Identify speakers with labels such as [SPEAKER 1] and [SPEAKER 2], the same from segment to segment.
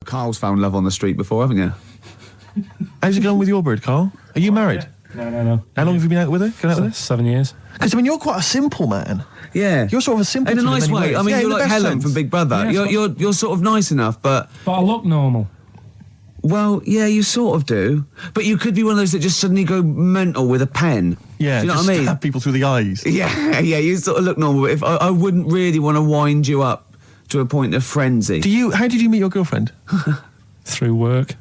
[SPEAKER 1] Carl's found love on the street before, haven't you?
[SPEAKER 2] How's it going with your bird, Carl? Are you married?
[SPEAKER 3] No.
[SPEAKER 2] How long have you been out with her? Going out with her?
[SPEAKER 3] 7 years.
[SPEAKER 2] Because, you're quite a simple man.
[SPEAKER 1] Yeah.
[SPEAKER 2] You're sort of a simple
[SPEAKER 1] in a nice way.
[SPEAKER 2] ways.
[SPEAKER 1] I mean, you're like Helen from Big Brother.
[SPEAKER 3] Yes,
[SPEAKER 1] you're sort of nice enough, but
[SPEAKER 3] I look normal.
[SPEAKER 1] Well, yeah, you sort of do. But you could be one of those that just suddenly go mental with a pen.
[SPEAKER 2] Yeah,
[SPEAKER 1] do you know what I mean?
[SPEAKER 2] Stab people through the eyes.
[SPEAKER 1] Yeah, you sort of look normal. But if I wouldn't really want to wind you up to a point of frenzy.
[SPEAKER 2] How did you meet your girlfriend?
[SPEAKER 3] Through work.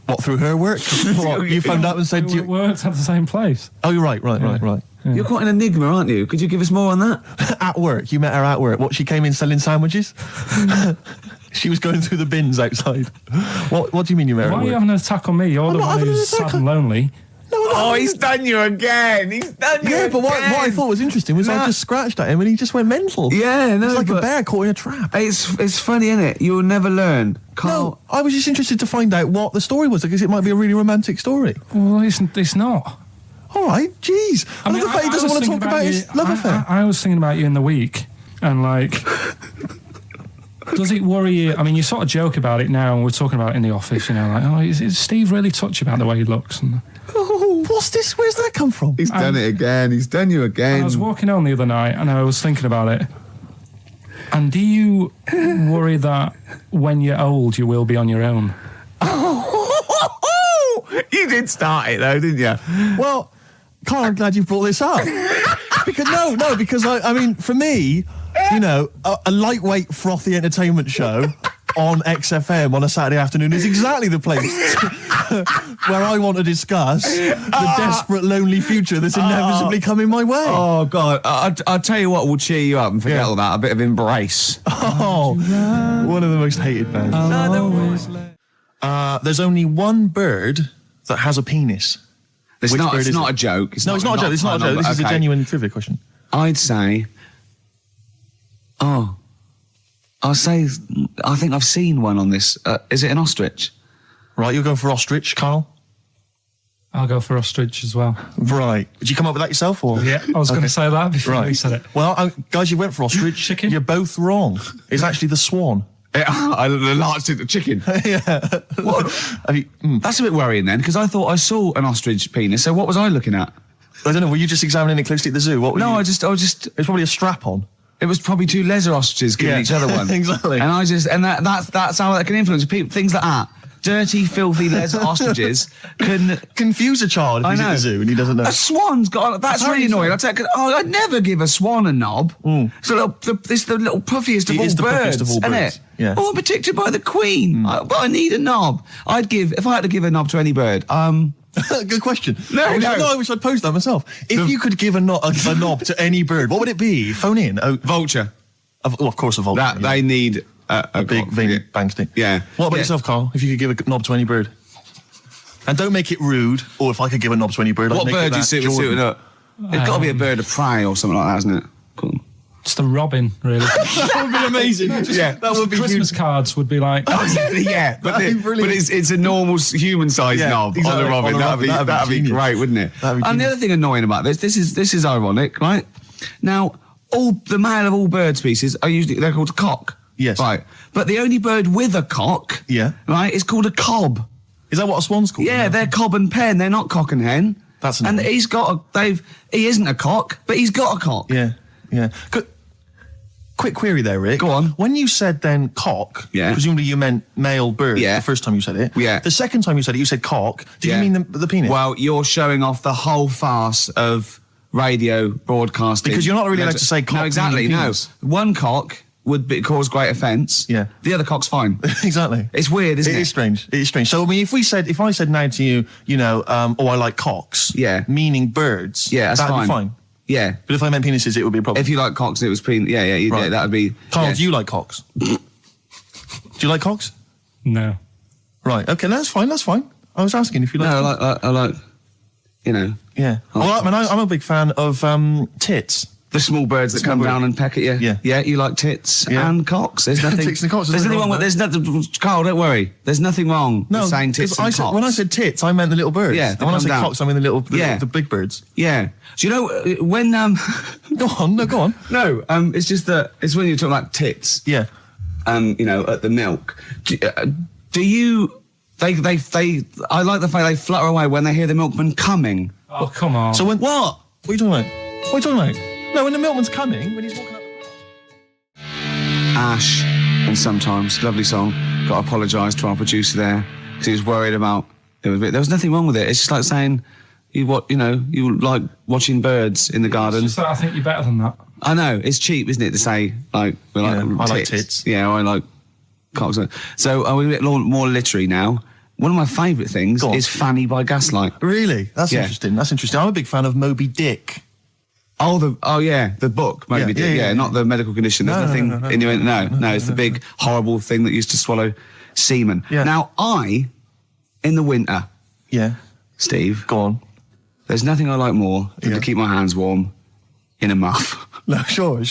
[SPEAKER 2] What, through her work? What, you phoned up and said...
[SPEAKER 3] We worked at the same place.
[SPEAKER 2] Oh, you're right.
[SPEAKER 3] Yeah.
[SPEAKER 1] You're quite an enigma, aren't you? Could you give us more on that?
[SPEAKER 2] At work. You met her at work. What, she came in selling sandwiches? She was going through the bins outside. What do you mean you met her at work?
[SPEAKER 3] Why are you having an attack on me? You're the one who's sad and lonely.
[SPEAKER 1] No, he's done you again. He's done you again.
[SPEAKER 2] But what I thought was interesting was I just scratched at him and he just went mental.
[SPEAKER 1] Yeah, no,
[SPEAKER 2] it's like a bear caught in a trap.
[SPEAKER 1] It's funny, isn't it? You'll never learn. Carl.
[SPEAKER 2] No, I was just interested to find out what the story was, because it might be a really romantic story.
[SPEAKER 3] Well, it's not.
[SPEAKER 2] All right, jeez. I love the fact he doesn't want to talk about his love affair.
[SPEAKER 3] I was thinking about you in the week, and does it worry you? I mean, you sort of joke about it now, and we're talking about it in the office, is Steve really touchy about the way he looks? And,
[SPEAKER 2] what's this? Where's that come from?
[SPEAKER 1] He's done it again. He's done you again.
[SPEAKER 3] I was walking home the other night, and I was thinking about it. And do you worry that when you're old, you will be on your own?
[SPEAKER 1] You did start it, though, didn't you?
[SPEAKER 2] Well, Carl, I'm glad you brought this up. because I mean, for me, a lightweight, frothy entertainment show on XFM on a Saturday afternoon is exactly the place where I want to discuss the desperate, lonely future that's inevitably coming my way.
[SPEAKER 1] Oh, God. I'll tell you what will cheer you up and forget all that. A bit of Embrace.
[SPEAKER 2] Oh, one of the most hated bands. There's only one bird that has a penis.
[SPEAKER 1] It's not a joke.
[SPEAKER 2] It's not a joke. This is a genuine trivia question.
[SPEAKER 1] I'd say... I think I've seen one on this. Is it an ostrich?
[SPEAKER 2] Right, you're going for ostrich, Carl?
[SPEAKER 3] I'll go for ostrich as well.
[SPEAKER 2] Right. Did you come up with that yourself, or...?
[SPEAKER 3] Yeah, I was going to say that before you said it.
[SPEAKER 2] Well, guys, you went for ostrich.
[SPEAKER 3] Chicken?
[SPEAKER 2] You're both wrong. It's actually the swan.
[SPEAKER 1] The large chicken.
[SPEAKER 2] Yeah.
[SPEAKER 1] What? That's a bit worrying then, because I thought I saw an ostrich penis, so what was I looking at?
[SPEAKER 2] I don't know, were you just examining it closely at the zoo?
[SPEAKER 1] I just...
[SPEAKER 2] It's probably a strap-on.
[SPEAKER 1] It was probably two leather ostriches giving each other one.
[SPEAKER 2] Exactly.
[SPEAKER 1] And that's how that can influence people. Things like that. Dirty, filthy leather ostriches can
[SPEAKER 2] confuse a child if he's at the zoo and he doesn't know.
[SPEAKER 1] A swan's got... That's really annoying. I'd never give a swan a knob. It's the little puffiest of all birds, isn't it?
[SPEAKER 2] Yeah.
[SPEAKER 1] Oh, I'm protected by the queen. But I need a knob. If I had to give a knob to any bird,
[SPEAKER 2] Good question.
[SPEAKER 1] No,
[SPEAKER 2] I wish I'd posed that myself. If you could give a knob to any bird, what would it be? Phone in.
[SPEAKER 1] Vulture.
[SPEAKER 2] Of course, a vulture.
[SPEAKER 1] They need a
[SPEAKER 2] big veiny bang stick.
[SPEAKER 1] Yeah.
[SPEAKER 2] What about yourself, Carl? If you could give a knob to any bird, and don't make it rude. Or if I could give a knob to any bird,
[SPEAKER 1] what bird do you suit up? It's got to be a bird of prey or something like that, hasn't it? Cool.
[SPEAKER 3] Just a robin, really.
[SPEAKER 2] That would be amazing.
[SPEAKER 1] That would be
[SPEAKER 3] Christmas cards would be like...
[SPEAKER 1] yeah, but it's a normal human-sized knob on the robin. That'd be great, wouldn't it? And the other thing annoying about this is ironic, right? Now, the male of all bird species they're called a cock.
[SPEAKER 2] Yes.
[SPEAKER 1] Right. But the only bird with a cock, right, is called a cob.
[SPEAKER 2] Is that what a swan's called?
[SPEAKER 1] Yeah, they're cob and pen. They're not cock and hen.
[SPEAKER 2] That's
[SPEAKER 1] and he's got he isn't a cock, but he's got a cock.
[SPEAKER 2] Yeah. Yeah. Quick query there, Rick.
[SPEAKER 1] Go on.
[SPEAKER 2] When you said then cock, presumably you meant male bird the first time you said it.
[SPEAKER 1] Yeah.
[SPEAKER 2] The second time you said it, you said cock. Did you mean the penis?
[SPEAKER 1] Well, you're showing off the whole farce of radio broadcasting.
[SPEAKER 2] Because you're not really allowed to say cock.
[SPEAKER 1] No, exactly, no. One cock would cause great offence.
[SPEAKER 2] Yeah.
[SPEAKER 1] The other cock's fine.
[SPEAKER 2] Exactly.
[SPEAKER 1] It's weird, isn't it?
[SPEAKER 2] It is strange. It is strange. So, I mean, if I said now to you, I like cocks.
[SPEAKER 1] Yeah.
[SPEAKER 2] Meaning birds.
[SPEAKER 1] Yeah, that's
[SPEAKER 2] that'd
[SPEAKER 1] fine.
[SPEAKER 2] Be fine.
[SPEAKER 1] Yeah.
[SPEAKER 2] But if I meant penises, it would be a problem.
[SPEAKER 1] If you like cocks and it was that would be...
[SPEAKER 2] Carl, do you like cocks? Do you like cocks?
[SPEAKER 3] No.
[SPEAKER 2] Right, okay, that's fine. I was asking if you like...
[SPEAKER 1] No, I like,
[SPEAKER 2] Yeah. Well, I'm a big fan of tits.
[SPEAKER 1] The small birds that come down and peck at you.
[SPEAKER 2] Yeah.
[SPEAKER 1] Yeah, you like tits and cocks. There's nothing...
[SPEAKER 2] Tits and cocks.
[SPEAKER 1] There's nothing wrong with... There's nothing... Carl, don't worry. There's nothing wrong with saying tits and cocks.
[SPEAKER 2] When I said tits, I meant the little birds.
[SPEAKER 1] Yeah,
[SPEAKER 2] and when I said cocks, I mean the big birds.
[SPEAKER 1] Yeah. Do you know when...
[SPEAKER 2] Go on.
[SPEAKER 1] No, it's just that... It's when you're talking about tits.
[SPEAKER 2] Yeah.
[SPEAKER 1] at the milk. Do you? I like the fact they flutter away when they hear the milkman coming.
[SPEAKER 3] Oh, come on.
[SPEAKER 2] So what? What are you talking about? What are you talking about? No, when the milkman's coming, when he's walking up.
[SPEAKER 1] Ash, and sometimes, lovely song. Got to apologise to our producer there because he was worried about. There was nothing wrong with it. It's just like saying you like watching birds in the garden.
[SPEAKER 3] It's just that I think you're better than that.
[SPEAKER 1] I know, it's cheap, isn't it, to say like
[SPEAKER 2] I like tits.
[SPEAKER 1] Yeah, I like cocks. So are we a bit more literary now? One of my favourite things is Fanny by Gaslight.
[SPEAKER 2] Really? That's interesting. That's interesting. I'm a big fan of Moby Dick.
[SPEAKER 1] The book, Moby Dick. Yeah, not the medical condition. There's nothing in No, it's the big horrible thing that used to swallow semen.
[SPEAKER 2] Yeah.
[SPEAKER 1] Now in the winter.
[SPEAKER 2] Yeah.
[SPEAKER 1] Steve.
[SPEAKER 2] Go on.
[SPEAKER 1] There's nothing I like more than to keep my hands warm in a muff.
[SPEAKER 2] No, sure.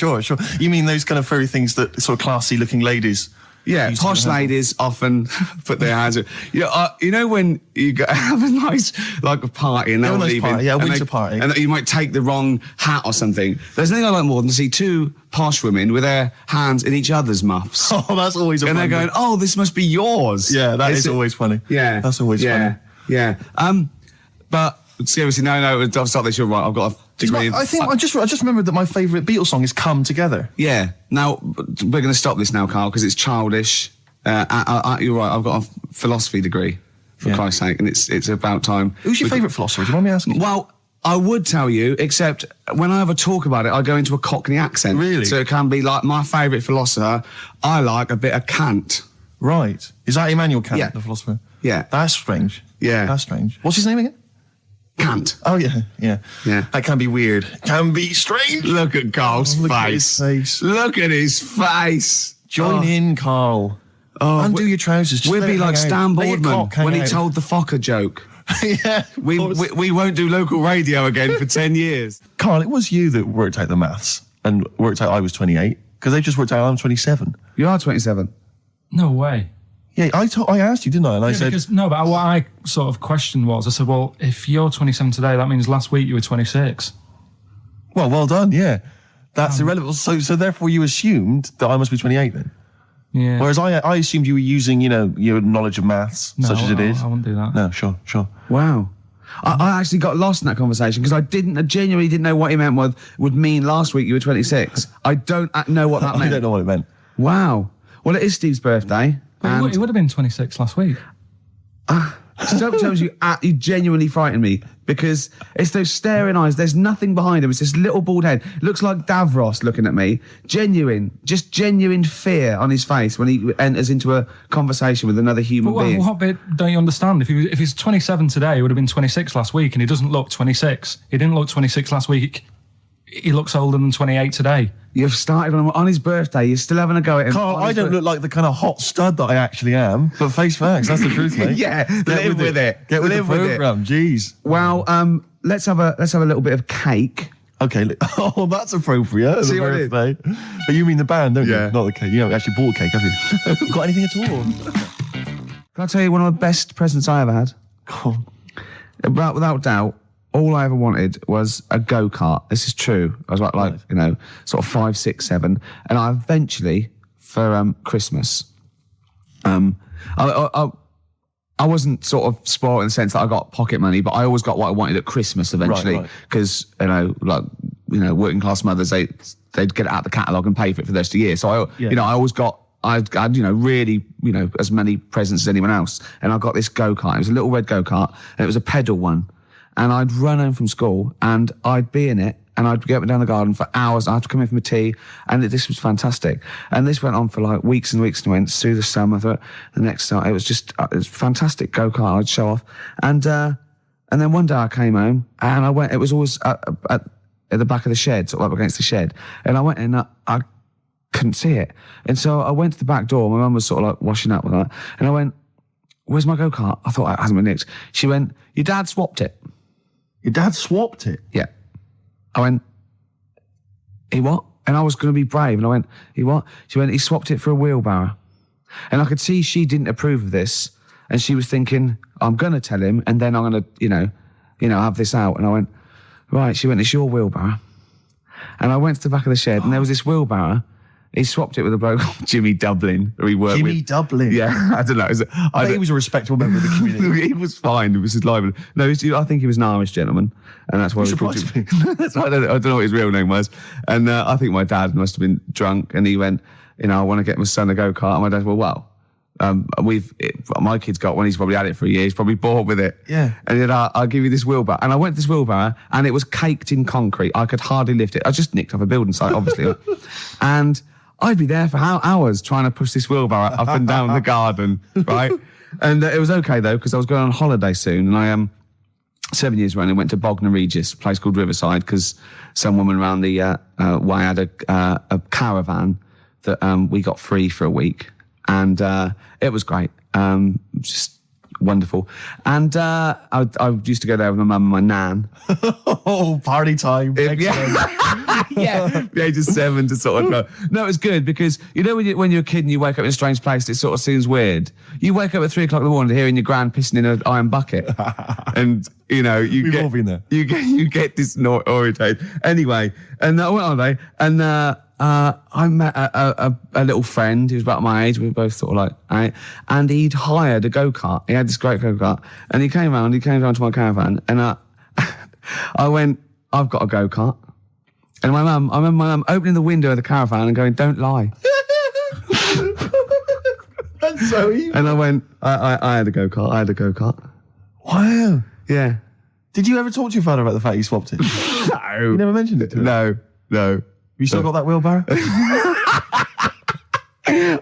[SPEAKER 2] You mean those kind of furry things that sort of classy-looking ladies?
[SPEAKER 1] Yeah, posh ladies often put their hands. You know when you have a nice a party and they're all leaving.
[SPEAKER 2] Party, winter party,
[SPEAKER 1] and you might take the wrong hat or something. There's nothing I like more than to see two posh women with their hands in each other's muffs.
[SPEAKER 2] Oh, that's always
[SPEAKER 1] and they're going, "Oh, this must be yours."
[SPEAKER 2] Yeah, that is always funny.
[SPEAKER 1] Yeah,
[SPEAKER 2] that's always funny.
[SPEAKER 1] Yeah. But seriously, no, I've stopped this. You're right. I've got a degree.
[SPEAKER 2] I just remembered that my favourite Beatles song is "Come Together."
[SPEAKER 1] Yeah. Now we're going to stop this now, Carl, because it's childish. You're right. I've got a philosophy degree, for Christ's sake, and it's about time.
[SPEAKER 2] Who's your favourite philosopher? Do you mind me asking?
[SPEAKER 1] Well, I would tell you, except when I have a talk about it, I go into a Cockney accent.
[SPEAKER 2] Really?
[SPEAKER 1] So it can be like my favourite philosopher. I like a bit of Kant.
[SPEAKER 2] Right. Is that Immanuel Kant, the philosopher?
[SPEAKER 1] Yeah.
[SPEAKER 2] That's strange.
[SPEAKER 1] Yeah.
[SPEAKER 2] That's strange. What's his name again?
[SPEAKER 1] Kant.
[SPEAKER 2] Oh, yeah. That can be weird. Can be strange.
[SPEAKER 1] Look at Carl's face.
[SPEAKER 2] Look at his face.
[SPEAKER 1] Look at his face.
[SPEAKER 2] Join in, Carl. Undo your trousers.
[SPEAKER 1] We'll be like Stan Boardman when he told the Fokker joke.
[SPEAKER 2] Yeah.
[SPEAKER 1] We won't do local radio again for 10 years.
[SPEAKER 2] Carl, it was you that worked out the maths and worked out I was 28 because they just worked out I'm 27.
[SPEAKER 1] You are 27.
[SPEAKER 3] No way.
[SPEAKER 2] Yeah, I asked you, didn't I? And I said...
[SPEAKER 3] But what I sort of questioned was, I said, well, if you're 27 today, that means last week you were 26.
[SPEAKER 2] Well done, yeah. That's irrelevant. So therefore you assumed that I must be 28 then?
[SPEAKER 3] Yeah.
[SPEAKER 2] Whereas I assumed you were using, your knowledge of maths, such as it is.
[SPEAKER 3] I wouldn't do that.
[SPEAKER 2] No, sure.
[SPEAKER 1] Wow. I actually got lost in that conversation because I genuinely didn't know what he meant would mean last week you were 26. I don't know what that meant.
[SPEAKER 2] I don't know what it meant.
[SPEAKER 1] Wow. Well, it is Steve's birthday.
[SPEAKER 3] But he would have been 26 last week.
[SPEAKER 1] Sometimes you genuinely frighten me because it's those staring eyes. There's nothing behind him. It's this little bald head. Looks like Davros looking at me. Genuine fear on his face when he enters into a conversation with another human being.
[SPEAKER 3] What bit don't you understand? If he's 27 today, he would have been 26 last week, and he doesn't look 26. He didn't look 26 last week. He looks older than 28 today.
[SPEAKER 1] You've started on his birthday. You're still having a go at him.
[SPEAKER 2] Carl, I don't look like the kind of hot stud that I actually am, but face facts, that's the truth, mate.
[SPEAKER 1] Yeah, live with it.
[SPEAKER 2] Get with the programme, jeez.
[SPEAKER 1] Well, let's have a little bit of cake.
[SPEAKER 2] Okay, that's appropriate.
[SPEAKER 1] See what it is?
[SPEAKER 2] But you mean the band, don't you? Not the cake. You haven't actually bought a cake, have you? Got anything at all?
[SPEAKER 1] Can I tell you one of the best presents I ever had?
[SPEAKER 2] Go on.
[SPEAKER 1] Without doubt. All I ever wanted was a go-kart. This is true. I was like sort of 5, 6, 7. And I eventually, for Christmas, I wasn't sort of spoiled in the sense that I got pocket money, but I always got what I wanted at Christmas eventually. Because, working class mothers, they'd get it out the catalogue and pay for it for the rest of the year. So, I always got... I had, really, as many presents as anyone else. And I got this go-kart. It was a little red go-kart, and it was a pedal one. And I'd run home from school and I'd be in it and I'd get up and down the garden for hours. I had to come in from a tea and this was fantastic. And this went on for like weeks and weeks and went through the summer. The next summer, it was fantastic go-kart I'd show off. And then one day I came home and I went, it was always at the back of the shed, sort of up against the shed. And I went in, I couldn't see it. And so I went to the back door. My mum was sort of like washing up with that. And I went, where's my go-kart? I thought it hasn't been nicked. She went, your dad swapped it.
[SPEAKER 2] Your dad swapped it?
[SPEAKER 1] Yeah. I went, he what? And I was going to be brave. And I went, he what? She went, he swapped it for a wheelbarrow. And I could see she didn't approve of this. And she was thinking, I'm going to tell him. And then I'm going to, have this out. And I went, right. She went, it's your wheelbarrow. And I went to the back of the shed and there was this wheelbarrow he swapped it with a bloke called Jimmy Dublin, who he worked with.
[SPEAKER 2] Jimmy Dublin?
[SPEAKER 1] Yeah, I don't know.
[SPEAKER 2] I think he was a respectable member of the community.
[SPEAKER 1] He was fine. It was his live. No, I think he was an Irish gentleman, and that's why he
[SPEAKER 2] surprised me.
[SPEAKER 1] That's why I don't know what his real name was. And I think my dad must have been drunk, and he went, I want to get my son a go-kart. And my dad went, well, my kid's got one. He's probably had it for a year. He's probably bored with it.
[SPEAKER 2] Yeah.
[SPEAKER 1] And he said, I'll give you this wheelbarrow. And I went to this wheelbarrow, and it was caked in concrete. I could hardly lift it. I just nicked off a building site, obviously. And I'd be there for hours trying to push this wheelbarrow up and down the garden, right? And it was okay, though, because I was going on holiday soon. And I 7 years running, went to Bognor Regis, a place called Riverside, because some woman around the way had a caravan that we got free for a week. And it was great, just wonderful. And I used to go there with my mum and my nan.
[SPEAKER 2] Oh, party time.
[SPEAKER 1] Yeah, the age of 7 to sort of no, it was good because when you're a kid and you wake up in a strange place, it sort of seems weird. You wake up at 3 o'clock in the morning hearing your gran pissing in an iron bucket, and
[SPEAKER 2] We've all been there.
[SPEAKER 1] You get disorientated. Anyway, and I went on holiday, and I met a little friend who was about my age. We were both sort of like, right? And he'd hired a go-kart. He had this great go-kart, and he came round to my caravan, and I went, I've got a go-kart. And I remember my mum opening the window of the caravan and going, don't lie.
[SPEAKER 2] That's so evil.
[SPEAKER 1] And I went, I had a go-kart.
[SPEAKER 2] Wow.
[SPEAKER 1] Yeah.
[SPEAKER 2] Did you ever talk to your father about the fact you swapped it?
[SPEAKER 1] No.
[SPEAKER 2] You never mentioned it to him?
[SPEAKER 1] No.
[SPEAKER 2] You still got that wheelbarrow?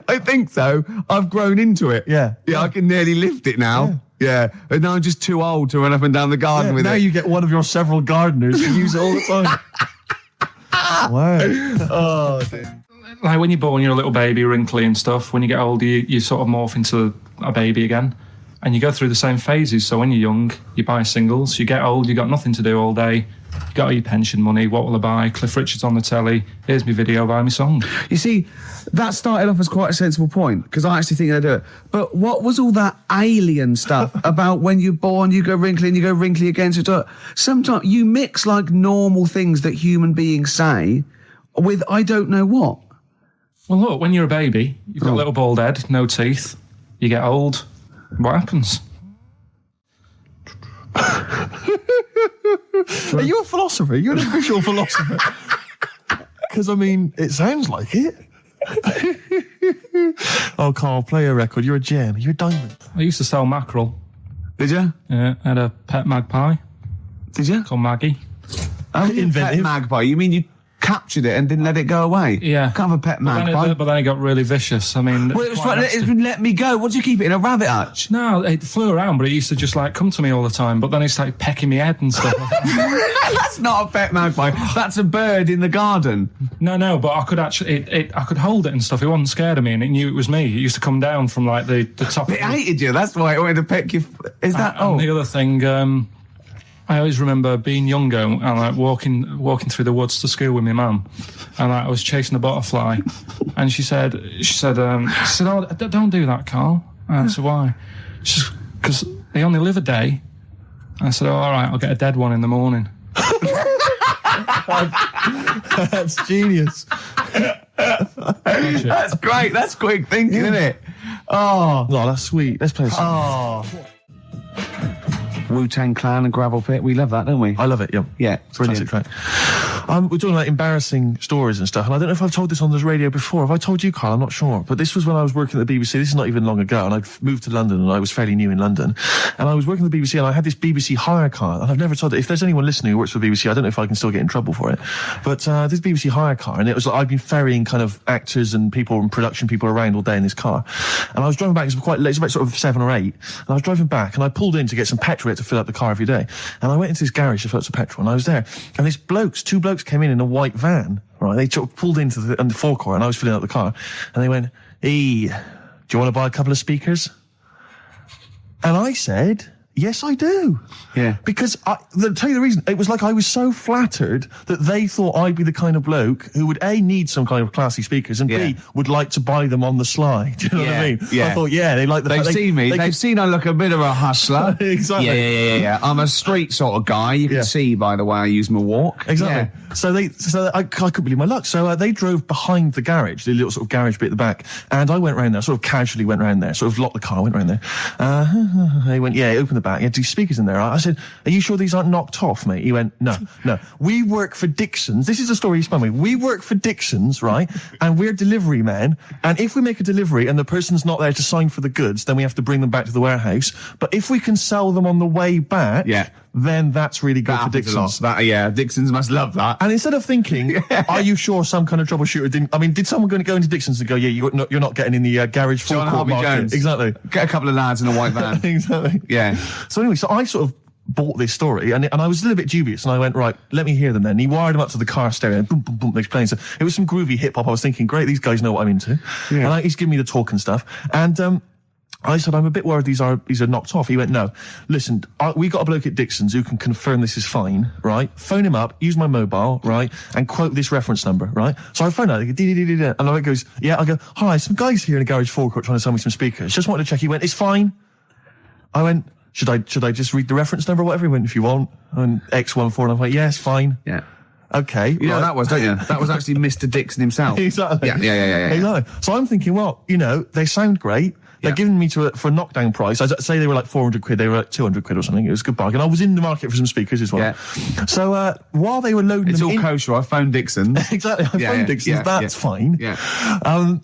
[SPEAKER 1] I think so. I've grown into it.
[SPEAKER 2] Yeah.
[SPEAKER 1] Yeah, I can nearly lift it now. Yeah. And now I'm just too old to run up and down the garden with
[SPEAKER 2] now
[SPEAKER 1] it.
[SPEAKER 2] Now you get one of your several gardeners to use it all the time. Wow.
[SPEAKER 1] Oh, dear.
[SPEAKER 3] Like when you're born, you're a little baby, wrinkly and stuff. When you get older, you sort of morph into a baby again. And you go through the same phases. So when you're young, you buy singles. You get old, you got nothing to do all day. You got all your pension money. What will I buy? Cliff Richard's on the telly. Here's my video, buy me song.
[SPEAKER 1] You see, that started off as quite a sensible point, because I actually think they do it. But what was all that alien stuff about when you're born, you go wrinkly and you go wrinkly again? So sometimes you mix like normal things that human beings say with I don't know what.
[SPEAKER 3] Well, look, when you're a baby, you've got a little bald head, no teeth. You get old. What happens?
[SPEAKER 2] Are you a philosopher? You're an official philosopher. Because, I mean, it sounds like it. Oh, Carl, play a record. You're a gem. You're a diamond.
[SPEAKER 3] I used to sell mackerel.
[SPEAKER 1] Did you?
[SPEAKER 3] Yeah, I had a pet magpie.
[SPEAKER 1] Did you?
[SPEAKER 3] Called Maggie.
[SPEAKER 1] Oh, inventive. Pet magpie. You mean you captured it and didn't let it go away?
[SPEAKER 3] Yeah.
[SPEAKER 1] Can't have a pet magpie.
[SPEAKER 3] But then it got really vicious. I mean...
[SPEAKER 1] Well, it was trying to let me go. What did you keep it in, a rabbit hutch?
[SPEAKER 3] No, it flew around, but it used to just like come to me all the time. But then it started pecking my head and stuff.
[SPEAKER 1] That's not a pet magpie. That's a bird in the garden.
[SPEAKER 3] No, but I could actually... I could hold it and stuff. It wasn't scared of me and it knew it was me. It used to come down from like the top...
[SPEAKER 1] It hated you. That's why it wanted to peck you. Is that...
[SPEAKER 3] And the other thing... I always remember being younger and like walking through the woods to school with my mum, and I was chasing a butterfly, and she said, "Oh, don't do that, Carl." And I said, "Why?" She said, "Because they only live a day." I said, "Oh, all right, I'll get a dead one in the morning."
[SPEAKER 2] That's genius.
[SPEAKER 1] That's great. That's quick thinking, isn't it? Oh,
[SPEAKER 2] that's sweet. Let's play a song.
[SPEAKER 1] Wu-Tang Clan and Gravel Pit. We love that, don't we?
[SPEAKER 2] I love it, yeah.
[SPEAKER 1] Yeah,
[SPEAKER 2] brilliant. Classic track. We're talking about embarrassing stories and stuff, and I don't know if I've told this on the radio before. Have I told you, Carl? I'm not sure. But this was when I was working at the BBC. This is not even long ago, and I'd moved to London, and I was fairly new in London. And I was working at the BBC, and I had this BBC hire car, and I've never told it. If there's anyone listening who works for the BBC, I don't know if I can still get in trouble for it. But this BBC hire car, and it was like I'd been ferrying kind of actors and people and production people around all day in this car. And I was driving back, it was quite late, it was about sort of 7 or 8, and I was driving back, and I pulled in to get some petrol to fill up the car every day. And I went into this garage to fill up some petrol, and I was there, and two blokes came in a white van, right? They pulled into the forecourt, and I was filling up the car, and they went, "Hey, do you want to buy a couple of speakers?" And I said, Yes, I do.
[SPEAKER 1] Yeah.
[SPEAKER 2] Because, I'll tell you the reason, it was like I was so flattered that they thought I'd be the kind of bloke who would, A, need some kind of classy speakers, and B, would like to buy them on the sly. Do you know what I mean?
[SPEAKER 1] Yeah.
[SPEAKER 2] I thought, they like the
[SPEAKER 1] They've seen me. They've seen I look a bit of a hustler.
[SPEAKER 2] Exactly.
[SPEAKER 1] Yeah. I'm a street sort of guy. You can see by the way I use my walk.
[SPEAKER 2] Exactly.
[SPEAKER 1] Yeah.
[SPEAKER 2] So I couldn't believe my luck. So they drove behind the garage, the little sort of garage bit at the back, and I went round there, sort of casually went round there, sort of locked the car, went round there. They went, open the back. You had 2 speakers in there. I said, are you sure these aren't knocked off, mate? He went, no. We work for Dixon's. This is a story he spun me. We work for Dixon's, right? And we're delivery men. And if we make a delivery and the person's not there to sign for the goods, then we have to bring them back to the warehouse. But if we can sell them on the way back, then that's really good for Dixon's.
[SPEAKER 1] Dixon's must love that.
[SPEAKER 2] And instead of thinking, are you sure some kind of troubleshooter did someone going to go into Dixon's and go, you're not getting in the garage forecourt market?
[SPEAKER 1] Jones.
[SPEAKER 2] Exactly.
[SPEAKER 1] Get a couple of lads in a white van.
[SPEAKER 2] Exactly.
[SPEAKER 1] Yeah.
[SPEAKER 2] So anyway, so I sort of bought this story, and I was a little bit dubious, and I went, right, let me hear them then. And he wired them up to the car stereo, and boom, boom, boom, they're playing. So it was some groovy hip-hop. I was thinking, great, these guys know what I'm into. Yeah. And he's giving me the talk and stuff. And I said, I'm a bit worried these are knocked off. He went, no, listen, we got a bloke at Dixon's who can confirm this is fine, right? Phone him up, use my mobile, right? And quote this reference number, right? So I phone out, and I goes, I go, hi, some guys here in the garage forecourt trying to sell me some speakers. Just wanted to check. He went, it's fine. I went, should I just read the reference number or whatever? He went, if you want. And X14, and I went, yeah, it's fine.
[SPEAKER 1] Yeah.
[SPEAKER 2] Okay.
[SPEAKER 1] You know that was, don't you? That was actually Mr. Dixon himself.
[SPEAKER 2] Exactly.
[SPEAKER 1] Yeah.
[SPEAKER 2] Exactly. So I'm thinking, well, they sound great. They're giving me for a knockdown price. I'd say they were like 400 quid. They were like 200 quid or something. It was a good bargain. I was in the market for some speakers as well.
[SPEAKER 1] Yeah.
[SPEAKER 2] So while they were loading
[SPEAKER 1] it's
[SPEAKER 2] them
[SPEAKER 1] all kosher. I phoned Dixon.
[SPEAKER 2] Exactly. I phoned Dixon. That's fine.
[SPEAKER 1] Yeah.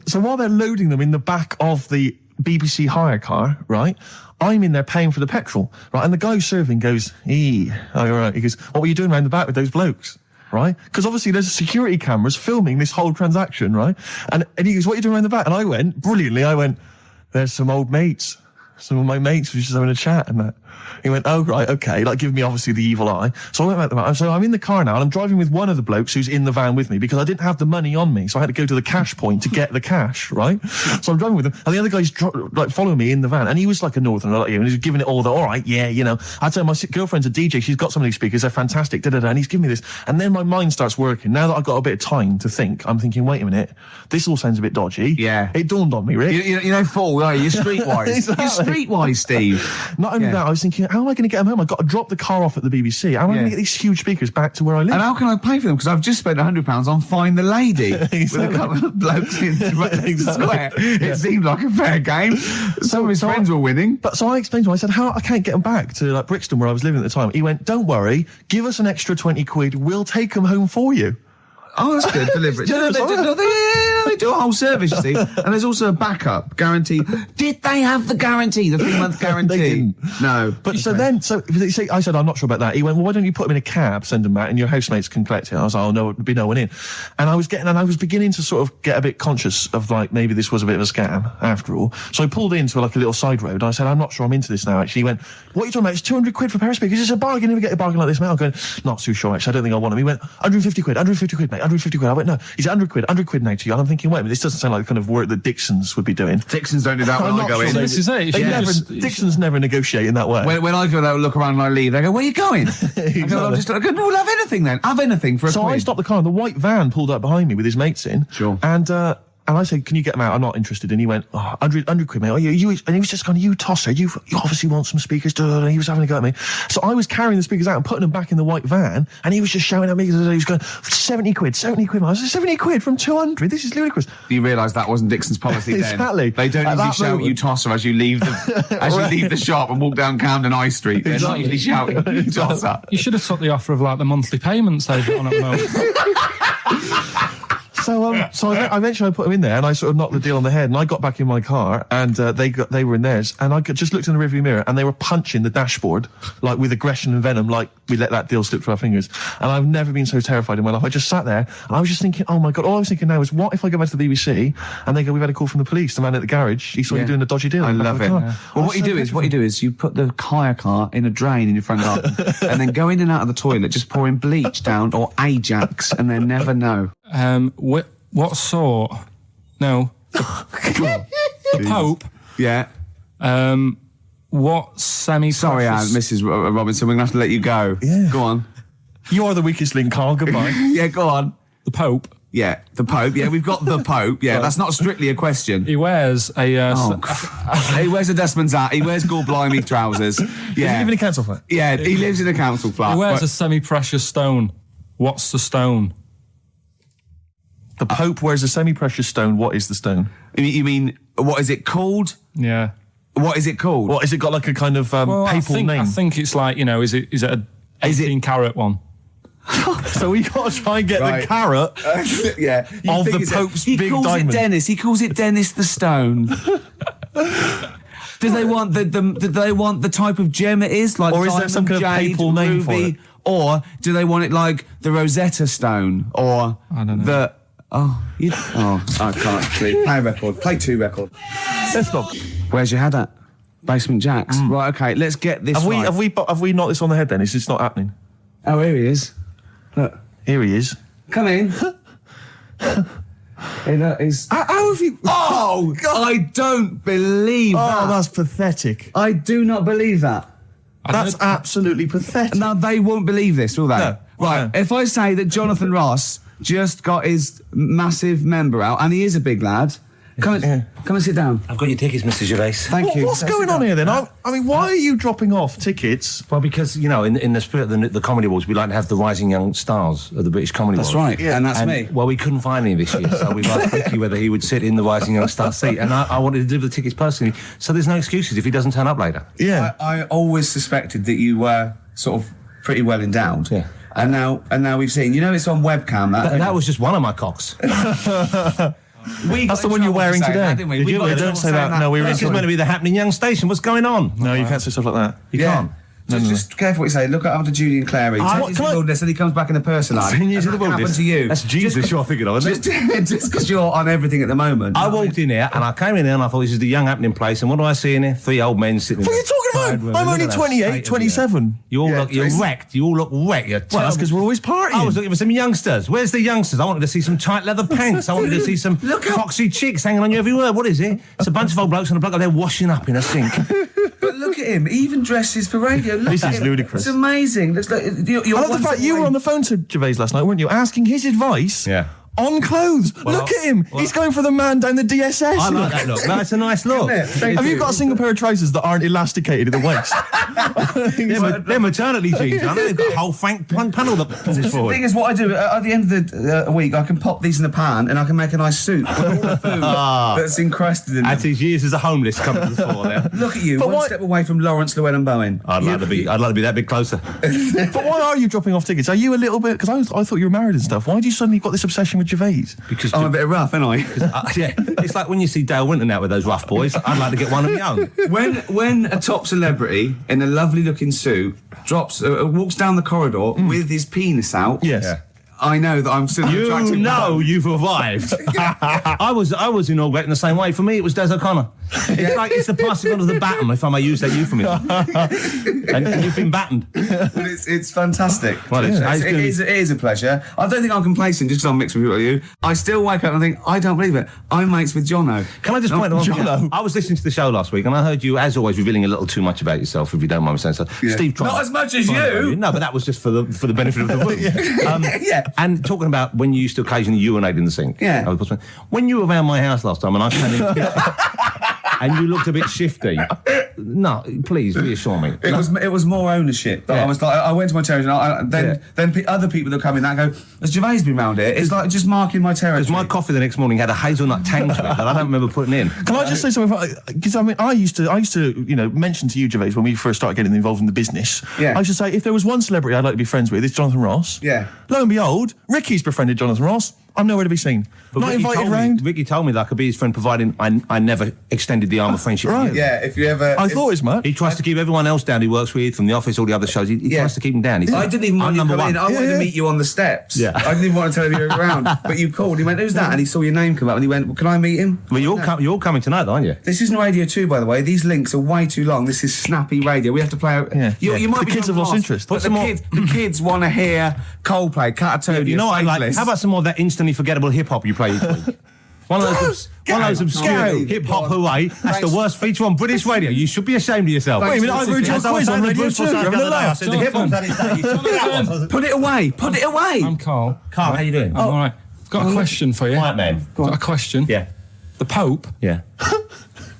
[SPEAKER 2] So while they're loading them in the back of the BBC hire car, right, I'm in there paying for the petrol, right, and the guy serving goes, right. He goes, what were you doing around the back with those blokes? Right? Because obviously there's security cameras filming this whole transaction, right? And he goes, what are you doing around the back? And I went, brilliantly, there's some old mates. Some of my mates were just having a chat and that. He went, oh, right, okay, like giving me obviously the evil eye. So I went back to the van. So I'm in the car now and I'm driving with one of the blokes who's in the van with me because I didn't have the money on me. So I had to go to the cash point to get the cash, right? So I'm driving with him and the other guy's following me in the van and he was like a northerner like you and he was giving it all all right, I tell my girlfriend's a DJ, she's got some of these speakers, they're fantastic, and he's giving me this. And then my mind starts working. Now that I've got a bit of time to think, I'm thinking, wait a minute, this all sounds a bit dodgy.
[SPEAKER 1] Yeah.
[SPEAKER 2] It dawned on me, Rick.
[SPEAKER 1] You're you're streetwise.
[SPEAKER 2] Exactly.
[SPEAKER 1] You're streetwise, Steve.
[SPEAKER 2] Not only that, I was thinking, how am I going to get them home? I've got to drop the car off at the BBC. How am I going to get these huge speakers back to where I live?
[SPEAKER 1] And how can I pay for them? Because I've just spent £100 on Find the Lady with a couple of blokes in the square. It seemed like a fair game. Some of his friends were winning.
[SPEAKER 2] But so I explained to him, I said, I can't get them back to like Brixton where I was living at the time. He went, don't worry, give us an extra 20 quid, we'll take them home for you.
[SPEAKER 1] Oh, that's good. Deliberate. They do a whole service, you see. And there's also a backup guarantee. Did they have the guarantee, the 3-month guarantee?
[SPEAKER 2] They didn't.
[SPEAKER 1] No.
[SPEAKER 2] But so I said, I'm not sure about that. He went, well, why don't you put them in a cab, send them back, and your housemates can collect it? I was like, oh, no, there'd be no one in. And I was beginning to sort of get a bit conscious of like, maybe this was a bit of a scam after all. So I pulled into like a little side road. I said, I'm not sure I'm into this now, actually. He went, what are you talking about? It's 200 quid for a pair of speakers. It's a bargain. You never get a bargain like this, mate. I'm going, not too sure, actually. I don't think I want them. He went, 150 quid, mate. 150 quid. I went, no, he's 100 quid now to you. And I'm thinking, wait a minute, this doesn't sound like the kind of work that Dixon's would be doing.
[SPEAKER 1] Dixon's don't do that when I go in.
[SPEAKER 3] This is it.
[SPEAKER 2] Dixon's never negotiate in that way.
[SPEAKER 1] When I go there, look around and I leave, they go, where are you going? Exactly. I go, we'll have anything then. Have anything for a quid.
[SPEAKER 2] I stopped the car and the white van pulled up behind me with his mates in.
[SPEAKER 1] Sure.
[SPEAKER 2] And I said, can you get them out? I'm not interested. And he went, 100 quid, mate. And he was just going, you tosser, you obviously want some speakers. And he was having a go at me. So I was carrying the speakers out and putting them back in the white van. And he was just shouting at me. He was going, 70 quid, mate. I said, 70 quid from 200? This is ludicrous.
[SPEAKER 1] You realise that wasn't Dixon's policy then?
[SPEAKER 2] Exactly.
[SPEAKER 1] They don't usually shout at you tosser as you leave the shop and walk down Camden High Street. They're not usually shouting you tosser.
[SPEAKER 3] You should have took the offer of like the monthly payments they've got on at the moment.
[SPEAKER 2] So I eventually put them in there and I sort of knocked the deal on the head and I got back in my car and they were in theirs and I just looked in the rearview mirror and they were punching the dashboard like with aggression and venom like we let that deal slip through our fingers. And I've never been so terrified in my life. I just sat there and I was just thinking, oh my God, all I was thinking now is what if I go back to the BBC and they go, we've had a call from the police, the man at the garage, he saw you doing a dodgy deal.
[SPEAKER 1] I love it. Yeah. Well, what you do is you put the hire car in a drain in your front garden and then go in and out of the toilet just pouring bleach down or Ajax and they never know.
[SPEAKER 3] What sort? No. The Pope.
[SPEAKER 1] Yeah.
[SPEAKER 3] What semi-precious...
[SPEAKER 1] Sorry, Mrs. Robinson, we're going to have to let you go.
[SPEAKER 2] Yeah.
[SPEAKER 1] Go on.
[SPEAKER 2] You are the weakest link, Carl. Goodbye.
[SPEAKER 1] Yeah, go on.
[SPEAKER 3] The Pope.
[SPEAKER 1] Yeah, the Pope. Yeah, we've got the Pope. Yeah, that's not strictly a question.
[SPEAKER 3] He wears a...
[SPEAKER 1] He wears a dustman's hat. He wears blimey trousers. Yeah.
[SPEAKER 2] Does he live in a council flat?
[SPEAKER 1] Yeah, he lives in a council flat.
[SPEAKER 3] He wears a semi-precious stone. What's the stone?
[SPEAKER 2] The Pope wears a semi-precious stone. What is the stone?
[SPEAKER 1] You mean, what is it called?
[SPEAKER 3] Yeah.
[SPEAKER 1] What is it called?
[SPEAKER 2] What, is it got like a kind of papal name?
[SPEAKER 3] I think it's like, is it a 18-carat one?
[SPEAKER 2] So we got to try and get the carat of the Pope's big diamond.
[SPEAKER 1] He calls it Dennis. He calls it Dennis the Stone. Do they want the type of gem it is, like,
[SPEAKER 2] or is there some kind of papal name for it?
[SPEAKER 1] Or do they want it like the Rosetta Stone, or
[SPEAKER 3] I don't know.
[SPEAKER 1] I can't see. Play a record. Play 2 record.
[SPEAKER 2] Let's not.
[SPEAKER 1] Where's your head at? Basement Jacks. Right. Okay. Let's get this.
[SPEAKER 2] Have we knocked this on the head? Then it's just not happening.
[SPEAKER 1] Oh, here he is. Look.
[SPEAKER 2] Here he is.
[SPEAKER 1] Come in. How have you... Oh, God. I don't believe that.
[SPEAKER 2] Oh, that's pathetic.
[SPEAKER 1] I do not believe that.
[SPEAKER 2] That's absolutely pathetic.
[SPEAKER 1] Now, they won't believe this, will they?
[SPEAKER 2] No.
[SPEAKER 1] Right, if I say that Jonathan Ross just got his massive member out, and he is a big lad, come and sit down.
[SPEAKER 4] I've got your tickets, Mr. Gervais.
[SPEAKER 1] Thank you.
[SPEAKER 2] What's going on here, then? I mean, why are you dropping off tickets?
[SPEAKER 4] Well, because, in the spirit of the Comedy Awards, we like to have the rising young stars of the British Comedy Awards.
[SPEAKER 1] That's right, and that's me.
[SPEAKER 4] Well, we couldn't find any this year, so we asked Ricky whether he would sit in the rising young star seat, and I wanted to deliver the tickets personally, so there's no excuses if he doesn't turn up later.
[SPEAKER 2] Yeah.
[SPEAKER 1] I always suspected that you were sort of pretty well endowed.
[SPEAKER 4] Yeah.
[SPEAKER 1] And now we've seen, it's on webcam.
[SPEAKER 4] That was just one of my cocks.
[SPEAKER 2] That's the one you're wearing today.
[SPEAKER 1] Didn't we?
[SPEAKER 2] Don't say that. No,
[SPEAKER 4] This is meant to be the happening young station. What's going on?
[SPEAKER 2] No, you can't say stuff like that.
[SPEAKER 4] You can't.
[SPEAKER 1] Just careful what you say. Look at after Julian Clary. And he comes back in a person line.
[SPEAKER 4] 10 years in the
[SPEAKER 1] What happened
[SPEAKER 4] wilderness.
[SPEAKER 1] to you?
[SPEAKER 4] That's Jesus you're thinking of, isn't it?
[SPEAKER 1] Just because you're on everything at the moment.
[SPEAKER 4] I walked in here and I came in here and I thought this is the young happening place, and what do I see in here? 3 old men sitting
[SPEAKER 2] What are you talking about? I'm only 28, 27.
[SPEAKER 4] You all you're wrecked. You all look wrecked. Well,
[SPEAKER 2] that's because we're always partying.
[SPEAKER 4] I was looking for some youngsters. Where's the youngsters? I wanted to see some tight leather pants. I wanted to see some foxy chicks hanging on you every word. What is it? It's a bunch of old blokes on a block up there washing up in a sink.
[SPEAKER 1] But look at him. He even dresses for radio.
[SPEAKER 2] This is ludicrous.
[SPEAKER 1] It's amazing. Looks like you're
[SPEAKER 2] I love the fact you were on the phone to Gervais last night, weren't you? Asking his advice.
[SPEAKER 4] Yeah.
[SPEAKER 2] On clothes. Look at him. He's going for the man down the DSS.
[SPEAKER 4] I like that look. That's a nice look.
[SPEAKER 2] Have you got a single pair of trousers that aren't elasticated at the waist?
[SPEAKER 4] They're maternity jeans, aren't they? They've got a whole frank panel that pulls forward.
[SPEAKER 1] The thing is, what I do at the end of the week, I can pop these in a pan and I can make a nice soup with all the food that's encrusted in them.
[SPEAKER 4] At his years as a homeless coming to the fore there.
[SPEAKER 1] Look at you, one step away from Lawrence Llewellyn Bowen.
[SPEAKER 4] I'd like to be that bit closer.
[SPEAKER 2] But why are you dropping off tickets? Are you a little bit... Because I thought you were married and stuff. Why do you suddenly got this obsession with Gervais?
[SPEAKER 4] Because
[SPEAKER 1] I'm a bit rough, ain't I?
[SPEAKER 4] Yeah, it's like when you see Dale Winton out with those rough boys. I'd like to get one of my own.
[SPEAKER 1] When a top celebrity in a lovely looking suit walks down the corridor with his penis out,
[SPEAKER 2] yes. Yeah.
[SPEAKER 1] I know that I'm still attractive.
[SPEAKER 4] You've arrived. I was inaugurated in the same way. For me, it was Des O'Connor. It's the passing on of the baton, if I may use that euphemism. and you've been battened.
[SPEAKER 1] But it's fantastic.
[SPEAKER 4] Well,
[SPEAKER 1] it is a pleasure. I don't think I'm complacent just because I'm mixed with you. I still wake up and think, I don't believe it. I'm mates with Jono.
[SPEAKER 4] Can I just point out?
[SPEAKER 2] Jono.
[SPEAKER 4] I was listening to the show last week and I heard you, as always, revealing a little too much about yourself, if you don't mind me saying so.
[SPEAKER 1] Yeah.
[SPEAKER 4] Steve,
[SPEAKER 1] not as much as you.
[SPEAKER 4] No, but that was just for the benefit of the room.
[SPEAKER 1] Yeah.
[SPEAKER 4] And talking about when you used to occasionally urinate in the sink.
[SPEAKER 1] Yeah.
[SPEAKER 4] When you were around my house last time and I came in and you looked a bit shifty. No, please reassure me.
[SPEAKER 1] It was more ownership. I was like, I went to my territory and then other people that come in that go, has Gervais been round here? It's like just marking my territory.
[SPEAKER 4] Because my coffee the next morning had a hazelnut tang to it that I don't remember putting in.
[SPEAKER 2] Can I just say something? Because I used to mention to you, Gervais, when we first started getting involved in the business.
[SPEAKER 1] Yeah.
[SPEAKER 2] I used to say, if there was one celebrity I'd like to be friends with, it's Jonathan Ross.
[SPEAKER 1] Yeah.
[SPEAKER 2] Lo and behold, Ricky's befriended Jonathan Ross. I'm nowhere to be seen.
[SPEAKER 4] But
[SPEAKER 2] Not invited round.
[SPEAKER 4] Ricky told me that I could be his friend, providing I never extended the arm of friendship.
[SPEAKER 2] Right.
[SPEAKER 1] Yeah, if you ever...
[SPEAKER 2] I thought as much.
[SPEAKER 4] He tries to keep everyone else down he works with, from the office, all the other shows. He tries to keep them down.
[SPEAKER 1] I didn't even want you to come in. I wanted to meet you on the steps.
[SPEAKER 4] Yeah.
[SPEAKER 1] I didn't even want to tell you you were around. But you called. He went, who's that? And he saw your name come up and he went, well, can I meet him?
[SPEAKER 4] Well, you're all coming tonight, aren't you?
[SPEAKER 1] This isn't Radio 2, by the way. These links are way too long. This is snappy radio. We have to play out...
[SPEAKER 2] Yeah.
[SPEAKER 1] You might
[SPEAKER 2] The
[SPEAKER 1] be
[SPEAKER 2] kids have lost interest.
[SPEAKER 1] But the kids want to hear Coldplay, Catatonia,
[SPEAKER 4] You know what I like?
[SPEAKER 1] Faithless.
[SPEAKER 4] How about some more of that instantly forgettable hip-hop you play each week? One of those obscure hip-hop hooray. That's the worst feature on British radio. You should be ashamed of yourself.
[SPEAKER 2] Wait a minute, I read your quiz on Radio 2.
[SPEAKER 1] Put it away. Put it away.
[SPEAKER 3] I'm Carl.
[SPEAKER 4] Carl, how you doing?
[SPEAKER 3] I'm all right. Got a question for you.
[SPEAKER 4] Right, man.
[SPEAKER 3] Got a question.
[SPEAKER 4] Yeah.
[SPEAKER 3] The Pope.
[SPEAKER 4] Yeah.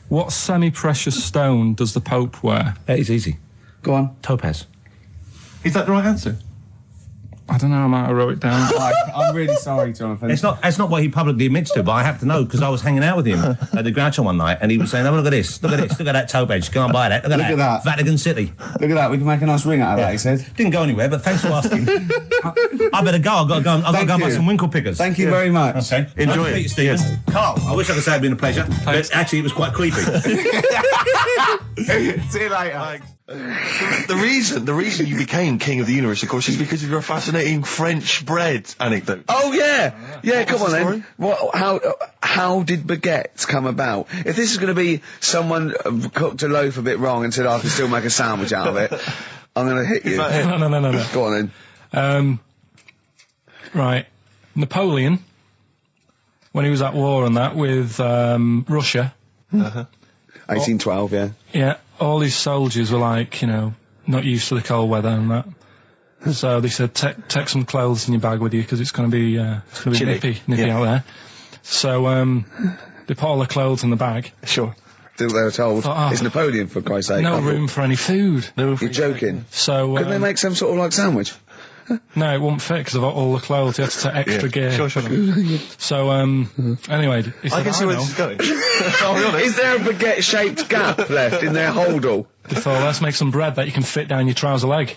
[SPEAKER 3] What semi-precious stone does the Pope wear?
[SPEAKER 4] That is easy.
[SPEAKER 1] Go on.
[SPEAKER 4] Topaz.
[SPEAKER 2] Is that the right answer?
[SPEAKER 3] I don't know, I might have wrote it down.
[SPEAKER 1] I'm really sorry, Jonathan.
[SPEAKER 4] It's not what he publicly admits to, but I have to know because I was hanging out with him at the Groucho one night and he was saying, oh, look at this, look at that topaz, go and buy that, look at that. Vatican City.
[SPEAKER 1] Look at that, we can make a nice ring out of that, he said.
[SPEAKER 4] Didn't go anywhere, but thanks for asking. I better go, I've got to go and buy some winkle pickers.
[SPEAKER 1] Thank you very much.
[SPEAKER 4] Okay.
[SPEAKER 2] Enjoy it.
[SPEAKER 4] Stephen. Yes. Carl, I wish I could say it's been a pleasure, but actually it was quite creepy.
[SPEAKER 1] See you later.
[SPEAKER 5] The reason you became King of the Universe, of course, is because of your fascinating French bread anecdote.
[SPEAKER 1] Oh yeah, come on
[SPEAKER 5] the
[SPEAKER 1] then. How did baguettes come about? If this is going to be someone cooked a loaf a bit wrong and said I can still make a sandwich out of it, I'm going to hit you.
[SPEAKER 3] No.
[SPEAKER 1] Go on then.
[SPEAKER 3] Right, Napoleon, when he was at war and that with Russia.
[SPEAKER 1] 1812, yeah.
[SPEAKER 3] Yeah, all his soldiers were like, not used to the cold weather and that. So they said, take some clothes in your bag with you because it's going to be nippy out there. So they put all the clothes in the bag.
[SPEAKER 1] Sure. They were told, it's Napoleon, for Christ's sake.
[SPEAKER 3] No room for any food.
[SPEAKER 1] You're joking.
[SPEAKER 3] So
[SPEAKER 1] couldn't they make some sort of like sandwich?
[SPEAKER 3] No, it wouldn't fit because of all the clothes. You had to take extra gear.
[SPEAKER 5] Sure.
[SPEAKER 3] So, anyway, he said,
[SPEAKER 5] I can see where this is going. I'll be honest.
[SPEAKER 1] Is there a baguette-shaped gap left in their holdall?
[SPEAKER 3] They thought, let's make some bread that you can fit down your trouser leg.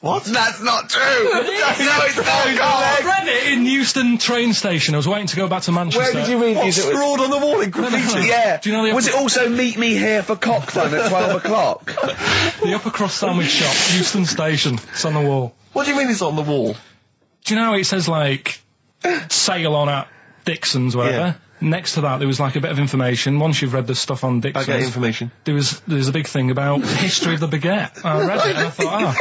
[SPEAKER 5] What?
[SPEAKER 1] That's not true! No, it's not,
[SPEAKER 3] I read it in Euston train station. I was waiting to go back to Manchester.
[SPEAKER 1] Where did you read
[SPEAKER 5] What, scrawled on the wall in graffiti?
[SPEAKER 1] Yeah.
[SPEAKER 3] Do you know
[SPEAKER 1] was it also meet me here for cock fun at 12 o'clock?
[SPEAKER 3] The Upper Cross Sandwich Shop, Euston Station. It's on the wall.
[SPEAKER 5] What do you mean it's on the wall?
[SPEAKER 3] Do you know it says, like, sail on at Dixon's, whatever?
[SPEAKER 5] Yeah.
[SPEAKER 3] Next to that, there was, like, a bit of information. Once you've read the stuff on Dixon's...
[SPEAKER 5] I get information.
[SPEAKER 3] There's a big thing about the history of the baguette. I read it and I thought,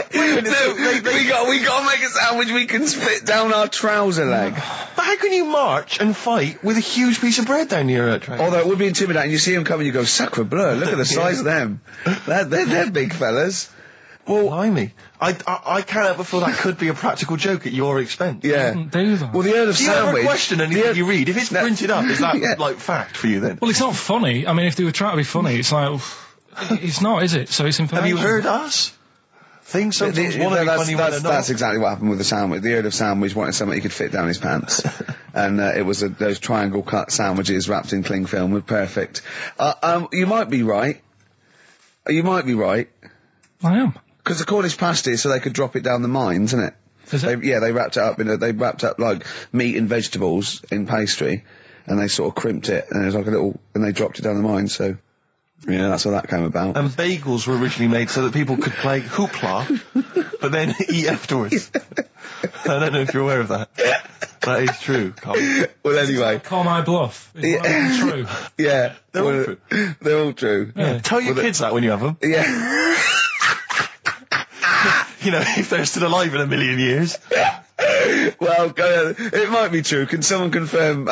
[SPEAKER 1] we got to make a sandwich we can split down our trouser leg.
[SPEAKER 5] But how can you march and fight with a huge piece of bread down your train?
[SPEAKER 1] Although it would be intimidating. You see them coming, you go, sacre bleu, look at the size of them. They're big fellas.
[SPEAKER 5] Well, blimey. I can't help but feel that could be a practical joke at your expense.
[SPEAKER 1] Yeah.
[SPEAKER 3] do that.
[SPEAKER 1] Well, the Earl of
[SPEAKER 5] Do you ever
[SPEAKER 1] Sandwich...
[SPEAKER 5] question anything you read? If it's printed up, is that, like, fact for you, then?
[SPEAKER 3] Well, it's not funny. I mean, if they were trying to be funny, it's like... it's not, is it? So it's information.
[SPEAKER 5] Have you heard us? Things sometimes want to be funny when they're not.
[SPEAKER 1] That's exactly what happened with the sandwich. The Earl of Sandwich wanted something he could fit down his pants. And it was those triangle cut sandwiches wrapped in cling film were perfect. You might be right. You might be right.
[SPEAKER 3] I am.
[SPEAKER 1] Because the Cornish pasty, so they could drop it down the mines, isn't it?
[SPEAKER 3] Is it?
[SPEAKER 1] They wrapped it up they wrapped up like meat and vegetables in pastry, and they sort of crimped it, and it was like and they dropped it down the mine. So, yeah, that's how that came about.
[SPEAKER 5] And bagels were originally made so that people could play hoopla, but then eat afterwards. I don't know if you're aware of that. That is true, Carl.
[SPEAKER 1] Well, anyway.
[SPEAKER 3] Call my bluff. Is that true?
[SPEAKER 1] Yeah.
[SPEAKER 5] They're all true.
[SPEAKER 1] They're all true.
[SPEAKER 3] Yeah.
[SPEAKER 5] Tell your kids that when you have them.
[SPEAKER 1] Yeah.
[SPEAKER 5] If they're still alive in a million years.
[SPEAKER 1] Well, it might be true. Can someone confirm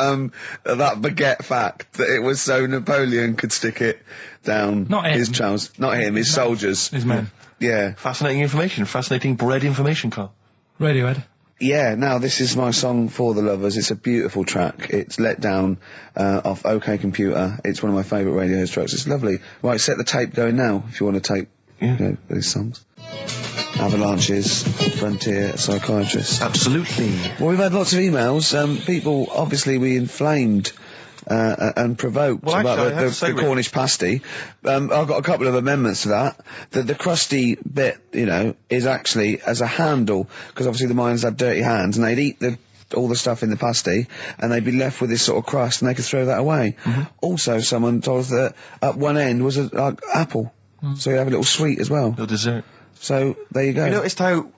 [SPEAKER 1] that baguette fact that it was so Napoleon could stick it down his trousers? Not him, his soldiers.
[SPEAKER 3] His men.
[SPEAKER 1] Yeah.
[SPEAKER 5] Fascinating information. Fascinating bread information, Carl.
[SPEAKER 3] Radiohead.
[SPEAKER 1] Yeah, now this is my song for the lovers. It's a beautiful track. It's Let Down off OK Computer. It's one of my favourite Radiohead tracks. It's lovely. Right, set the tape going now if you want to tape these songs. Avalanches, Frontier, Psychiatrist.
[SPEAKER 5] Absolutely.
[SPEAKER 1] Well, we've had lots of emails. People, obviously, we inflamed and provoked about the Cornish pasty. I've got a couple of amendments to that. The crusty bit, is actually as a handle, because obviously the miners had dirty hands, and they'd eat all the stuff in the pasty, and they'd be left with this sort of crust, and they could throw that away. Mm-hmm. Also, someone told us that at one end was an apple, so you have a little sweet as well.
[SPEAKER 5] Little dessert.
[SPEAKER 1] So, there you go.
[SPEAKER 5] You noticed how,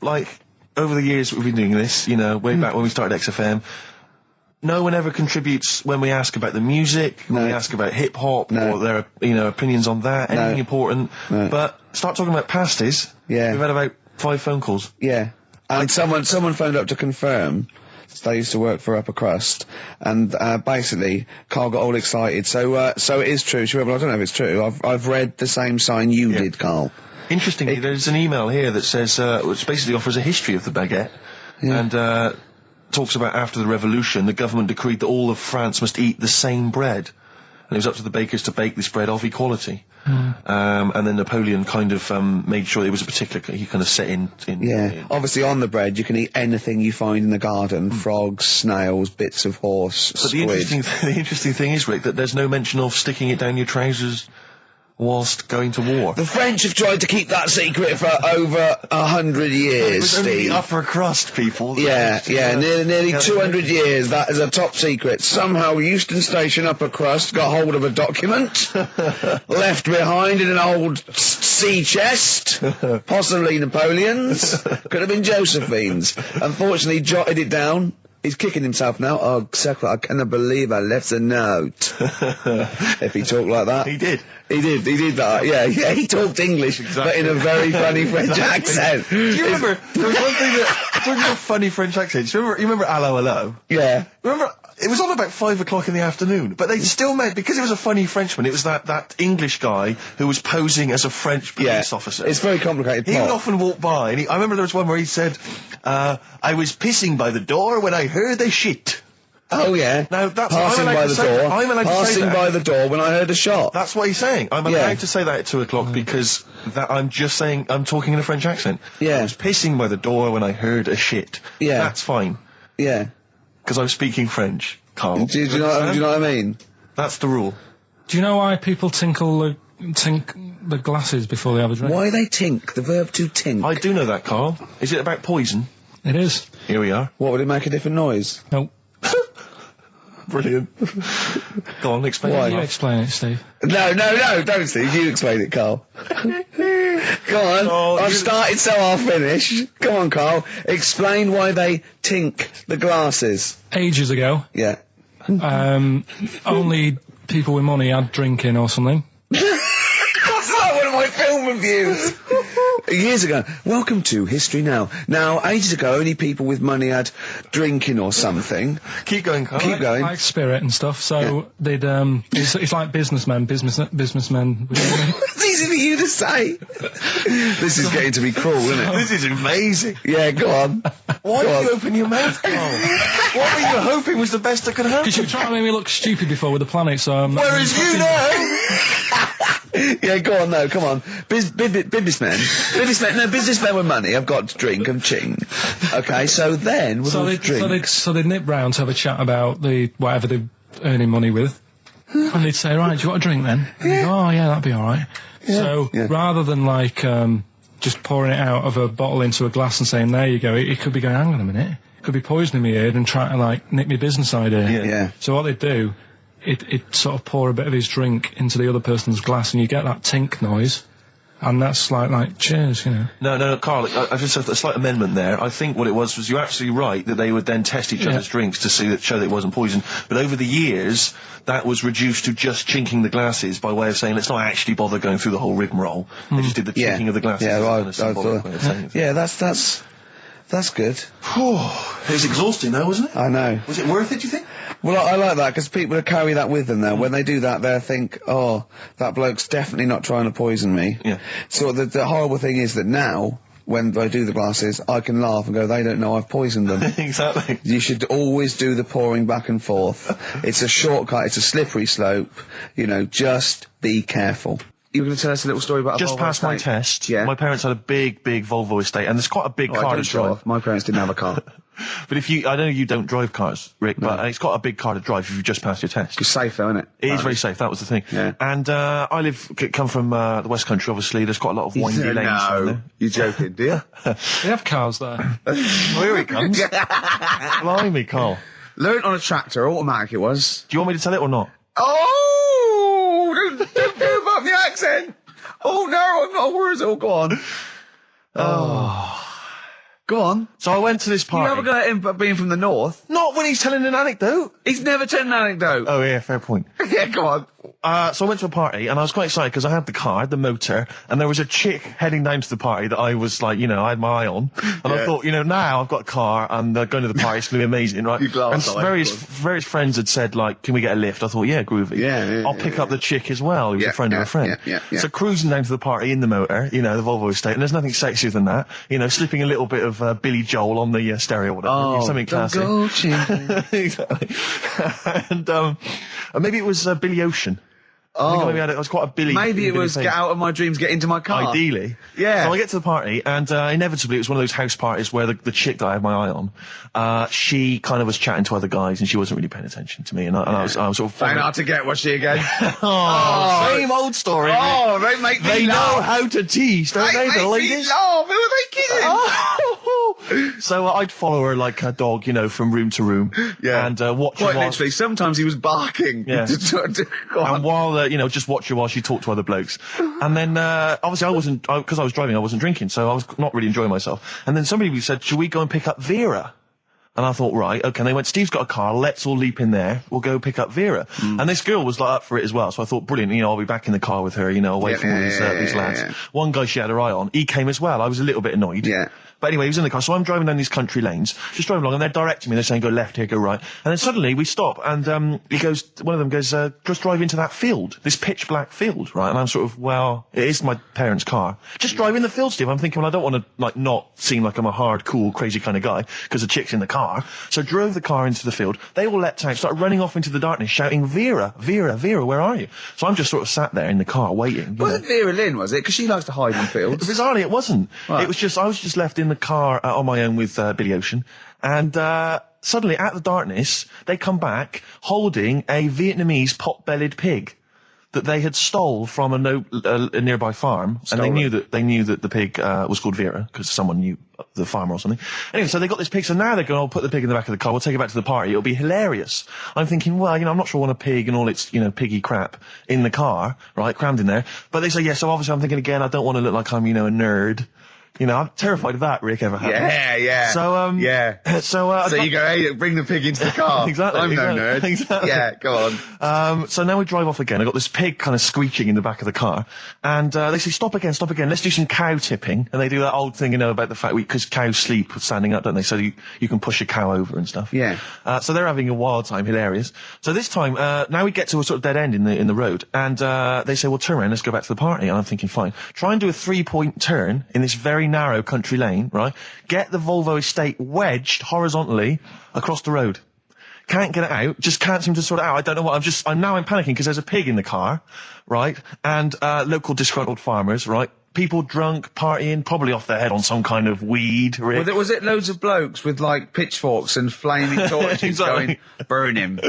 [SPEAKER 5] over the years we've been doing this, way back when we started XFM, no one ever contributes when we ask about the music, when we ask about hip-hop, or their, opinions on that, anything important. No. But start talking about pasties. Yeah. We've had about 5 phone calls.
[SPEAKER 1] Yeah. And someone phoned up to confirm They used to work for Upper Crust, and basically, Carl got all excited. So it is true. Well, I don't know if it's true. I've read the same sign you did, Carl.
[SPEAKER 5] Interestingly, there's an email here that says, which basically offers a history of the baguette, and talks about after the revolution, the government decreed that all of France must eat the same bread. And it was up to the bakers to bake this bread of equality. And then Napoleon kind of made sure it was a particular, he kind of set in.
[SPEAKER 1] Obviously on the bread you can eat anything you find in the garden, frogs, snails, bits of horse,
[SPEAKER 5] But
[SPEAKER 1] squid.
[SPEAKER 5] the interesting thing is, Rick, that there's no mention of sticking it down your trousers whilst going to war.
[SPEAKER 1] The French have tried to keep that secret for over 100 years,
[SPEAKER 5] It was only
[SPEAKER 1] Steve.
[SPEAKER 5] the upper crust people.
[SPEAKER 1] Nearly 200 years, that is a top secret. Somehow Euston Station upper crust got hold of a document, left behind in an old sea chest, possibly Napoleon's, could have been Josephine's. Unfortunately, jotted it down. He's kicking himself now. Oh, Secretary, I cannot believe I left a note. If he talked like that.
[SPEAKER 5] He did.
[SPEAKER 1] He did that, yeah, he talked English, but in a very funny French accent.
[SPEAKER 5] Do you remember, there was one thing that, talking about funny French accents, you remember Allo Allo?
[SPEAKER 1] Yeah.
[SPEAKER 5] Remember, it was on about 5 o'clock in the afternoon, but they still meant, because it was a funny Frenchman, it was that English guy who was posing as a French police officer.
[SPEAKER 1] It's very complicated.
[SPEAKER 5] He would often walk by, and I remember there was one where he said, I was pissing by the door when I heard a shit.
[SPEAKER 1] Oh yeah.
[SPEAKER 5] Now that's
[SPEAKER 1] passing by the door.
[SPEAKER 5] I'm allowed to say
[SPEAKER 1] passing
[SPEAKER 5] that.
[SPEAKER 1] by the door when I heard a shot.
[SPEAKER 5] That's what he's saying. I'm allowed to say that at 2 o'clock because I'm just saying I'm talking in a French accent.
[SPEAKER 1] Yeah.
[SPEAKER 5] I was pissing by the door when I heard a shit.
[SPEAKER 1] Yeah.
[SPEAKER 5] That's fine.
[SPEAKER 1] Yeah.
[SPEAKER 5] Because I'm speaking French, Carl.
[SPEAKER 1] Do you know what I mean?
[SPEAKER 5] That's the rule.
[SPEAKER 3] Do you know why people tink the glasses before they have a drink?
[SPEAKER 1] Why they tink? The verb to tink.
[SPEAKER 5] I do know that, Carl. Is it about poison?
[SPEAKER 3] It is.
[SPEAKER 5] Here we are.
[SPEAKER 1] What, would it make a different noise?
[SPEAKER 3] Nope.
[SPEAKER 5] Brilliant. Go on, explain
[SPEAKER 1] Why?
[SPEAKER 5] it.
[SPEAKER 3] You explain it, Steve.
[SPEAKER 1] No, don't Steve. You explain it, Carl. Go on.
[SPEAKER 5] Oh,
[SPEAKER 1] I've started, so I'll finish. Go on, Carl. Explain why they tink the glasses.
[SPEAKER 3] Ages ago,
[SPEAKER 1] Yeah.
[SPEAKER 3] only people with money had drinking or something.
[SPEAKER 1] That's like one of my film reviews. Years ago. Welcome to History Now. Now, ages ago, only people with money had drinking or something.
[SPEAKER 5] Keep going, Carl.
[SPEAKER 1] Keep going.
[SPEAKER 3] Like spirit and stuff. So they'd it's like businessmen.
[SPEAKER 1] It's easy for you to say. This is getting to be cruel, isn't it?
[SPEAKER 5] This is amazing.
[SPEAKER 1] Yeah, go on.
[SPEAKER 5] Why did you open your mouth, Carl? What were you hoping was the best that could happen?
[SPEAKER 3] Because you were trying to make me look stupid before with the planet, so I'm not.
[SPEAKER 5] Whereas you know.
[SPEAKER 1] Yeah, go on, no, come on. Businessmen with money have got to drink and ching. Okay, so then we'll drink.
[SPEAKER 3] So they'd nip round to have a chat about whatever they're earning money with. And they'd say, right, do you want a drink then? And they'd go, oh yeah, that'd be alright. So rather than like just pouring it out of a bottle into a glass and saying, there you go, it could be going, hang on a minute, it could be poisoning me here and trying to like nick my business idea.
[SPEAKER 1] Yeah.
[SPEAKER 3] So what they'd do, it sort of pour a bit of his drink into the other person's glass and you get that tink noise. And that's like cheers, you know.
[SPEAKER 5] No, Carl, I just have a slight amendment there. I think what it was you're absolutely right that they would then test each other's drinks to show that it wasn't poison. But over the years, that was reduced to just chinking the glasses by way of saying, let's not actually bother going through the whole rigmarole. They just did the chinking of the glasses.
[SPEAKER 1] Yeah, that's good.
[SPEAKER 5] It was exhausting though, wasn't it?
[SPEAKER 1] I know.
[SPEAKER 5] Was it worth it, do you think?
[SPEAKER 1] Well, I like that, because people carry that with them now. When they do that, they'll think, oh, that bloke's definitely not trying to poison me.
[SPEAKER 5] Yeah.
[SPEAKER 1] So the horrible thing is that now, when I do the glasses, I can laugh and go, they don't know I've poisoned them.
[SPEAKER 5] Exactly.
[SPEAKER 1] You should always do the pouring back and forth. It's a shortcut, it's a slippery slope. You know, just be careful. You were going to tell us a little story about
[SPEAKER 5] just
[SPEAKER 1] a Volvo
[SPEAKER 5] past my
[SPEAKER 1] estate?
[SPEAKER 5] test.
[SPEAKER 1] Yeah.
[SPEAKER 5] My parents had a big Volvo estate, and there's quite a big car to drive.
[SPEAKER 1] My parents didn't have a car.
[SPEAKER 5] But I know you don't drive cars, Rick, but it's got a big car to drive if you've just passed your test.
[SPEAKER 1] It's safe though, isn't it?
[SPEAKER 5] It is very safe, that was the thing.
[SPEAKER 1] Yeah.
[SPEAKER 5] And I come from the West Country, obviously, there's quite a lot of windy lanes around there.
[SPEAKER 1] You're joking, do you?
[SPEAKER 3] They have cars there.
[SPEAKER 5] Well, here he comes. Blimey, Carl.
[SPEAKER 1] Learned on a tractor, automatic it was.
[SPEAKER 5] Do you want me to tell it or not?
[SPEAKER 1] Oh! Don't give up the accent! Oh no, I'm not worried. Oh, go on. Go on.
[SPEAKER 5] So I went to this party.
[SPEAKER 1] You never got him being from the north.
[SPEAKER 5] Not when he's telling an anecdote.
[SPEAKER 1] He's never telling an anecdote.
[SPEAKER 5] Oh yeah, fair point.
[SPEAKER 1] Yeah, go on.
[SPEAKER 5] So I went to a party, and I was quite excited because I had the car, the motor, and there was a chick heading down to the party that I was like, I had my eye on. And I thought, now I've got a car, and going to the party, it's going to be amazing, right? And various friends had said, like, can we get a lift? I thought, yeah, groovy. I'll pick up the chick as well, who was a friend of a friend. So cruising down to the party in the motor, the Volvo estate, and there's nothing sexier than that. Slipping a little bit of Billy Joel on the stereo or whatever. Something classic. Exactly. And maybe it was Billy Ocean. I was quite a Billy.
[SPEAKER 1] Maybe it was Get Out of My Dreams, Get Into My Car.
[SPEAKER 5] Ideally. Yeah. So I get to the party, and inevitably it was one of those house parties where the chick that I had my eye on, she kind of was chatting to other guys, and she wasn't really paying attention to me, and I was sort of...
[SPEAKER 1] Trying hard to get, was she again?
[SPEAKER 5] Same old story.
[SPEAKER 1] Oh, they make me laugh.
[SPEAKER 5] They know how to tease, don't they, the ladies?
[SPEAKER 1] They make me laugh. Who are they kidding?
[SPEAKER 5] So I'd follow her like a dog, from room to room. Yeah. And watch her.
[SPEAKER 1] Quite literally, sometimes he was barking.
[SPEAKER 5] Yeah. And while, just watch her while she talked to other blokes. And then, obviously because I was driving, I wasn't drinking, so I was not really enjoying myself. And then somebody said, should we go and pick up Vera? And I thought, right, okay. And they went, Steve's got a car, let's all leap in there, we'll go pick up Vera. And this girl was like up for it as well, so I thought, brilliant, I'll be back in the car with her, away from all these lads. Yeah. One guy she had her eye on, he came as well, I was a little bit annoyed. Yeah. But anyway, he was in the car, so I'm driving down these country lanes, just driving along, and they're directing me, they're saying, go left here, go right. And then suddenly we stop, and one of them goes, just drive into that field, this pitch black field, right? And I'm sort of, well, it is my parents' car. Just drive in the field, Steve. I'm thinking, well, I don't want to, not seem like I'm a hard, cool, crazy kind of guy, because the chick's in the car. So drove the car into the field. They all leapt out, started running off into the darkness, shouting, Vera, Vera, Vera, where are you? So I'm just sort of sat there in the car waiting.
[SPEAKER 1] Wasn't Vera Lynn, was it? Because she likes to hide in fields.
[SPEAKER 5] Bizarrely, it wasn't. Right. I was just left in the car on my own with Billy Ocean, and suddenly, out of the darkness, they come back holding a Vietnamese pot-bellied pig that they had stole from a nearby farm, and they knew that the pig was called Vera because someone knew the farmer or something. Anyway, so they got this pig, so now they're going, I'll put the pig in the back of the car, we'll take it back to the party, it'll be hilarious. I'm thinking, well, I'm not sure I want a pig and all its, piggy crap in the car, right, crammed in there. But they say, yeah, so obviously I'm thinking again, I don't want to look like I'm, a nerd. I'm terrified of that, Rick, ever happened.
[SPEAKER 1] Yeah.
[SPEAKER 5] So,
[SPEAKER 1] so you go, hey, bring the pig into the car.
[SPEAKER 5] Exactly.
[SPEAKER 1] I'm no nerd.
[SPEAKER 5] Exactly.
[SPEAKER 1] Yeah, go on.
[SPEAKER 5] So now we drive off again. I got this pig kind of squeaking in the back of the car. And, they say, stop again. Let's do some cow tipping. And they do that old thing, about the fact because cows sleep standing up, don't they? So you can push a cow over and stuff.
[SPEAKER 1] Yeah.
[SPEAKER 5] So they're having a wild time, hilarious. So this time, now we get to a sort of dead end in the road. And, they say, well, turn around, let's go back to the party. And I'm thinking, fine. Try and do a 3-point turn in this very narrow country lane, right? Get the Volvo estate wedged horizontally across the road. Can't get it out, just can't seem to sort it out. I don't know what, I'm panicking because there's a pig in the car, right? And, local disgruntled farmers, right? People drunk, partying, probably off their head on some kind of weed. Rick.
[SPEAKER 1] Well, was it loads of blokes with, pitchforks and flaming torches
[SPEAKER 5] exactly.
[SPEAKER 1] going, burn him.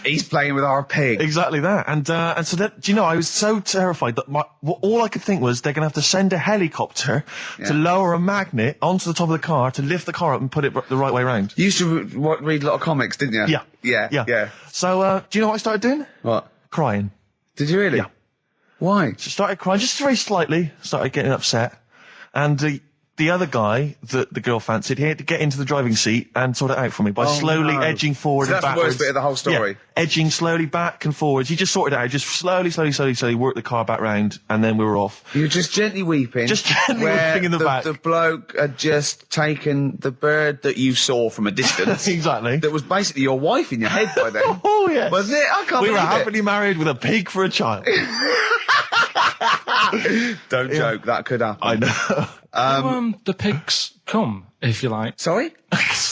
[SPEAKER 1] He's playing with our pig.
[SPEAKER 5] Exactly that. And so that, I was so terrified that all I could think was they're going to have to send a helicopter to lower a magnet onto the top of the car to lift the car up and put it the right way around.
[SPEAKER 1] You used to read a lot of comics, didn't you?
[SPEAKER 5] Yeah. So, do you know what I started doing?
[SPEAKER 1] What?
[SPEAKER 5] Crying.
[SPEAKER 1] Did you really?
[SPEAKER 5] Yeah.
[SPEAKER 1] Why?
[SPEAKER 5] She started crying, just very slightly, started getting upset. And the other guy that the girl fancied, he had to get into the driving seat and sort it out for me by slowly edging forward and backwards.
[SPEAKER 1] That's the worst bit of the whole story.
[SPEAKER 5] Yeah, edging slowly back and forwards. He just sorted it out, just slowly worked the car back round, and then we were off.
[SPEAKER 1] You were just gently weeping.
[SPEAKER 5] Just gently weeping in the back.
[SPEAKER 1] The bloke had just taken the bird that you saw from a distance.
[SPEAKER 5] Exactly.
[SPEAKER 1] That was basically your wife in your head by then.
[SPEAKER 5] Oh, yeah.
[SPEAKER 1] Wasn't it? I can't believe it.
[SPEAKER 5] We were happily married with a pig for a child.
[SPEAKER 1] Don't joke, that could happen.
[SPEAKER 5] I know.
[SPEAKER 3] The pigs come, if you like.
[SPEAKER 1] Sorry?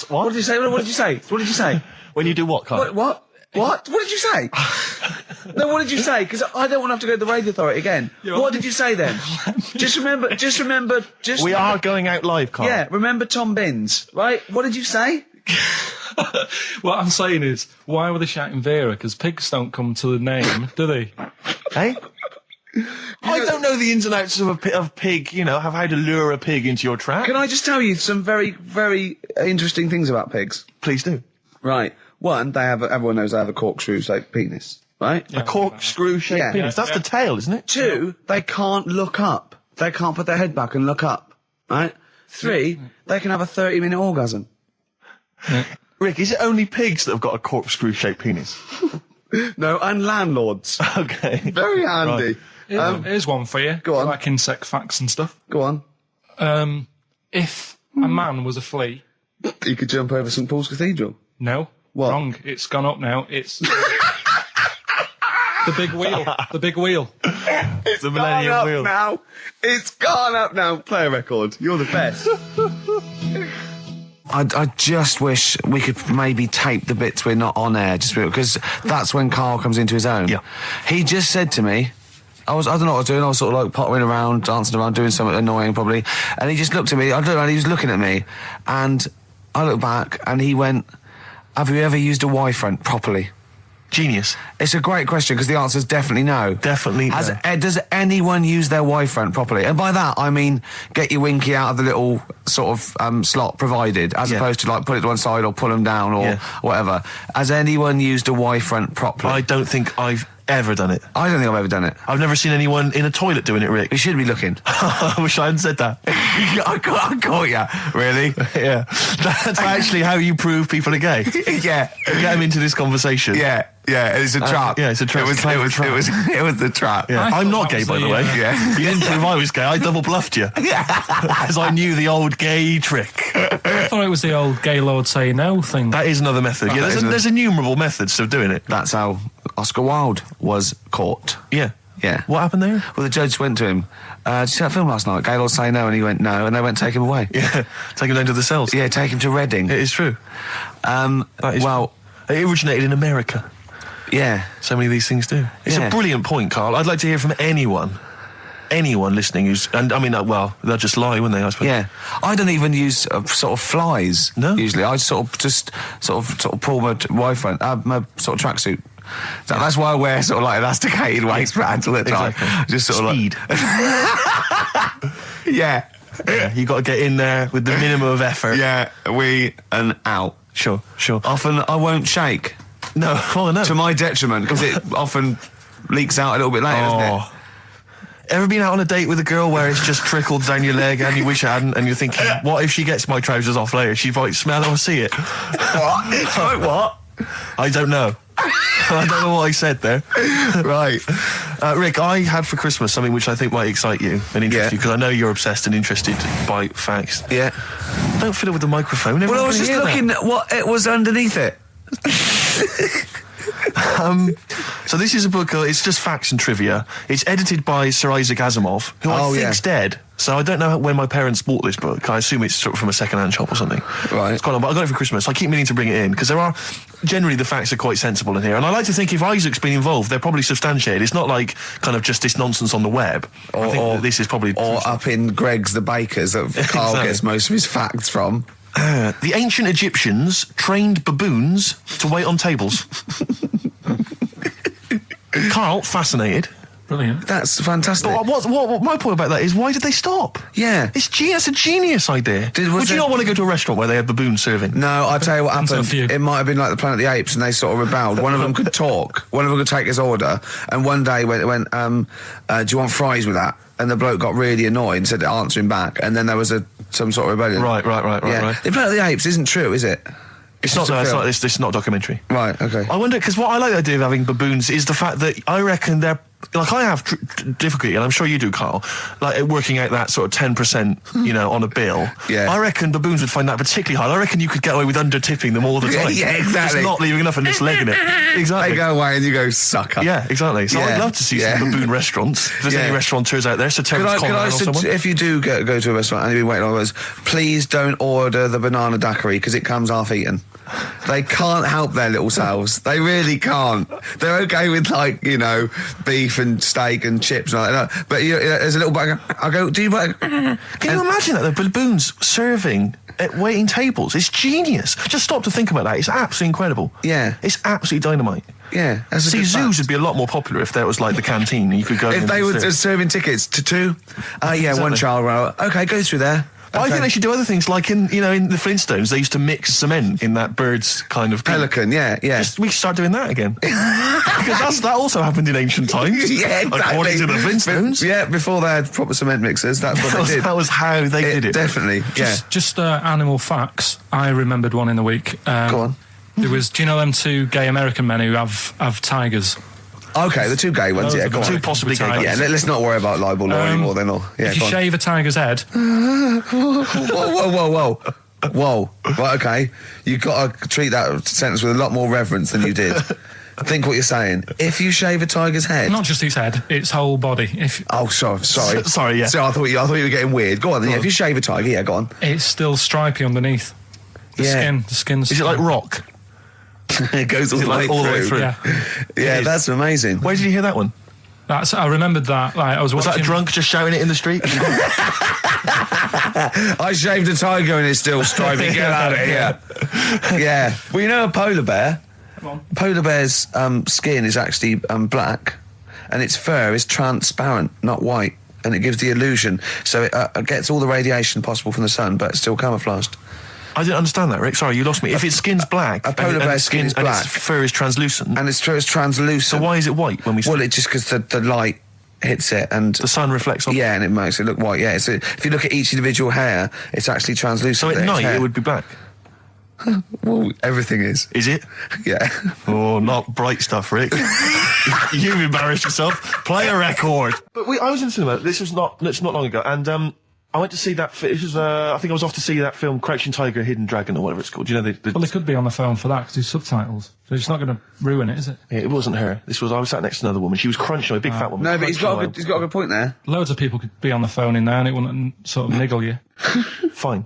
[SPEAKER 5] What
[SPEAKER 1] did you say? What did you say?
[SPEAKER 5] When you do what, Carl?
[SPEAKER 1] What? What did you say? No, what did you say? Because I don't want to have to go to the radio authority again. What did you say then? Just remember.
[SPEAKER 5] We are going out live, Carl.
[SPEAKER 1] Yeah, remember Tom Binns, right? What did you say?
[SPEAKER 3] What I'm saying is, why were they shouting Vera? Because pigs don't come to the name, do they?
[SPEAKER 5] Hey? I don't know the ins and outs of pig, how to lure a pig into your trap.
[SPEAKER 1] Can I just tell you some very, very interesting things about pigs?
[SPEAKER 5] Please do.
[SPEAKER 1] Right. One, everyone knows they have a corkscrew-shaped penis, right?
[SPEAKER 5] Yeah, a corkscrew-shaped penis. That's the tail, isn't it? 2,
[SPEAKER 1] they can't look up. They can't put their head back and look up, right? 3, they can have a 30-minute orgasm.
[SPEAKER 5] Yeah. Rick, is it only pigs that have got a corkscrew-shaped penis?
[SPEAKER 1] No, and landlords.
[SPEAKER 5] Okay.
[SPEAKER 1] Very handy.
[SPEAKER 3] Right. Here's one for you.
[SPEAKER 1] Go on.
[SPEAKER 3] Like insect facts and stuff.
[SPEAKER 1] Go on.
[SPEAKER 3] If a man was a flea...
[SPEAKER 1] You could jump over St Paul's Cathedral.
[SPEAKER 3] No.
[SPEAKER 1] What?
[SPEAKER 3] Wrong. It's gone up now. It's... the big wheel. The big wheel.
[SPEAKER 1] It's
[SPEAKER 5] the Millennium
[SPEAKER 1] gone up
[SPEAKER 5] Wheel.
[SPEAKER 1] now. It's gone up now. Play a record. You're the best. I just wish we could maybe tape the bits we're not on air, just because that's when Karl comes into his own.
[SPEAKER 5] Yeah.
[SPEAKER 1] He just said to me, I don't know what I was doing, I was sort of like pottering around, dancing around, doing something annoying probably, and he just looked at me, I don't know, he was looking at me, and I looked back, and he went, have you ever used a Y-front properly?
[SPEAKER 5] Genius.
[SPEAKER 1] It's a great question, because the answer is definitely no.
[SPEAKER 5] Definitely no.
[SPEAKER 1] Does anyone use their Y-front properly? And by that, I mean get your winky out of the little sort of slot provided, as opposed to like put it to one side or pull them down or whatever. Has anyone used a Y-front properly?
[SPEAKER 5] I don't think I've ever done it.
[SPEAKER 1] I don't think I've ever done it.
[SPEAKER 5] I've never seen anyone in a toilet doing it, Rick.
[SPEAKER 1] You should be looking.
[SPEAKER 5] I wish I hadn't said that.
[SPEAKER 1] I caught you. Really?
[SPEAKER 5] Yeah. That's actually how you prove people are gay.
[SPEAKER 1] Yeah.
[SPEAKER 5] Get them into this conversation.
[SPEAKER 1] Yeah. Yeah, it's a trap.
[SPEAKER 5] Yeah, it's a trap.
[SPEAKER 1] It was the trap.
[SPEAKER 5] Yeah. I'm not gay, by the way.
[SPEAKER 1] Yeah.
[SPEAKER 5] You didn't prove I was gay. I double bluffed you. Because I knew the old gay trick.
[SPEAKER 3] I thought it was the old Gaylord say no thing.
[SPEAKER 5] That is another method. Yeah, there's innumerable methods of doing it.
[SPEAKER 1] That's how Oscar Wilde was caught.
[SPEAKER 5] Yeah.
[SPEAKER 1] Yeah.
[SPEAKER 5] What happened there?
[SPEAKER 1] Well, the judge went to him, did you see that film last night? Gaylord say no, and he went no, and they went take him away.
[SPEAKER 5] Yeah. Take him down to the cells.
[SPEAKER 1] Yeah, take him to Reading.
[SPEAKER 5] It is true.
[SPEAKER 1] Well,
[SPEAKER 5] it originated in America.
[SPEAKER 1] Yeah.
[SPEAKER 5] So many of these things do. It's a brilliant point, Karl. I'd like to hear from anyone listening who's... And, I mean, well, they'll just lie, wouldn't they, I suppose?
[SPEAKER 1] Yeah. I don't even use sort of flies, usually. I sort of pull my Y-front, my sort of tracksuit. So that's why I wear sort of like elasticated waistbands all the time.
[SPEAKER 5] Exactly.
[SPEAKER 1] Just sort of
[SPEAKER 5] Speed.
[SPEAKER 1] Yeah.
[SPEAKER 5] Yeah, you got to get in there with the minimum of effort.
[SPEAKER 1] Yeah, and out.
[SPEAKER 5] Sure.
[SPEAKER 1] Often I won't shake.
[SPEAKER 5] No, no.
[SPEAKER 1] To my detriment, because it often leaks out a little bit later, doesn't it?
[SPEAKER 5] Ever been out on a date with a girl where it's just trickled down your leg and you wish it hadn't, and you're thinking, what if she gets my trousers off later? She might smell it or see it.
[SPEAKER 1] What? What?
[SPEAKER 5] I don't know. I don't know what I said there.
[SPEAKER 1] Right.
[SPEAKER 5] Rick, I had for Christmas something which I think might excite you and interest you, because I know you're obsessed and interested by facts.
[SPEAKER 1] Yeah.
[SPEAKER 5] Don't fiddle with the microphone.
[SPEAKER 1] Well, I was just looking at what it was underneath it.
[SPEAKER 5] So this is a book, it's just facts and trivia. It's edited by Sir Isaac Asimov, who I think's dead. So I don't know when my parents bought this book. I assume it's sort of from a second-hand shop or something.
[SPEAKER 1] Right.
[SPEAKER 5] It's quite long, but I got it for Christmas. I keep meaning to bring it in, because generally the facts are quite sensible in here. And I like to think if Isaac's been involved, they're probably substantiated. It's not like kind of just this nonsense on the web. I think that this is probably...
[SPEAKER 1] Or up in Greg's the Baker's that Karl gets most of his facts from.
[SPEAKER 5] The ancient Egyptians trained baboons to wait on tables. Karl, fascinated.
[SPEAKER 3] Brilliant.
[SPEAKER 1] That's fantastic.
[SPEAKER 5] But what my point about that is, why did they stop?
[SPEAKER 1] Yeah.
[SPEAKER 5] It's a genius idea. Would you not want to go to a restaurant where they had baboons serving?
[SPEAKER 1] No, I'll tell you what happened. It might have been like the Planet of the Apes, and they sort of rebelled. One of them could talk. One of them could take his order. And one day went, do you want fries with that? And the bloke got really annoyed and said, answer him back. And then there was some sort of rebellion.
[SPEAKER 5] Right.
[SPEAKER 1] The Planet of the Apes isn't true, is it?
[SPEAKER 5] It's not a documentary.
[SPEAKER 1] Right, okay.
[SPEAKER 5] I wonder, because what I like the idea of having baboons is the fact that I reckon they're... Like, I have difficulty, and I'm sure you do, Karl, like working out that sort of 10%, on a bill.
[SPEAKER 1] Yeah.
[SPEAKER 5] I reckon baboons would find that particularly hard. I reckon you could get away with under-tipping them all the time.
[SPEAKER 1] Yeah, exactly.
[SPEAKER 5] Just not leaving enough and just legging it. Exactly.
[SPEAKER 1] They go away and you go, sucker.
[SPEAKER 5] Yeah, exactly. So I'd love to see some baboon restaurants. If there's any restaurateurs out there, so Terence Conran or someone.
[SPEAKER 1] If you do go to a restaurant and you've been waiting on those, please don't order the banana daiquiri, because it comes half-eaten. They can't help their little selves. They really can't. They're okay with, beef and steak and chips and all that. But there's a little bag. I go, do you... Can
[SPEAKER 5] you imagine that? The baboons serving at waiting tables. It's genius. Just stop to think about that. It's absolutely incredible.
[SPEAKER 1] Yeah.
[SPEAKER 5] It's absolutely dynamite.
[SPEAKER 1] Yeah.
[SPEAKER 5] See, zoos would be a lot more popular if there was like the canteen and you could go...
[SPEAKER 1] If they were serving tickets to two? Exactly. One child. Okay, go through there.
[SPEAKER 5] Okay. I think they should do other things, like in the Flintstones, they used to mix cement in that bird's kind of...
[SPEAKER 1] Pelican, yeah.
[SPEAKER 5] We should start doing that again. Because that also happened in ancient times.
[SPEAKER 1] Yeah, exactly.
[SPEAKER 5] According to the Flintstones.
[SPEAKER 1] Yeah, before they had proper cement mixers, that's what they did.
[SPEAKER 5] That was how they did it.
[SPEAKER 1] Definitely,
[SPEAKER 3] Just animal facts. I remembered one in the week.
[SPEAKER 1] Go on.
[SPEAKER 3] There was, do you know them two gay American men who have tigers?
[SPEAKER 1] Okay, the two gay ones, yeah. Go on.
[SPEAKER 5] Two possibly gay guys.
[SPEAKER 1] Yeah, let's not worry about libel law anymore then.
[SPEAKER 3] If you shave a tiger's head...
[SPEAKER 1] Whoa. Right, okay. You've got to treat that sentence with a lot more reverence than you did. Think what you're saying. If you shave a tiger's head...
[SPEAKER 3] Not just his head, its whole body.
[SPEAKER 1] Sorry.
[SPEAKER 5] Sorry, yeah.
[SPEAKER 1] So I thought you were getting weird. Go on then, if you shave a tiger, yeah, go on.
[SPEAKER 3] It's still stripy underneath. The skin's...
[SPEAKER 5] Is it like rock?
[SPEAKER 1] It goes all the way through. Yeah, that's amazing.
[SPEAKER 5] Where did you hear that one?
[SPEAKER 3] I remembered that. Like, I was
[SPEAKER 5] that a drunk just shouting it in the street?
[SPEAKER 1] I shaved a tiger and it's still stripy. Get out of here. Yeah. Well, you know a polar bear? Polar bear's skin is actually black, and its fur is transparent, not white, and it gives the illusion. So it gets all the radiation possible from the sun, but it's still camouflaged.
[SPEAKER 5] I didn't understand that, Rick. Sorry, you lost me. If its skin's black,
[SPEAKER 1] a polar bear's skin is black,
[SPEAKER 5] and its fur is translucent,
[SPEAKER 1] and its fur is translucent.
[SPEAKER 5] So why is it white when we?
[SPEAKER 1] Well, it's just because the light hits it and
[SPEAKER 5] the sun reflects off.
[SPEAKER 1] Yeah, and it makes it look white. Yeah, so if you look at each individual hair, it's actually translucent.
[SPEAKER 5] So at night it would be black.
[SPEAKER 1] Well, everything is.
[SPEAKER 5] Is it?
[SPEAKER 1] Yeah.
[SPEAKER 5] Oh, not bright stuff, Rick. You've embarrassed yourself. Play a record. But I was in the cinema. This was not long ago, and I went to see that. This was, I think I was off to see that film, Crouching Tiger, Hidden Dragon, or whatever it's called. Do you know
[SPEAKER 3] well, they could be on the phone for that because there's subtitles. So it's not going to ruin it, is it?
[SPEAKER 5] Yeah, it wasn't her. I was sat next to another woman. She was crunching, a big fat woman.
[SPEAKER 1] No, but he's got a good point there.
[SPEAKER 3] Loads of people could be on the phone in there, and it wouldn't sort of niggle you.
[SPEAKER 5] Fine.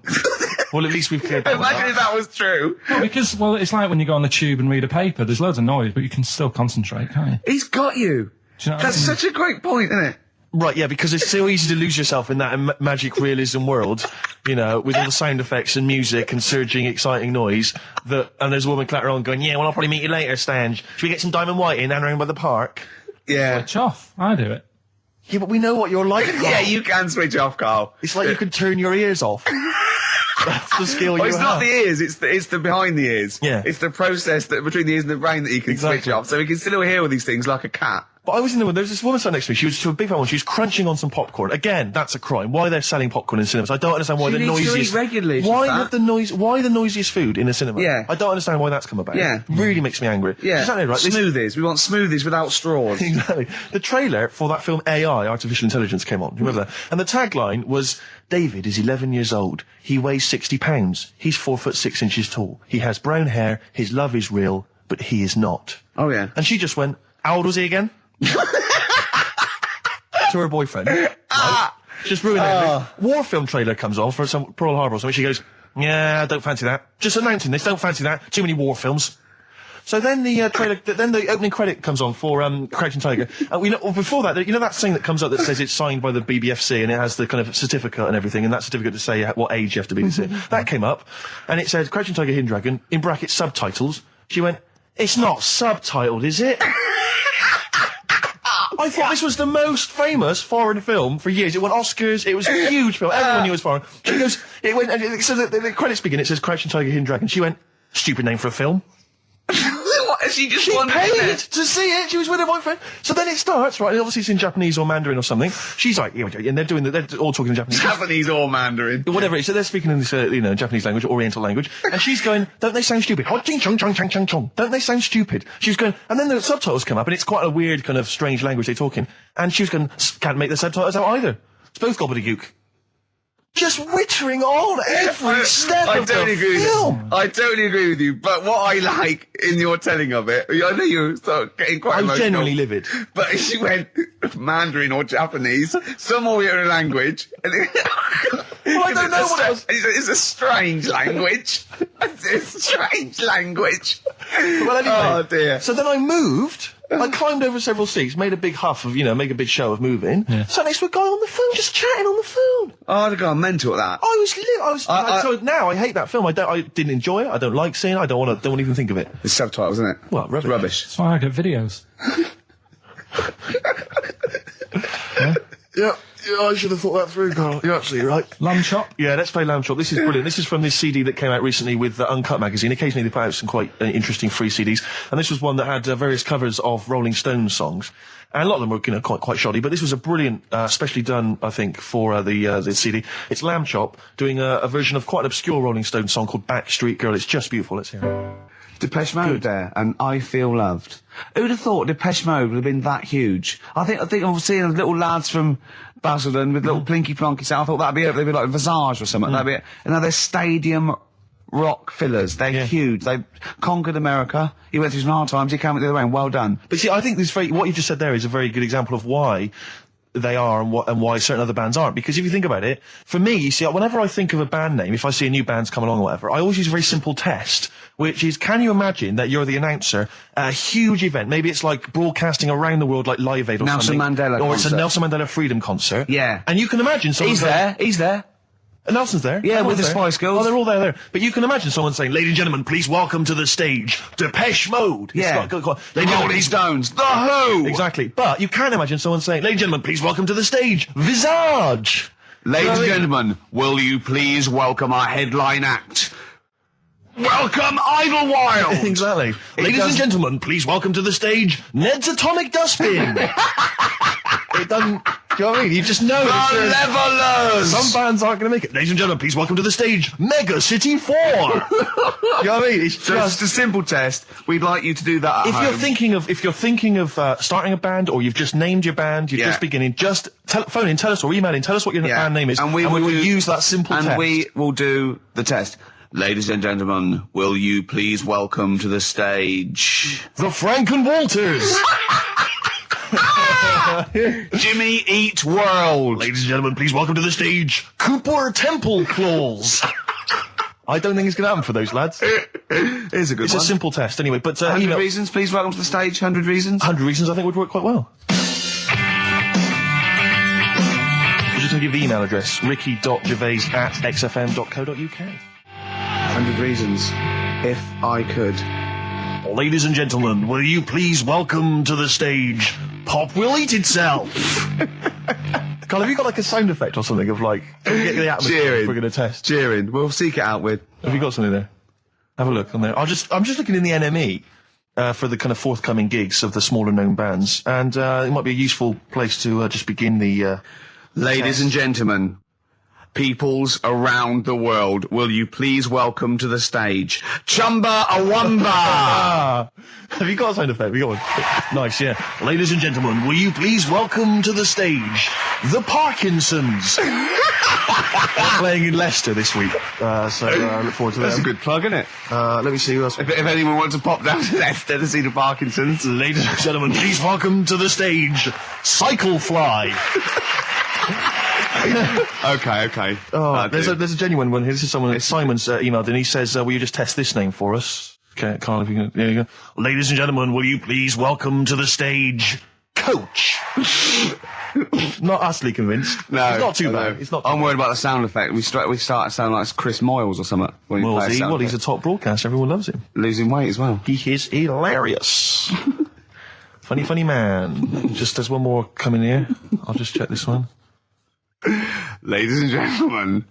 [SPEAKER 5] Well, at least we've cleared that.
[SPEAKER 1] Imagine if that was true.
[SPEAKER 3] No, because it's like when you go on the tube and read a paper. There's loads of noise, but you can still concentrate, can't you?
[SPEAKER 1] He's got you.
[SPEAKER 3] Do you know
[SPEAKER 1] That's such a great point, isn't it?
[SPEAKER 5] Right, yeah, because it's so easy to lose yourself in that magic realism world, with all the sound effects and music and surging, exciting noise, and there's a woman clattering on going, yeah, well, I'll probably meet you later, Stange. Should we get some Diamond White in and around by the park?
[SPEAKER 1] Yeah.
[SPEAKER 3] Switch off. I do it.
[SPEAKER 5] Yeah, but we know what you're like, Carl.
[SPEAKER 1] Yeah, you can switch off, Carl.
[SPEAKER 5] It's like you can turn your ears off. That's the skill you have.
[SPEAKER 1] It's not the ears, it's the behind the ears.
[SPEAKER 5] Yeah.
[SPEAKER 1] It's the process between the ears and the brain that you can switch off. So we can still hear all these things like a cat.
[SPEAKER 5] But I was in the room, there was this woman sat next to me, she was a big fat one, she was crunching on some popcorn. Again, that's a crime. Why they're selling popcorn in cinemas? I don't understand why the noisiest...
[SPEAKER 1] regularly.
[SPEAKER 5] Why the noisiest food in a cinema?
[SPEAKER 1] Yeah.
[SPEAKER 5] I don't understand why that's come about.
[SPEAKER 1] Yeah.
[SPEAKER 5] Really makes me angry.
[SPEAKER 1] Yeah.
[SPEAKER 5] Exactly right.
[SPEAKER 1] Smoothies. We want smoothies without straws.
[SPEAKER 5] Exactly. The trailer for that film AI, Artificial Intelligence, came on. Do you remember that? And the tagline was, David is 11 years old. He weighs 60 pounds. He's 4'6" tall. He has brown hair. His love is real, but he is not.
[SPEAKER 1] Oh, yeah.
[SPEAKER 5] And she just went, how old was he again? To her boyfriend. Right? Just ruined everything. War film trailer comes on for some Pearl Harbor or something. She goes, yeah, I don't fancy that. Just announcing this, don't fancy that. Too many war films. So then the trailer, then the opening credit comes on for Crouching Tiger. And before that, that thing that comes up that says it's signed by the BBFC and it has the kind of certificate and everything, and that certificate to say what age you have to be to see it. That came up, and it said Crouching Tiger, Hidden Dragon, in brackets subtitles. She went, it's not subtitled, is it? I thought this was the most famous foreign film for years. It won Oscars. It was a huge film. Everyone knew it was foreign. She goes, it went, and so the credits begin. It says Crouching Tiger, Hidden Dragon. She went, stupid name for a film.
[SPEAKER 1] What? She
[SPEAKER 5] paid to see it. She was with her boyfriend. So then it starts, right? And obviously it's in Japanese or Mandarin or something. She's like, yeah, and they're all talking in Japanese.
[SPEAKER 1] Japanese or Mandarin.
[SPEAKER 5] Whatever it is. So they're speaking in this, Japanese language, Oriental language. And she's going, don't they sound stupid? Don't they sound stupid? She was going, and then the subtitles come up, and it's quite a weird kind of strange language they're talking. And she was going, can't make the subtitles out either. It's both gobbledygook. Just wittering on every step of the film.
[SPEAKER 1] I totally agree with you, but what I like in your telling of it, I know you're getting quite emotional.
[SPEAKER 5] I'm genuinely livid.
[SPEAKER 1] But she went Mandarin or Japanese, some Oriental language. And
[SPEAKER 5] well, I don't know what else.
[SPEAKER 1] It's a strange language. It's a strange language.
[SPEAKER 5] Well, anyway.
[SPEAKER 1] Oh, dear.
[SPEAKER 5] So then I moved. I climbed over several seats, made a big huff of, make a big show of moving. Yeah. Sat next to a guy on the phone, just chatting on the phone.
[SPEAKER 1] Oh, I'd have gone mental at that.
[SPEAKER 5] So now I hate that film. I didn't enjoy it. I don't like seeing it. I don't want to even think of it.
[SPEAKER 1] It's subtitles, isn't it?
[SPEAKER 5] Well, rubbish.
[SPEAKER 3] That's why I get videos.
[SPEAKER 5] Yeah, I should have thought that through, Carl. You're absolutely right.
[SPEAKER 3] Lamb Chop?
[SPEAKER 5] Yeah, let's play Lamb Chop. This is brilliant. This is from this CD that came out recently with Uncut magazine. Occasionally they put out some quite interesting free CDs. And this was one that had various covers of Rolling Stones songs. And a lot of them were, quite shoddy, but this was a brilliant, specially done, I think, for the CD. It's Lamb Chop doing a version of quite an obscure Rolling Stones song called Backstreet Girl. It's just beautiful. Let's hear it.
[SPEAKER 1] Depeche Mode there, and I Feel Loved. Who'd have thought Depeche Mode would have been that huge? I think I'm seeing little lads from Basildon with little plinky plonky sound. I thought that'd be it. They'd be like Visage or something. That'd be it. And now they're stadium rock fillers. They're huge. They conquered America. He went through some hard times. He came out the other way, and well done.
[SPEAKER 5] But see, I think what you just said there is a very good example of why they are and why certain other bands aren't. Because if you think about it, for me, you see, whenever I think of a band name, if I see a new band's come along or whatever, I always use a very simple test, which is, can you imagine that you're the announcer at a huge event? Maybe it's like broadcasting around the world like Live Aid or
[SPEAKER 1] Nelson
[SPEAKER 5] something.
[SPEAKER 1] Mandela
[SPEAKER 5] or
[SPEAKER 1] concert.
[SPEAKER 5] It's a Nelson Mandela Freedom concert.
[SPEAKER 1] Yeah.
[SPEAKER 5] And you can imagine someone
[SPEAKER 1] He's there.
[SPEAKER 5] Nelson's there.
[SPEAKER 1] Yeah,
[SPEAKER 5] Everyone's
[SPEAKER 1] with the
[SPEAKER 5] there.
[SPEAKER 1] Spice Girls.
[SPEAKER 5] Oh, they're all there. But you can imagine someone saying, ladies and gentlemen, please welcome to the stage, Depeche Mode.
[SPEAKER 1] Yeah.
[SPEAKER 5] Rolling
[SPEAKER 1] Stones. The Who.
[SPEAKER 5] Exactly. But you can imagine someone saying, ladies and gentlemen, please welcome to the stage, Visage.
[SPEAKER 1] Ladies and gentlemen, will you please welcome our headline act? Welcome, Idlewild!
[SPEAKER 5] Exactly. Ladies and gentlemen, please welcome to the stage, Ned's Atomic Dustbin. It doesn't... Do you know what I mean? You just know.
[SPEAKER 1] The Levelers!
[SPEAKER 5] Some bands aren't going to make it. Ladies and gentlemen, please welcome to the stage, Mega City 4. You know what I mean? It's
[SPEAKER 1] just a simple test. We'd like you to do that at home.
[SPEAKER 5] If you're thinking of starting a band, or you've just named your band, you're just beginning, just phone in, tell us, or email in, tell us what your band name is, and we will use that simple test.
[SPEAKER 1] And we will do the test. Ladies and gentlemen, will you please welcome to the stage...
[SPEAKER 5] the Franken Walters!
[SPEAKER 1] Jimmy Eat World.
[SPEAKER 5] Ladies and gentlemen, please welcome to the stage, Cooper Temple Claws. I don't think it's going to happen for those lads.
[SPEAKER 1] Here's a good one.
[SPEAKER 5] It's a simple test anyway, but...
[SPEAKER 1] 100 Reasons, please welcome to the stage, 100 Reasons.
[SPEAKER 5] 100 Reasons I think would work quite well. I'm just going to give the email address, ricky.gervais@xfm.co.uk.
[SPEAKER 1] 100 Reasons, if I could.
[SPEAKER 5] Ladies and gentlemen, will you please welcome to the stage, Pop Will Eat Itself. Carl, have you got like a sound effect or something of like, get the atmosphere
[SPEAKER 1] cheering?
[SPEAKER 5] We're going to test.
[SPEAKER 1] Cheering. We'll seek it out with.
[SPEAKER 5] Have you got something there? Have a look on there. I'm just looking in the NME for the kind of forthcoming gigs of the smaller known bands, and it might be a useful place to just begin the.
[SPEAKER 1] Ladies and gentlemen, peoples around the world, will you please welcome to the stage, Chumba Awamba.
[SPEAKER 5] Have you got a sound effect? We got one. Nice, yeah. Ladies and gentlemen, will you please welcome to the stage, the Parkinsons. They're playing in Leicester this week, so I look forward to that.
[SPEAKER 1] That's a good plug, isn't it?
[SPEAKER 5] Let me see who else.
[SPEAKER 1] If anyone wants to pop down to Leicester to see the Parkinsons.
[SPEAKER 5] Ladies and gentlemen, please welcome to the stage, Cyclefly.
[SPEAKER 1] Okay.
[SPEAKER 5] Oh, there's a genuine one here. This is someone, Simon's emailed, and he says, will you just test this name for us? Okay, Carl, if you can, there you go. Ladies and gentlemen, will you please welcome to the stage, Coach. Not utterly convinced.
[SPEAKER 1] No.
[SPEAKER 5] It's not too bad. It's not too
[SPEAKER 1] I'm
[SPEAKER 5] bad.
[SPEAKER 1] worried about the sound effect. We start to sound like Chris Moyles or something. When we play a sound
[SPEAKER 5] He's a top broadcaster. Everyone loves him.
[SPEAKER 1] Losing weight as well.
[SPEAKER 5] He is hilarious. Funny man. Just there's one more coming here. I'll just check this one.
[SPEAKER 1] Ladies and gentlemen,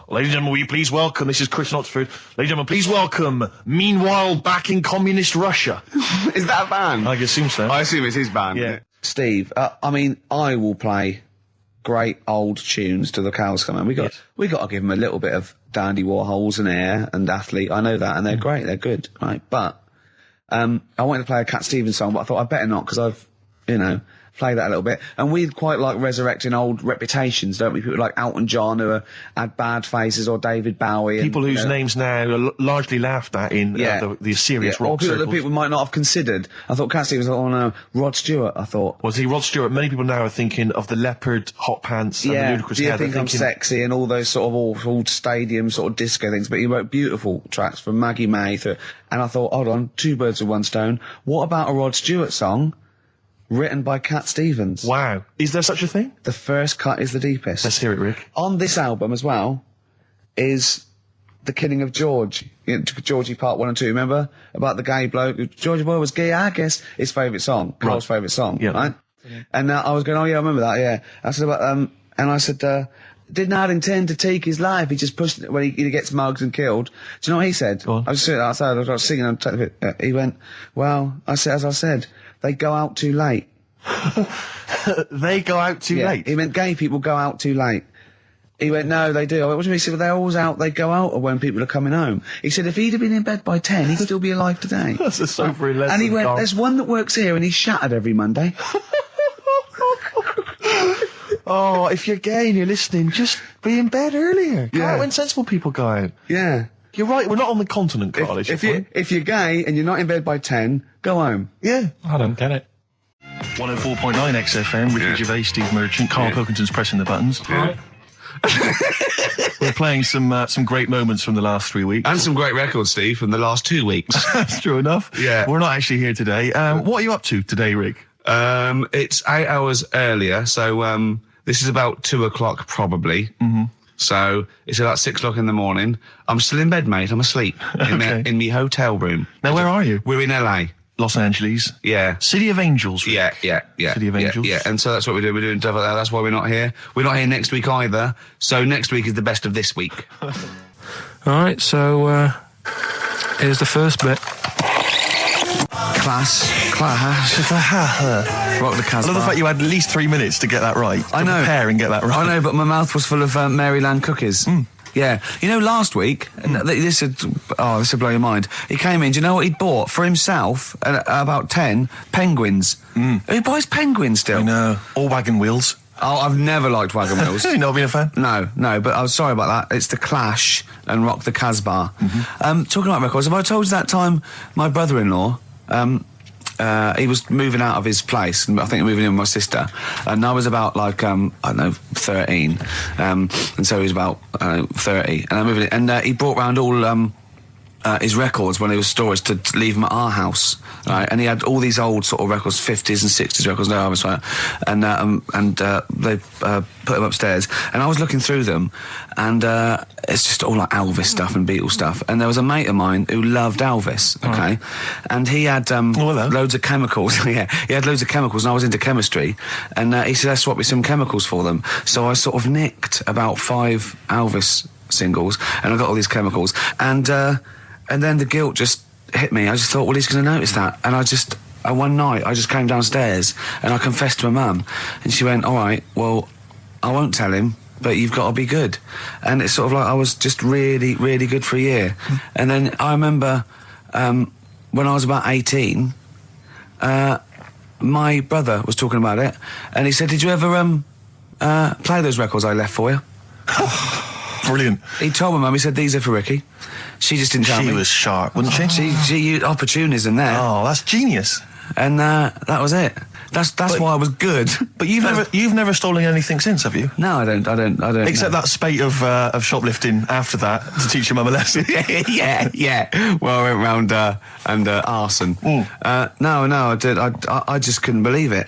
[SPEAKER 5] will you please welcome, this is Chris Oxford, ladies and gentlemen, please welcome, Meanwhile Back in Communist Russia.
[SPEAKER 1] Is that a band?
[SPEAKER 5] I assume so.
[SPEAKER 1] I assume it's his band.
[SPEAKER 5] Yeah.
[SPEAKER 1] Steve, I mean, I will play great old tunes to the cows come in. We got to give them a little bit of Dandy Warhols and Air and Athlete. I know that, and they're great, they're good, right? But I wanted to play a Cat Stevens song, but I thought I'd better not, because I've, play that a little bit. And we quite like resurrecting old reputations, don't we? People like Elton John who had bad faces, or David Bowie.
[SPEAKER 5] People whose names now are largely laughed at in the serious rock
[SPEAKER 1] or people
[SPEAKER 5] circles.
[SPEAKER 1] that people might not have considered. I thought Cat Stevens, Rod Stewart, I thought.
[SPEAKER 5] Was he Rod Stewart? Many people now are thinking of the leopard hot pants and the ludicrous
[SPEAKER 1] Do you
[SPEAKER 5] hair.
[SPEAKER 1] think I'm sexy and all those sort of awful stadium sort of disco things? But he wrote beautiful tracks from Maggie May and I thought, hold on, two birds with one stone. What about a Rod Stewart song written by Cat Stevens?
[SPEAKER 5] Wow. Is there such a thing?
[SPEAKER 1] The first cut is the deepest.
[SPEAKER 5] Let's hear it, Rick.
[SPEAKER 1] On this album as well is The Killing of George. Georgie Part 1 and 2, remember? About the gay bloke. Georgie Boy was gay, I guess. His favourite song. Carl's favourite song, right? And I was going, oh yeah, I remember that, yeah. I said about, and I said, did not intend to take his life. He just pushed it when he gets mugged and killed. Do you know what he said? I was sitting outside, I was singing, he went, well, as I said, they go out too late.
[SPEAKER 5] They go out too late?
[SPEAKER 1] He meant gay people go out too late. He went, no, they do. I went, what do you mean? He said, well, they're always out, they go out when people are coming home. He said, if he'd have been in bed by 10, he'd still be alive today.
[SPEAKER 2] That's a sobering lesson.
[SPEAKER 1] And he went, there's one that works here and he's shattered every Monday.
[SPEAKER 2] Oh, if you're gay and you're listening, just be in bed earlier. Go out when sensible people go out.
[SPEAKER 1] Yeah.
[SPEAKER 2] You're right, we're not on the continent, Carl.
[SPEAKER 1] If you're gay and you're not in bed by 10, go home.
[SPEAKER 2] Yeah.
[SPEAKER 3] I don't get it.
[SPEAKER 2] 104.9 XFM, Ricky Gervais, Steve Merchant, Karl Pilkington's pressing the buttons.
[SPEAKER 3] Right.
[SPEAKER 2] We're playing some great moments from the last 3 weeks.
[SPEAKER 1] And some great records, Steve, from the last 2 weeks.
[SPEAKER 2] That's true enough.
[SPEAKER 1] Yeah.
[SPEAKER 2] We're not actually here today. What are you up to today, Rick?
[SPEAKER 1] It's 8 hours earlier, so this is about 2 o'clock probably. Mm-hmm. So it's about 6 o'clock in the morning. I'm still in bed, mate. I'm asleep in me hotel room.
[SPEAKER 2] Now, where are you?
[SPEAKER 1] We're in LA.
[SPEAKER 2] Los Angeles.
[SPEAKER 1] Yeah.
[SPEAKER 2] City of Angels. Rick.
[SPEAKER 1] Yeah.
[SPEAKER 2] City of Angels.
[SPEAKER 1] Yeah. And so that's what we're doing. We're doing stuff like that. That's why we're not here. We're not here next week either. So next week is the best of this week.
[SPEAKER 3] All right, so here's the first bit.
[SPEAKER 1] Class. Rock the Casbah.
[SPEAKER 2] I love the fact you had at least 3 minutes to get that right.
[SPEAKER 1] I know.
[SPEAKER 2] Prepare and get that right.
[SPEAKER 1] I know, but my mouth was full of Maryland cookies. Yeah. You know, last week, this would blow your mind. He came in, do you know what he'd bought? For himself, about 10 penguins. Who buys penguins still?
[SPEAKER 2] I know. All wagon wheels.
[SPEAKER 1] Oh, I've never liked wagon wheels.
[SPEAKER 2] You've not been a fan?
[SPEAKER 1] No, but I was sorry about that. It's The Clash and Rock the Casbah. Talking about records, have I told you that time my brother-in-law, he was moving out of his place, and I think moving in with my sister, and I was about like, I don't know, 13, and so he was about 30, and I moved in, and he brought round all his records when he was storage to leave them at our house, right? And he had all these old sort of records, 50s and 60s records, no, I was right, and they put them upstairs, and I was looking through them, and it's just all like Elvis stuff and Beatles stuff, and there was a mate of mine who loved Elvis, okay, and he had loads of chemicals. Yeah, he had loads of chemicals, and I was into chemistry, and he said, let's swap me some chemicals for them. So I sort of nicked about 5 Elvis singles, and I got all these chemicals, and then the guilt just hit me. I just thought, well, he's going to notice that. And one night, I just came downstairs and I confessed to my mum. And she went, all right, well, I won't tell him, but you've got to be good. And it's sort of like I was just really, really good for a year. And then I remember when I was about 18, my brother was talking about it. And he said, did you ever play those records I left for you?
[SPEAKER 2] Brilliant.
[SPEAKER 1] He told my mum, he said, these are for Ricky. She just didn't tell me.
[SPEAKER 2] She was sharp, wasn't she?
[SPEAKER 1] She used opportunism there.
[SPEAKER 2] Oh, that's genius.
[SPEAKER 1] And that was it. That's why I was good.
[SPEAKER 2] But you've never stolen anything since, have you?
[SPEAKER 1] No, I don't.
[SPEAKER 2] Except that spate of shoplifting after that to teach your mum a lesson.
[SPEAKER 1] yeah. Well, I went round and arson. No, I did. I just couldn't believe it.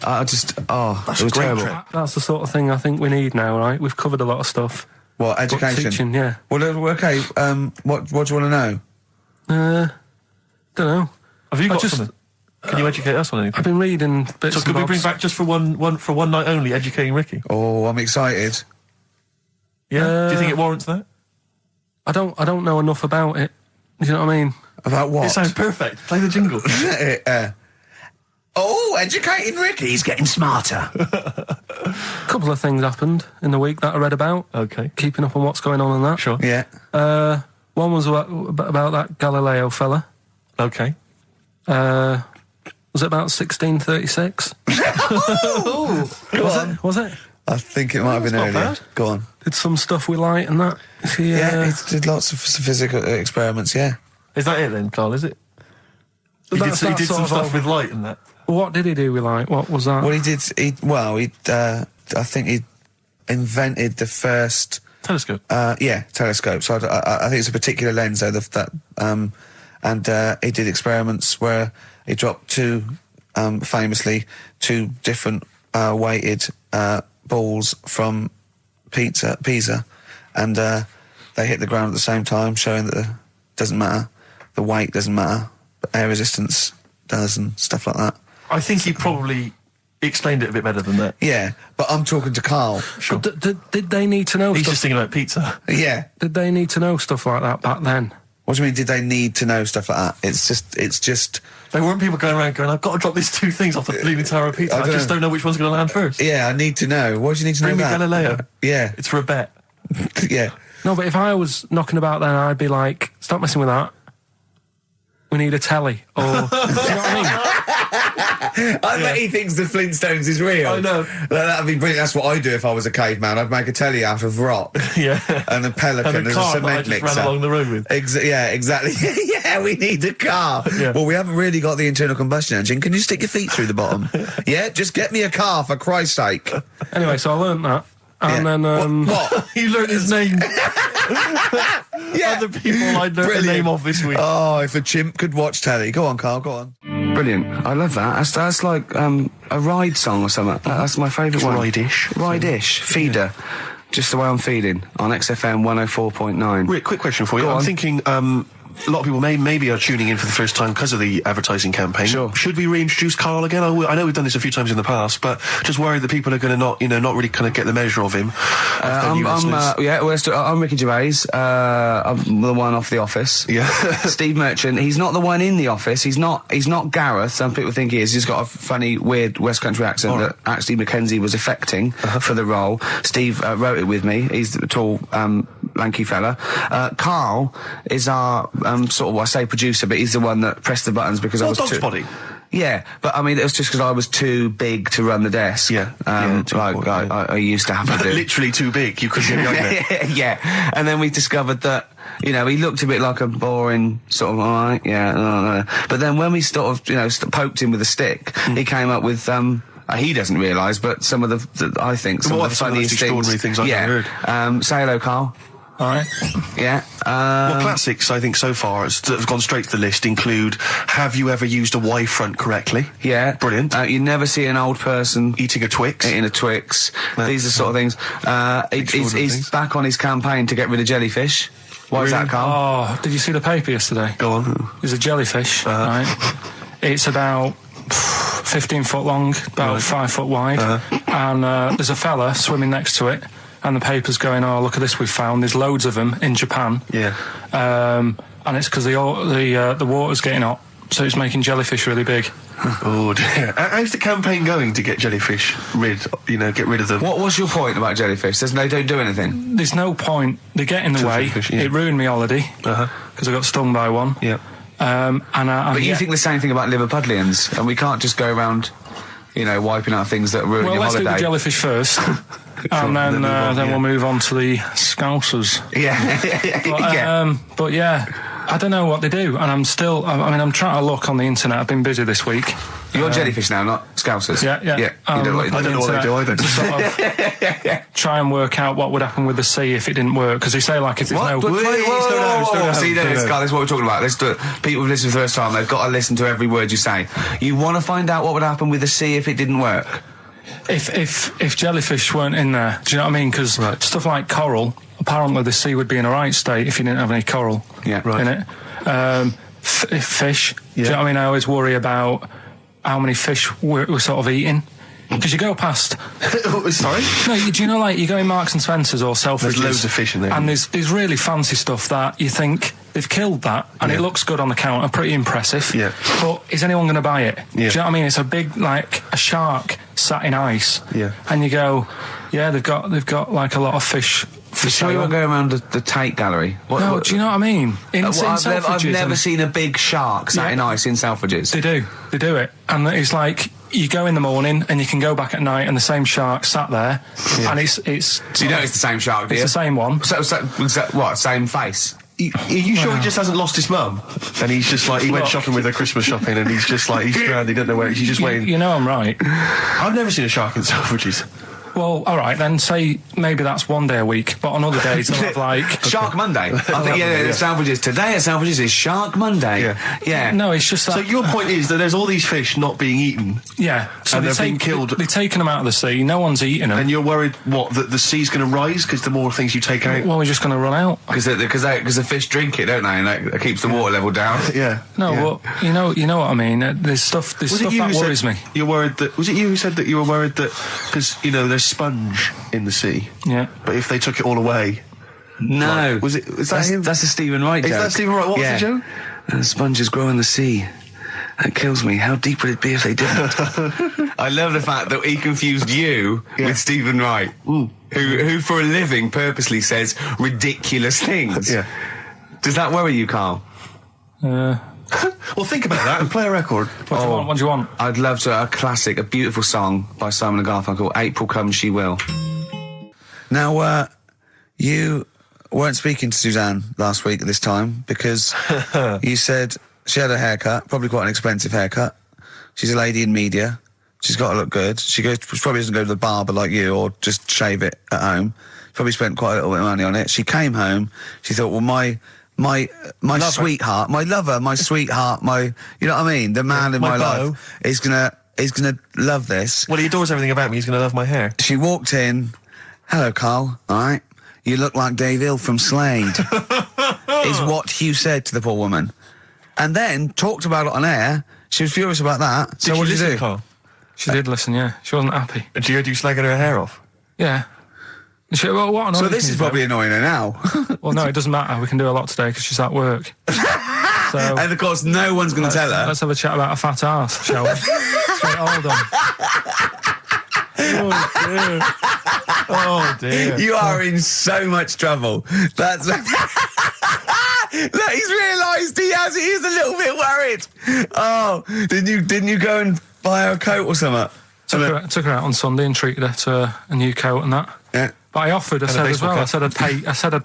[SPEAKER 1] It was terrible.
[SPEAKER 3] That's the sort of thing I think we need now, right? We've covered a lot of stuff.
[SPEAKER 1] What, education?
[SPEAKER 3] Teaching, yeah.
[SPEAKER 1] Well, okay. What do you want to know?
[SPEAKER 3] Don't know.
[SPEAKER 2] Have you got something? Can you educate us on anything?
[SPEAKER 3] I've been reading bits.
[SPEAKER 2] So could we bring back just for one night only, educating Ricky?
[SPEAKER 1] Oh, I'm excited.
[SPEAKER 2] Yeah. Do you think it warrants that?
[SPEAKER 3] I don't know enough about it. Do you know what I mean?
[SPEAKER 1] About what?
[SPEAKER 2] It sounds perfect. Play the jingle.
[SPEAKER 1] Educating Ricky. He's getting smarter.
[SPEAKER 3] A couple of things happened in the week that I read about.
[SPEAKER 2] Okay.
[SPEAKER 3] Keeping up on what's going on and that.
[SPEAKER 2] Sure.
[SPEAKER 1] Yeah.
[SPEAKER 3] One was about that Galileo fella.
[SPEAKER 2] Okay.
[SPEAKER 3] Was it about 1636? Was it?
[SPEAKER 1] I think it might have been earlier.
[SPEAKER 2] Bad.
[SPEAKER 1] Go on.
[SPEAKER 3] Did some stuff with light and that.
[SPEAKER 1] He did lots of physical experiments, yeah.
[SPEAKER 2] Is that it then, Carl, is it? He did some stuff with light and that.
[SPEAKER 3] What did he do with light? What was that?
[SPEAKER 1] Well, I think he invented the first...
[SPEAKER 2] Telescope?
[SPEAKER 1] Telescope. So I think it's a particular lens, though, and he did experiments where he dropped famously two different weighted balls from Pisa, and they hit the ground at the same time, showing that it doesn't matter, the weight doesn't matter, but air resistance does, and stuff like that.
[SPEAKER 2] I think he probably explained it a bit better than that.
[SPEAKER 1] Yeah, but I'm talking to Karl.
[SPEAKER 3] Sure. Did they need to know
[SPEAKER 2] He's
[SPEAKER 3] stuff?
[SPEAKER 2] just thinking about pizza.
[SPEAKER 1] Yeah.
[SPEAKER 3] Did they need to know stuff like that back then?
[SPEAKER 1] What do you mean, did they need to know stuff like that? It's just...
[SPEAKER 2] There weren't people going around going, I've got to drop these 2 things off the Leaning Tower of Pisa. I just don't know which one's going to land first.
[SPEAKER 1] Yeah, I need to know. Why do you need to know that?
[SPEAKER 2] Bring me Galileo.
[SPEAKER 1] Yeah.
[SPEAKER 2] It's for a bet.
[SPEAKER 1] Yeah.
[SPEAKER 6] No, but if I was knocking about then, I'd be like, stop messing with that. We need a telly. Or, do you know what I mean?
[SPEAKER 1] I bet he thinks the Flintstones is real.
[SPEAKER 2] I know.
[SPEAKER 1] That'd be brilliant. That's what I'd do if I was a caveman. I'd make a telly out of rock.
[SPEAKER 2] Yeah.
[SPEAKER 1] And a pelican
[SPEAKER 2] and a
[SPEAKER 1] as
[SPEAKER 2] car
[SPEAKER 1] a cement
[SPEAKER 2] that I just
[SPEAKER 1] mixer.
[SPEAKER 2] ran along the road with.
[SPEAKER 1] Yeah, exactly. Yeah, we need a car.
[SPEAKER 2] Yeah.
[SPEAKER 1] Well, we haven't really got the internal combustion engine. Can you stick your feet through the bottom? Yeah, just get me a car, for Christ's sake.
[SPEAKER 6] Anyway, so I learned that. And then...
[SPEAKER 1] What?
[SPEAKER 2] You learned his name.
[SPEAKER 1] Yeah.
[SPEAKER 2] Other people I learned the name of this week.
[SPEAKER 1] Oh, if a chimp could watch telly. Go on, Carl, go on. Brilliant. I love that. That's like a ride song or something. That's my favourite one.
[SPEAKER 5] Ride-ish.
[SPEAKER 1] Ride-ish. Feeder. Just the way I'm feeding on XFM 104.9.
[SPEAKER 5] Rick, quick question for you. I'm thinking a lot of people maybe are tuning in for the first time because of the advertising campaign.
[SPEAKER 1] Sure.
[SPEAKER 5] Should we reintroduce Karl again? I know we've done this a few times in the past, but just worried that people are going to not really kind of get the measure of him.
[SPEAKER 1] I'm Ricky Gervais. I'm the one off The Office.
[SPEAKER 5] Yeah.
[SPEAKER 1] Steve Merchant. He's not the one in The Office. He's not Gareth. Some people think he is. He's got a funny, weird West Country accent that actually Mackenzie was affecting for the role. Steve wrote it with me. He's the tall, lanky fella. Karl is our sort of, I say producer, but he's the one that pressed the buttons because I was
[SPEAKER 5] Dog's Body.
[SPEAKER 1] Yeah, but I mean, it was just because I was too big to run the desk.
[SPEAKER 5] Yeah.
[SPEAKER 1] I used to have to do.
[SPEAKER 5] Literally too big. You couldn't get behind it.
[SPEAKER 1] Yeah, and then we discovered that, he looked a bit like a boring sort of, all right, yeah, no. But then when we sort of, poked him with a stick, he came up with, he doesn't realise, but some of the I think, some of the funniest
[SPEAKER 5] extraordinary things I've ever heard.
[SPEAKER 1] Say hello, Carl.
[SPEAKER 6] All right.
[SPEAKER 1] Yeah.
[SPEAKER 5] Well, classics, I think, so far, that have gone straight to the list include, have you ever used a Y-front correctly?
[SPEAKER 1] Yeah.
[SPEAKER 5] Brilliant.
[SPEAKER 1] You never see an old person
[SPEAKER 5] eating a Twix.
[SPEAKER 1] Eating a Twix. These are sort of things. He's back on his campaign to get rid of jellyfish. Why is that, Carl?
[SPEAKER 6] Oh, did you see the paper yesterday?
[SPEAKER 5] Go on.
[SPEAKER 6] There's a jellyfish, right? It's about 15 foot long, about 5 foot wide, and there's a fella swimming next to it. And the paper's going, oh, look at this we've found. There's loads of them in Japan.
[SPEAKER 5] Yeah.
[SPEAKER 6] And it's because the water's getting hot, so it's making jellyfish really big.
[SPEAKER 5] Oh, dear. How's the campaign going to get jellyfish get rid of them?
[SPEAKER 1] What was your point about jellyfish? They don't do anything.
[SPEAKER 6] There's no point. They get in the way. It ruined me holiday because I got stung by one.
[SPEAKER 5] Yeah.
[SPEAKER 1] But you think the same thing about Liverpudlians, and we can't just go around, wiping out things that ruin your
[SPEAKER 6] let's
[SPEAKER 1] holiday.
[SPEAKER 6] do the jellyfish first. And then we'll move on to the Scousers.
[SPEAKER 1] Yeah.
[SPEAKER 6] But yeah, I don't know what they do, and I'm trying to look on the internet. I've been busy this week.
[SPEAKER 1] You're jellyfish now, not Scousers.
[SPEAKER 6] Yeah.
[SPEAKER 5] I don't know what they do either.
[SPEAKER 6] To sort of try and work out what would happen with the sea if it didn't work, because they say like if there's
[SPEAKER 1] Whoa. See, this is what we're talking about. People who listen for the first time, they've got to listen to every word you say. You want to find out what would happen with the sea if it didn't work?
[SPEAKER 6] If jellyfish weren't in there, do you know what I mean? Because stuff like coral, apparently the sea would be in a right state if you didn't have any coral in it. Fish, do you know what I mean? I always worry about how many fish we're sort of eating. Because you go past...
[SPEAKER 5] Sorry?
[SPEAKER 6] No, do you know, like, you go in Marks and Spencer's or Selfridges...
[SPEAKER 5] There's loads of fish in there.
[SPEAKER 6] And there's really fancy stuff that you think they've killed that, and it looks good on the counter, pretty impressive.
[SPEAKER 5] Yeah.
[SPEAKER 6] But is anyone going to buy it?
[SPEAKER 5] Yeah.
[SPEAKER 6] Do you know what I mean? It's a big, like, a shark sat in ice.
[SPEAKER 5] Yeah.
[SPEAKER 6] And you go, yeah, they've got like, a lot of fish...
[SPEAKER 1] For sure you won't go around the Tate Gallery.
[SPEAKER 6] Do you know what I mean?
[SPEAKER 1] I've never seen a big shark sat in ice in Selfridges.
[SPEAKER 6] They do it. And it's like, you go in the morning and you can go back at night and the same shark sat there. Yeah. And it's...
[SPEAKER 1] So you know it's the same shark, do you?
[SPEAKER 6] It's the same one.
[SPEAKER 1] So what, same face?
[SPEAKER 5] Are you sure he just hasn't lost his mum? And he's just like, he went shopping with her Christmas shopping and he's just like, he's stranded, he doesn't know where, he's just waiting.
[SPEAKER 6] You know I'm right.
[SPEAKER 5] I've never seen a shark in Selfridges.
[SPEAKER 6] Well, all right, then say maybe that's one day a week, but on other days they'll have like...
[SPEAKER 1] Shark Monday. I think, Selfridges. Today at Selfridges is Shark Monday.
[SPEAKER 6] Yeah. No, it's just that...
[SPEAKER 5] So your point is that there's all these fish not being eaten.
[SPEAKER 6] Yeah. So
[SPEAKER 5] and they're being killed.
[SPEAKER 6] They've taken them out of the sea, no one's eating them.
[SPEAKER 5] And you're worried, that the sea's going to rise because the more things you take out?
[SPEAKER 6] Well, we're just going to run out.
[SPEAKER 1] Because the fish drink it, don't they? And that keeps the water level down.
[SPEAKER 5] Yeah.
[SPEAKER 6] No, well, you know what I mean? There's stuff that worries me.
[SPEAKER 5] You're worried that... Was it you who said that you were worried that... Because, there's sponge in the sea.
[SPEAKER 6] Yeah.
[SPEAKER 5] But if they took it all away,
[SPEAKER 1] No.
[SPEAKER 5] Was it? Is that him?
[SPEAKER 1] That's a Stephen Wright joke.
[SPEAKER 5] Is that Stephen Wright? What was the joke?
[SPEAKER 1] Sponges grow in the sea. That kills me. How deep would it be if they didn't? I love the fact that he confused you with Stephen Wright, who for a living purposely says ridiculous things.
[SPEAKER 5] Yeah.
[SPEAKER 1] Does that worry you, Carl?
[SPEAKER 5] Well, think about that and play a record.
[SPEAKER 6] What do you want?
[SPEAKER 1] I'd love to. A classic, a beautiful song by Simon & Garfunkel, April Comes She Will. Now, you weren't speaking to Suzanne last week at this time because you said she had a haircut, probably quite an expensive haircut. She's a lady in media. She's got to look good. She probably doesn't go to the barber like you or just shave it at home. She probably spent quite a little bit of money on it. She came home. She thought, well, my sweetheart, my lover, my sweetheart, you know what I mean? The man in my life is gonna love this.
[SPEAKER 2] Well, he adores everything about me. He's gonna love my hair.
[SPEAKER 1] She walked in. Hello, Carl. All right. You look like Dave Hill from Slade. Is what Hugh said to the poor woman. And then talked about it on air. She was furious about that. So what did you do?
[SPEAKER 2] Carl?
[SPEAKER 6] She did listen, yeah. She wasn't happy.
[SPEAKER 2] And she heard you slagging her hair off?
[SPEAKER 6] Yeah. She, well, what
[SPEAKER 1] so this is probably annoying her now.
[SPEAKER 6] Well, no, it doesn't matter. We can do a lot today because she's at work. So,
[SPEAKER 1] and of course, no one's going to tell her.
[SPEAKER 6] Let's have a chat about a fat arse, shall we? Straight hold on.
[SPEAKER 2] Oh dear.
[SPEAKER 1] You are in so much trouble. That's look, he's realised he is a little bit worried. Oh, didn't you go and buy her a coat or something?
[SPEAKER 6] Took her out on Sunday and treated her to a new coat and that.
[SPEAKER 1] Yeah.
[SPEAKER 6] But I offered, I said as well, I said I'd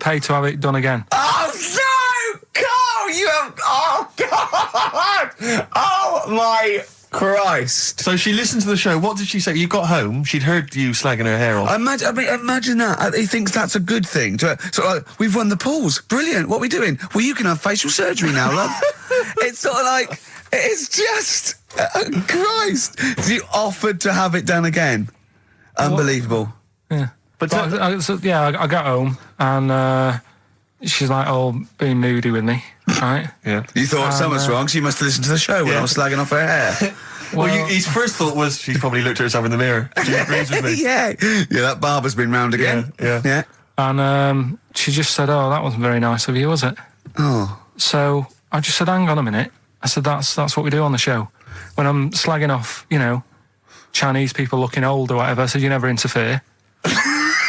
[SPEAKER 6] pay to have it done again.
[SPEAKER 1] Oh no, Carl, you have. Oh God. Oh my Christ.
[SPEAKER 2] So she listened to the show. What did she say? You got home, she'd heard you slagging her hair off.
[SPEAKER 1] Imagine that. He thinks that's a good thing. We've won the pools. Brilliant. What are we doing? Well, you can have facial surgery now, love. It's sort of like, it's just, Christ. You offered to have it done again. Unbelievable.
[SPEAKER 6] Yeah. But I got home and she's like, being moody with me, right?
[SPEAKER 1] Yeah. You thought something's wrong, she must have listened to the show when I was slagging off her hair.
[SPEAKER 2] Well, his first thought was she's probably looked at herself in the mirror. She agrees with me.
[SPEAKER 1] Yeah, that barber's been round again.
[SPEAKER 2] Yeah.
[SPEAKER 6] And she just said, that wasn't very nice of you, was it?
[SPEAKER 1] Oh.
[SPEAKER 6] So I just said, hang on a minute. I said, that's what we do on the show. When I'm slagging off, Chinese people looking old or whatever, I said, you never interfere.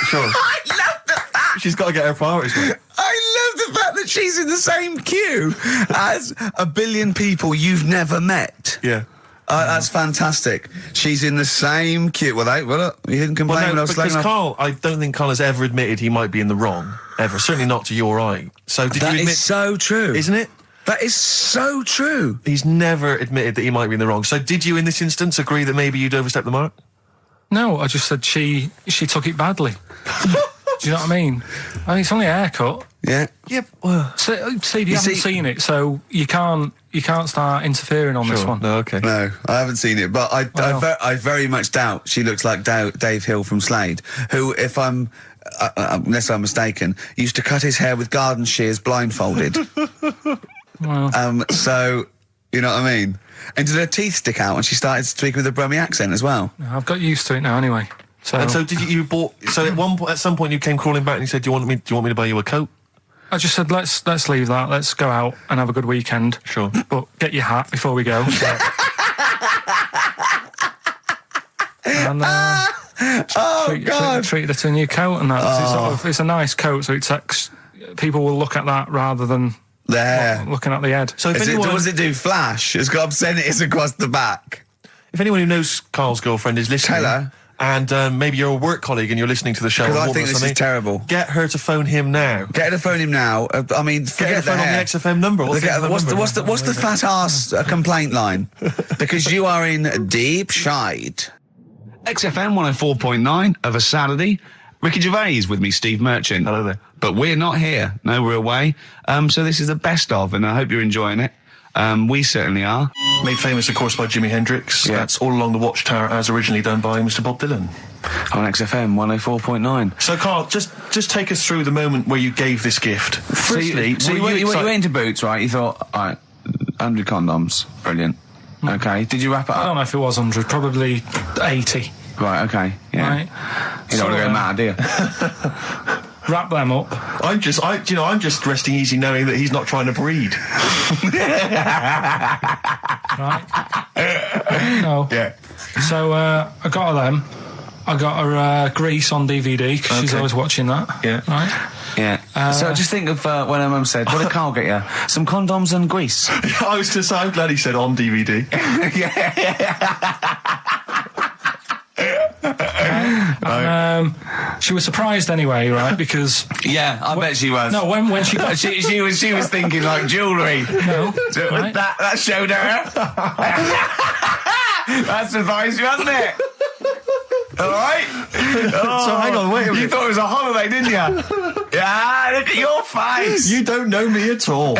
[SPEAKER 2] Sure.
[SPEAKER 1] I love the fact.
[SPEAKER 2] She's got to get her priorities right.
[SPEAKER 1] I love the fact that she's in the same queue as a billion people you've never met.
[SPEAKER 2] Yeah.
[SPEAKER 1] That's fantastic. She's in the same queue. Well, you didn't complain when I was slagging off.
[SPEAKER 2] Carl, I don't think Carl has ever admitted he might be in the wrong. Ever. Certainly not to your eye. So did you admit...
[SPEAKER 1] That is so true.
[SPEAKER 2] Isn't it?
[SPEAKER 1] That is so true.
[SPEAKER 2] He's never admitted that he might be in the wrong. So did you, in this instance, agree that maybe you'd overstepped the mark?
[SPEAKER 6] No, I just said she took it badly. Do you know what I mean? It's only a haircut.
[SPEAKER 1] Yeah.
[SPEAKER 2] Yep. Well,
[SPEAKER 6] Steve, you haven't seen it, so you can't start interfering on this one.
[SPEAKER 2] No, okay.
[SPEAKER 1] No, I haven't seen it, but I very much doubt she looks like Dave Hill from Slade, who, if I'm unless I'm mistaken, used to cut his hair with garden shears blindfolded.
[SPEAKER 6] Well.
[SPEAKER 1] So, you know what I mean? And did her teeth stick out when she started speaking with a Brummie accent as well?
[SPEAKER 6] I've got used to it now anyway. So,
[SPEAKER 2] and so did you bought? So at some point you came crawling back and you said, "Do you want me to buy you a coat?"
[SPEAKER 6] I just said, "Let's leave that. Let's go out and have a good weekend."
[SPEAKER 2] Sure,
[SPEAKER 6] but get your hat before we go. And treated her to a new coat, and that it's a nice coat, so people will look at that rather than looking at the head.
[SPEAKER 2] So
[SPEAKER 1] does it do flash? It's got obscenities across the back.
[SPEAKER 2] If anyone who knows Carl's girlfriend is listening,
[SPEAKER 1] tell her.
[SPEAKER 2] And maybe you're a work colleague and you're listening to the show.
[SPEAKER 1] Because I think this is terrible.
[SPEAKER 2] Get her to phone him now.
[SPEAKER 1] Get her to phone him now. I mean, forget
[SPEAKER 2] her phone on the XFM number. What's
[SPEAKER 1] the fat ass complaint line? Because you are in deep shite. XFM 104.9 of a Saturday. Ricky Gervais with me, Steve Merchant.
[SPEAKER 2] Hello there.
[SPEAKER 1] But we're not here. No, we're away. So this is the best of, and I hope you're enjoying it. We certainly are.
[SPEAKER 5] Made famous, of course, by Jimi Hendrix. Yeah. That's All Along the Watchtower, as originally done by Mr. Bob Dylan.
[SPEAKER 1] On XFM 104.9.
[SPEAKER 5] So, Carl, just take us through the moment where you gave this gift. Firstly,
[SPEAKER 1] you went into Boots, right? You thought, all right, 100 condoms. Brilliant. Okay. Did you wrap it up?
[SPEAKER 6] I don't know if it was 100, probably 80.
[SPEAKER 1] Right, okay. Yeah.
[SPEAKER 6] Right.
[SPEAKER 1] You don't want to go mad, do you?
[SPEAKER 6] wrap them up.
[SPEAKER 5] I'm just resting easy knowing that he's not trying to breed.
[SPEAKER 6] Right? No.
[SPEAKER 5] Yeah.
[SPEAKER 6] So I got her them. I got her Grease on DVD because she's always watching that.
[SPEAKER 5] Yeah.
[SPEAKER 6] Right?
[SPEAKER 1] Yeah. So just think of when her mum said, what did Carl get you? Some condoms and grease.
[SPEAKER 5] I was just, I'm glad he said on DVD.
[SPEAKER 6] And, she was surprised anyway, right? Because
[SPEAKER 1] I bet she was.
[SPEAKER 6] no, when she got
[SPEAKER 1] she was thinking like jewellery.
[SPEAKER 6] no, right?
[SPEAKER 1] That showed her. That surprised you, hasn't it? All right.
[SPEAKER 5] So hang on, wait a minute.
[SPEAKER 1] You thought it was a holiday, didn't you? Yeah. Look at your face.
[SPEAKER 5] You don't know me at all.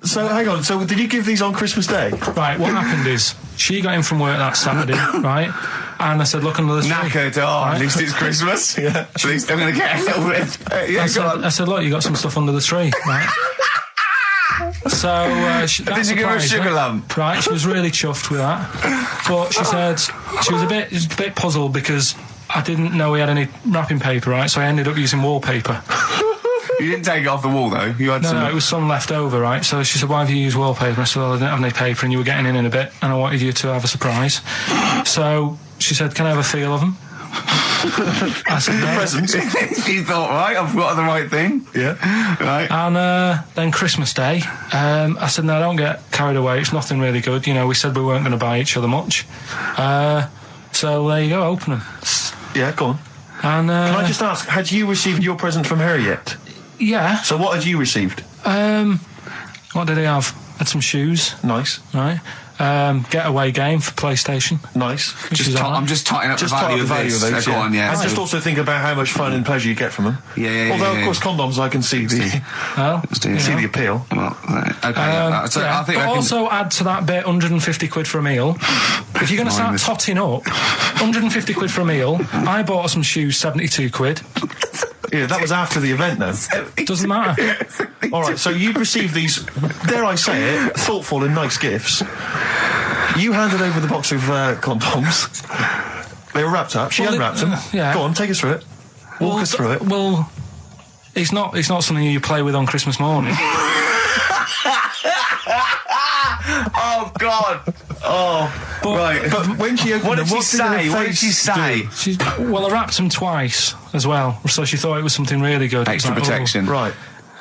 [SPEAKER 5] So hang on. So did you give these on Christmas Day?
[SPEAKER 6] Right. What happened is she got in from work that Saturday, right? And I said, look under the tree.
[SPEAKER 1] Knackered. At least it's Christmas.
[SPEAKER 5] Yeah.
[SPEAKER 1] At least I'm going to get a little bit.
[SPEAKER 6] I said, look, you got some stuff under the tree, right? So
[SPEAKER 1] did you give her a sugar lump?
[SPEAKER 6] Right, she was really chuffed with that. But she said she was a bit puzzled because I didn't know we had any wrapping paper, right? So I ended up using wallpaper.
[SPEAKER 1] You didn't take it off the wall though. You had
[SPEAKER 6] No, it was some left over, right? So she said, why have you used wallpaper? I said, well, I didn't have any paper and you were getting in a bit and I wanted you to have a surprise. So she said, can I have a feel of them? I said, no.
[SPEAKER 5] Presents.
[SPEAKER 1] You thought, right, I've got the right thing.
[SPEAKER 5] Yeah.
[SPEAKER 1] Right.
[SPEAKER 6] And then Christmas Day, I said, no, don't get carried away. It's nothing really good. You know, we said we weren't going to buy each other much. So there you go, open them.
[SPEAKER 5] Yeah, go on.
[SPEAKER 6] And
[SPEAKER 5] can I just ask, had you received your present from her yet?
[SPEAKER 6] Yeah.
[SPEAKER 5] So what had you received?
[SPEAKER 6] What did he have? Had some shoes.
[SPEAKER 5] Nice.
[SPEAKER 6] Right. Getaway game for PlayStation.
[SPEAKER 5] Nice.
[SPEAKER 1] I'm just totting up the value of those.
[SPEAKER 5] Go on,
[SPEAKER 1] yeah.
[SPEAKER 5] And just also think about how much fun and pleasure you get from them.
[SPEAKER 1] Yeah.
[SPEAKER 5] Although, of course, condoms, I can see the appeal.
[SPEAKER 1] Well, okay.
[SPEAKER 6] I think but also add to that bit 150 quid for a meal. If you're going to start totting up, 150 quid for a meal. I bought her some shoes, 72 quid.
[SPEAKER 5] Yeah, that was after the event, though.
[SPEAKER 6] Doesn't matter.
[SPEAKER 5] All right, so you received these, dare I say it, thoughtful and nice gifts. You handed over the box of condoms. They were wrapped up. She unwrapped them.
[SPEAKER 6] Yeah.
[SPEAKER 5] Go on, take us through it. Walk us through it.
[SPEAKER 6] Well, it's not something you play with on Christmas morning.
[SPEAKER 1] Oh God! Oh, right.
[SPEAKER 5] But when she opened them,
[SPEAKER 1] what did she say?
[SPEAKER 6] Well, I wrapped them twice as well, so she thought it was something really good.
[SPEAKER 1] Extra protection,
[SPEAKER 5] right?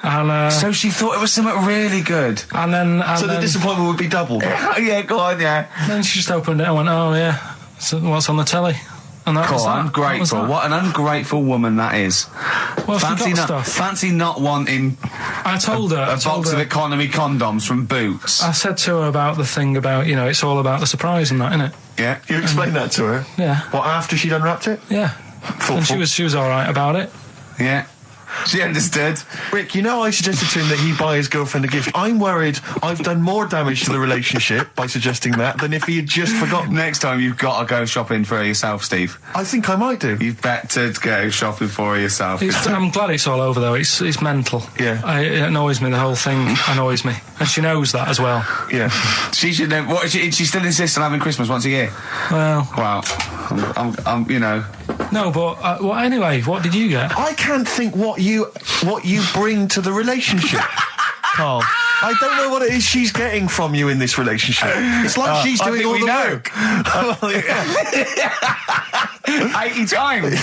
[SPEAKER 6] And
[SPEAKER 1] so she thought it was something really good.
[SPEAKER 6] And then,
[SPEAKER 5] the disappointment would be doubled.
[SPEAKER 1] Yeah, go on, yeah.
[SPEAKER 6] Then she just opened it and went, "Oh yeah, so what's on the telly?" And that was that.
[SPEAKER 1] Ungrateful. What an ungrateful woman that is.
[SPEAKER 6] Well,
[SPEAKER 1] fancy not wanting.
[SPEAKER 6] I told her
[SPEAKER 1] a box of economy condoms from Boots.
[SPEAKER 6] I said to her about the thing about, you know, it's all about the surprise and that, innit?
[SPEAKER 1] Yeah.
[SPEAKER 5] You explained that to her?
[SPEAKER 6] Yeah.
[SPEAKER 5] What, after she'd unwrapped it?
[SPEAKER 6] Yeah.
[SPEAKER 5] Thoughtful.
[SPEAKER 6] And she was all right about it.
[SPEAKER 1] Yeah. She understood.
[SPEAKER 5] Rick, you know I suggested to him that he buy his girlfriend a gift. I'm worried I've done more damage to the relationship by suggesting that than if he had just forgotten.
[SPEAKER 1] Next time you've got to go shopping for her yourself, Steve.
[SPEAKER 5] I think I might do.
[SPEAKER 1] You've better go shopping for her yourself.
[SPEAKER 6] I'm glad it's all over though. It's mental.
[SPEAKER 5] Yeah.
[SPEAKER 6] It annoys me. The whole thing annoys me, and she knows that as well.
[SPEAKER 5] Yeah.
[SPEAKER 1] She should know. What? She still insists on having Christmas once a year.
[SPEAKER 6] Well.
[SPEAKER 1] Wow. I'm you know.
[SPEAKER 6] No, but well, anyway, what did you get?
[SPEAKER 5] I can't think what you bring to the relationship, Carl. I don't know what it is she's getting from you in this relationship. It's like she's doing all the work.
[SPEAKER 1] 80 times.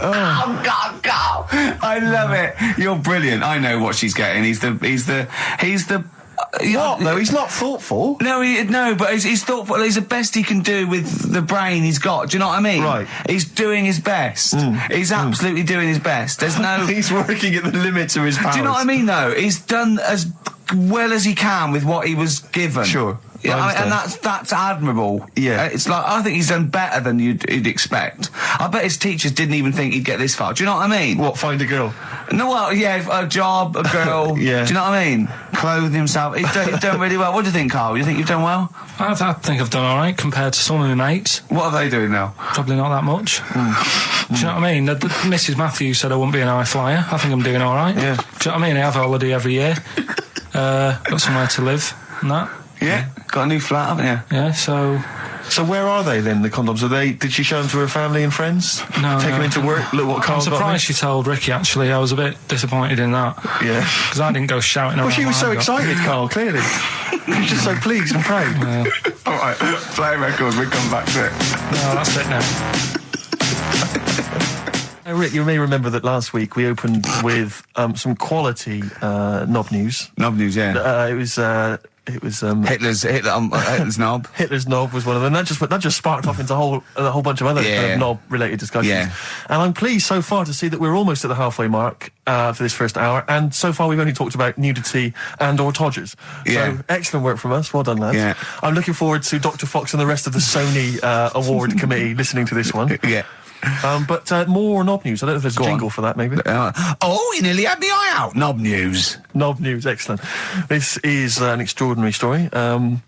[SPEAKER 1] Oh God, I love it. You're brilliant. I know what she's getting. He's the
[SPEAKER 5] what though? He's not thoughtful.
[SPEAKER 1] No, but he's thoughtful. He's the best he can do with the brain he's got. Do you know what I mean?
[SPEAKER 5] Right.
[SPEAKER 1] He's doing his best. He's absolutely doing his best. There's no.
[SPEAKER 5] He's working at the limits of his powers.
[SPEAKER 1] Do you know what I mean? Though he's done as well as he can with what he was given.
[SPEAKER 5] Sure.
[SPEAKER 1] Yeah, and that's admirable.
[SPEAKER 5] Yeah,
[SPEAKER 1] it's like I think he's done better than you'd expect. I bet his teachers didn't even think he'd get this far. Do you know what I mean?
[SPEAKER 5] What, find a girl?
[SPEAKER 1] No, well, yeah, a job, a girl.
[SPEAKER 5] Yeah.
[SPEAKER 1] Do you know what I mean? Clothe himself. He's done really well. What do you think, Carl? You think you've done well?
[SPEAKER 6] I think I've done all right compared to some of my mates.
[SPEAKER 1] What are they doing now?
[SPEAKER 6] Probably not that much. Do you know what I mean? Mrs. Matthews said I wouldn't be an high flyer. I think I'm doing all right.
[SPEAKER 5] Yeah.
[SPEAKER 6] Do you know what I mean? I have a holiday every year. Got somewhere to live and that.
[SPEAKER 1] Yeah. Got a new flat, haven't you?
[SPEAKER 6] Yeah, so
[SPEAKER 5] So where are they then, the condoms? Did she show them to her family and friends?
[SPEAKER 6] No.
[SPEAKER 5] Take them into work? Look what Carl got me?
[SPEAKER 6] I'm surprised she told Ricky, actually. I was a bit disappointed in that.
[SPEAKER 5] Yeah.
[SPEAKER 6] Because I didn't go shouting around.
[SPEAKER 5] Well, she was so excited, Carl, clearly. She was just so pleased and proud.
[SPEAKER 6] Yeah.
[SPEAKER 1] All right, play a record, we'll come back to it.
[SPEAKER 6] No, that's it now.
[SPEAKER 2] Rick, you may remember that last week we opened with some quality knob news.
[SPEAKER 1] Knob news, yeah.
[SPEAKER 2] It was
[SPEAKER 1] Hitler's knob.
[SPEAKER 2] Hitler's knob was one of them. That just sparked off into a whole bunch of other kind of knob-related discussions.
[SPEAKER 1] Yeah.
[SPEAKER 2] And I'm pleased so far to see that we're almost at the halfway mark for this first hour. And so far we've only talked about nudity and/or todgers.
[SPEAKER 1] Yeah.
[SPEAKER 2] So excellent work from us. Well done, lads.
[SPEAKER 1] Yeah.
[SPEAKER 2] I'm looking forward to Dr. Fox and the rest of the Sony award committee listening to this one.
[SPEAKER 1] Yeah.
[SPEAKER 2] But more knob news. I don't know if there's a jingle for that, maybe.
[SPEAKER 1] You nearly had the eye out. Knob news.
[SPEAKER 2] Knob news, excellent. This is an extraordinary story. A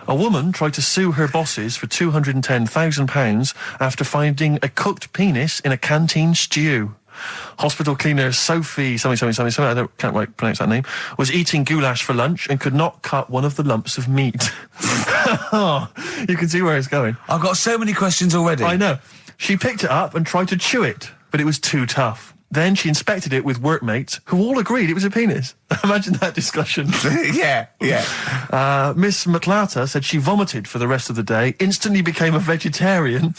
[SPEAKER 2] woman tried to sue her bosses for £210,000 after finding a cooked penis in a canteen stew. Hospital cleaner Sophie, can't quite pronounce that name, was eating goulash for lunch and could not cut one of the lumps of meat. Oh, you can see where it's going.
[SPEAKER 1] I've got so many questions already.
[SPEAKER 2] I know. She picked it up and tried to chew it, but it was too tough. Then she inspected it with workmates, who all agreed it was a penis. Imagine that discussion.
[SPEAKER 1] Yeah.
[SPEAKER 2] Miss McLata said she vomited for the rest of the day, instantly became a vegetarian,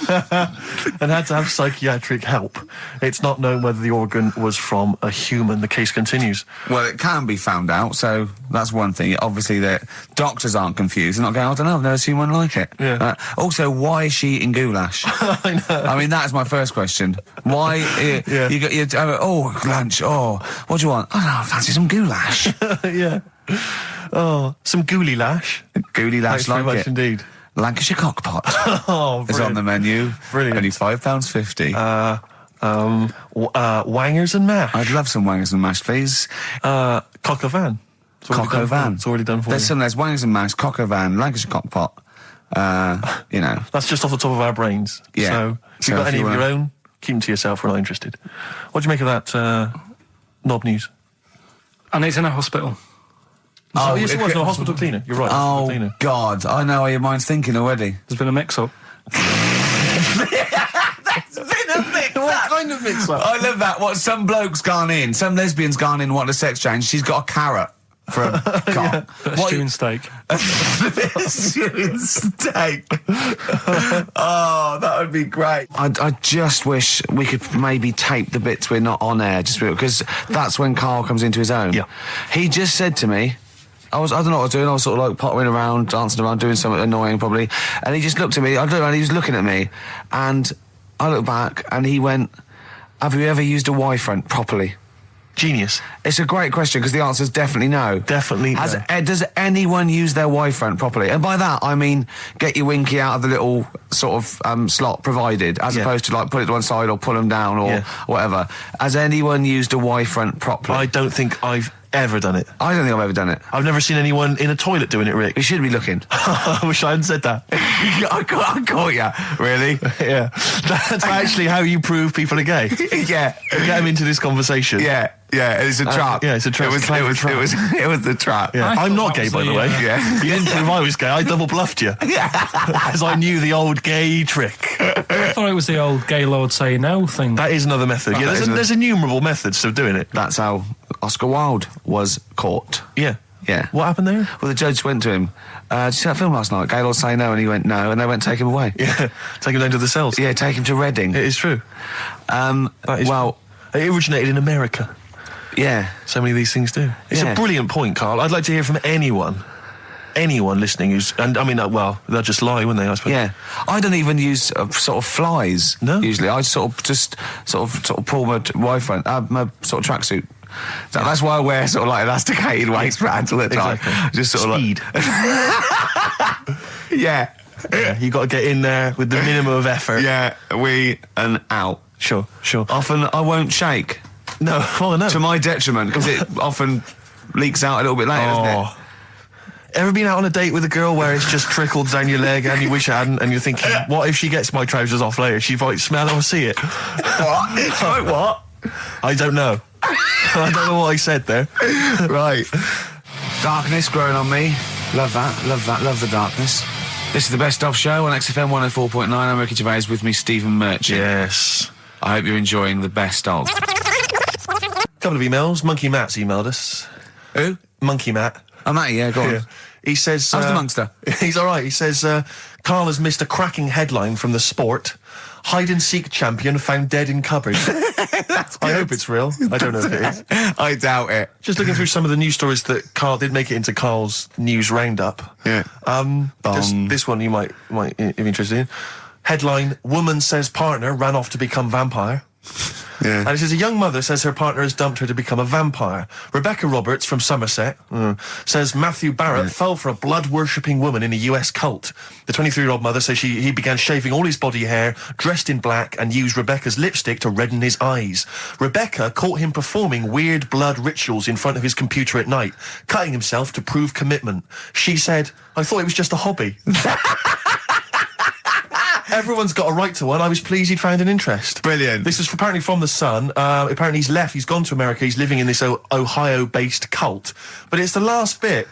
[SPEAKER 2] and had to have psychiatric help. It's not known whether the organ was from a human. The case continues.
[SPEAKER 1] Well, it can be found out, so that's one thing. Obviously, the doctors aren't confused. They're not going, I don't know, I've never seen one like it.
[SPEAKER 2] Yeah.
[SPEAKER 1] Also, why is she eating goulash?
[SPEAKER 2] I know.
[SPEAKER 1] I mean, that's my first question. Why?
[SPEAKER 2] Yeah.
[SPEAKER 1] Lunch. Oh, what do you want? I don't know, I fancy some goulash.
[SPEAKER 2] Yeah. Oh, some gooly lash.
[SPEAKER 1] Gooly lash,
[SPEAKER 2] Thanks very
[SPEAKER 1] like
[SPEAKER 2] much
[SPEAKER 1] it.
[SPEAKER 2] indeed.
[SPEAKER 1] Lancashire cockpot.
[SPEAKER 2] Oh,
[SPEAKER 1] It's on the menu.
[SPEAKER 2] Brilliant.
[SPEAKER 1] Only £5.50.
[SPEAKER 2] Wangers and mash.
[SPEAKER 1] I'd love some wangers and mash, please.
[SPEAKER 2] Cock o' van.
[SPEAKER 1] Cock o' van.
[SPEAKER 2] It's already done for
[SPEAKER 1] There's
[SPEAKER 2] you.
[SPEAKER 1] there's wangers and mash, cock o' van, Lancashire cockpot.
[SPEAKER 2] That's just off the top of our brains.
[SPEAKER 1] Yeah.
[SPEAKER 2] So if you've got any of your own, keep them to yourself. We're not interested. What do you make of that knob news?
[SPEAKER 6] And he's in a hospital.
[SPEAKER 2] Oh, yes, it was. No, hospital cleaner. You're right.
[SPEAKER 1] Oh,
[SPEAKER 2] cleaner.
[SPEAKER 1] God. I know how your mind's thinking already.
[SPEAKER 6] There's been a mix-up.
[SPEAKER 1] That's been a mix-up.
[SPEAKER 2] What kind of mix-up?
[SPEAKER 1] I love that. What, some bloke's gone in, some lesbian's gone in, wanting a sex change. She's got a carrot for a cock.
[SPEAKER 6] Bit of stewing steak.
[SPEAKER 1] Stewing steak. Oh, that would be great. I just wish we could maybe tape the bits we're not on air, just because that's when Carl comes into his own.
[SPEAKER 2] Yeah.
[SPEAKER 1] He just said to me, I don't know what I was doing, I was sort of like pottering around, dancing around, doing something annoying probably, and he just looked at me, I looked around, he was looking at me, and I looked back, and he went, have you ever used a Y-front properly?
[SPEAKER 2] Genius.
[SPEAKER 1] It's a great question, because the answer is definitely no.
[SPEAKER 2] Definitely no.
[SPEAKER 1] Does anyone use their Y-front properly? And by that, I mean, get your winky out of the little sort of slot provided, as opposed to like put it to one side or pull them down or whatever. Has anyone used a Y-front properly?
[SPEAKER 2] I don't think I've ever done it.
[SPEAKER 1] I don't think I've ever done it.
[SPEAKER 2] I've never seen anyone in a toilet doing it, Rick.
[SPEAKER 1] You should be looking.
[SPEAKER 2] I wish I hadn't said that.
[SPEAKER 1] I caught you. Really?
[SPEAKER 2] Yeah. That's actually how you prove people are gay.
[SPEAKER 1] Yeah.
[SPEAKER 2] Get them into this conversation.
[SPEAKER 1] Yeah. It's a trap.
[SPEAKER 2] Yeah, it's a trap.
[SPEAKER 1] It was the trap.
[SPEAKER 2] Yeah. I'm not
[SPEAKER 6] that
[SPEAKER 2] gay,
[SPEAKER 6] was
[SPEAKER 2] by the way.
[SPEAKER 1] Yeah.
[SPEAKER 2] You didn't prove I was gay. I double bluffed you. As I knew the old gay trick.
[SPEAKER 6] I thought it was the old gay lord say no thing.
[SPEAKER 2] That is another method. Yeah, there's innumerable methods of doing it.
[SPEAKER 1] That's how Oscar Wilde was caught.
[SPEAKER 2] Yeah.
[SPEAKER 1] Yeah.
[SPEAKER 2] What happened there?
[SPEAKER 1] Well, the judge went to him, did you see that film last night? Gaylord Say No, and he went no, and they went take him away.
[SPEAKER 2] Yeah. Take him down to the cells.
[SPEAKER 1] Yeah, take him to Reading.
[SPEAKER 2] It is true.
[SPEAKER 1] Well,
[SPEAKER 2] it originated in America.
[SPEAKER 1] yeah.
[SPEAKER 2] So many of these things do. It's a brilliant point, Carl. I'd like to hear from anyone listening who's, and I mean, well, they'll just lie, wouldn't they? I suppose.
[SPEAKER 1] Yeah, I don't even use sort of flies.
[SPEAKER 2] No?
[SPEAKER 1] Usually, I sort of pull my Y-front, my sort of tracksuit. So that's why I wear sort of like elasticated waistbands all the time.
[SPEAKER 2] Exactly.
[SPEAKER 1] Just sort
[SPEAKER 2] Speed.
[SPEAKER 1] of like, yeah.
[SPEAKER 2] You got to get in there with the minimum of effort.
[SPEAKER 1] Yeah, we and out.
[SPEAKER 2] Sure.
[SPEAKER 1] Often I won't shake.
[SPEAKER 2] No, no.
[SPEAKER 1] To my detriment, because it often leaks out a little bit later, doesn't it?
[SPEAKER 2] Ever been out on a date with a girl where it's just trickled down your leg and you wish it hadn't, and you're thinking, what if she gets my trousers off later? She might smell or see it.
[SPEAKER 1] What? What?
[SPEAKER 2] I don't know. I don't know what I said there.
[SPEAKER 1] Right. Darkness growing on me. Love that. Love the darkness. This is the Best Of Show on XFM 104.9. I'm Ricky Gervais, with me Stephen Merchant.
[SPEAKER 5] Yes.
[SPEAKER 1] I hope you're enjoying the Best Of.
[SPEAKER 5] Couple of emails. Monkey Matt's emailed us.
[SPEAKER 1] Who?
[SPEAKER 5] Monkey Matt.
[SPEAKER 1] Oh, Matty, yeah, go on.
[SPEAKER 5] Yeah. He says...
[SPEAKER 1] How's the Monkster?
[SPEAKER 5] He's all right. He says, Karl has missed a cracking headline from The Sport. Hide-and-seek champion found dead in cupboard. I hope it's real. I don't know if it is.
[SPEAKER 1] I doubt it.
[SPEAKER 5] Just looking through some of the news stories that Karl did make it into Karl's news roundup.
[SPEAKER 1] Yeah.
[SPEAKER 5] This one you might be interested in. Headline, woman says partner ran off to become vampire.
[SPEAKER 1] Yeah.
[SPEAKER 5] And it says a young mother says her partner has dumped her to become a vampire. Rebecca Roberts from Somerset says Matthew Barrett fell for a blood-worshipping woman in a US cult. The 23-year-old mother says he began shaving all his body hair, dressed in black, and used Rebecca's lipstick to redden his eyes. Rebecca caught him performing weird blood rituals in front of his computer at night, cutting himself to prove commitment. She said, I thought it was just a hobby. Everyone's got a right to one. I was pleased he'd found an interest.
[SPEAKER 1] Brilliant.
[SPEAKER 5] This is apparently from The Sun. Apparently he's left. He's gone to America. He's living in this Ohio-based cult. But it's the last bit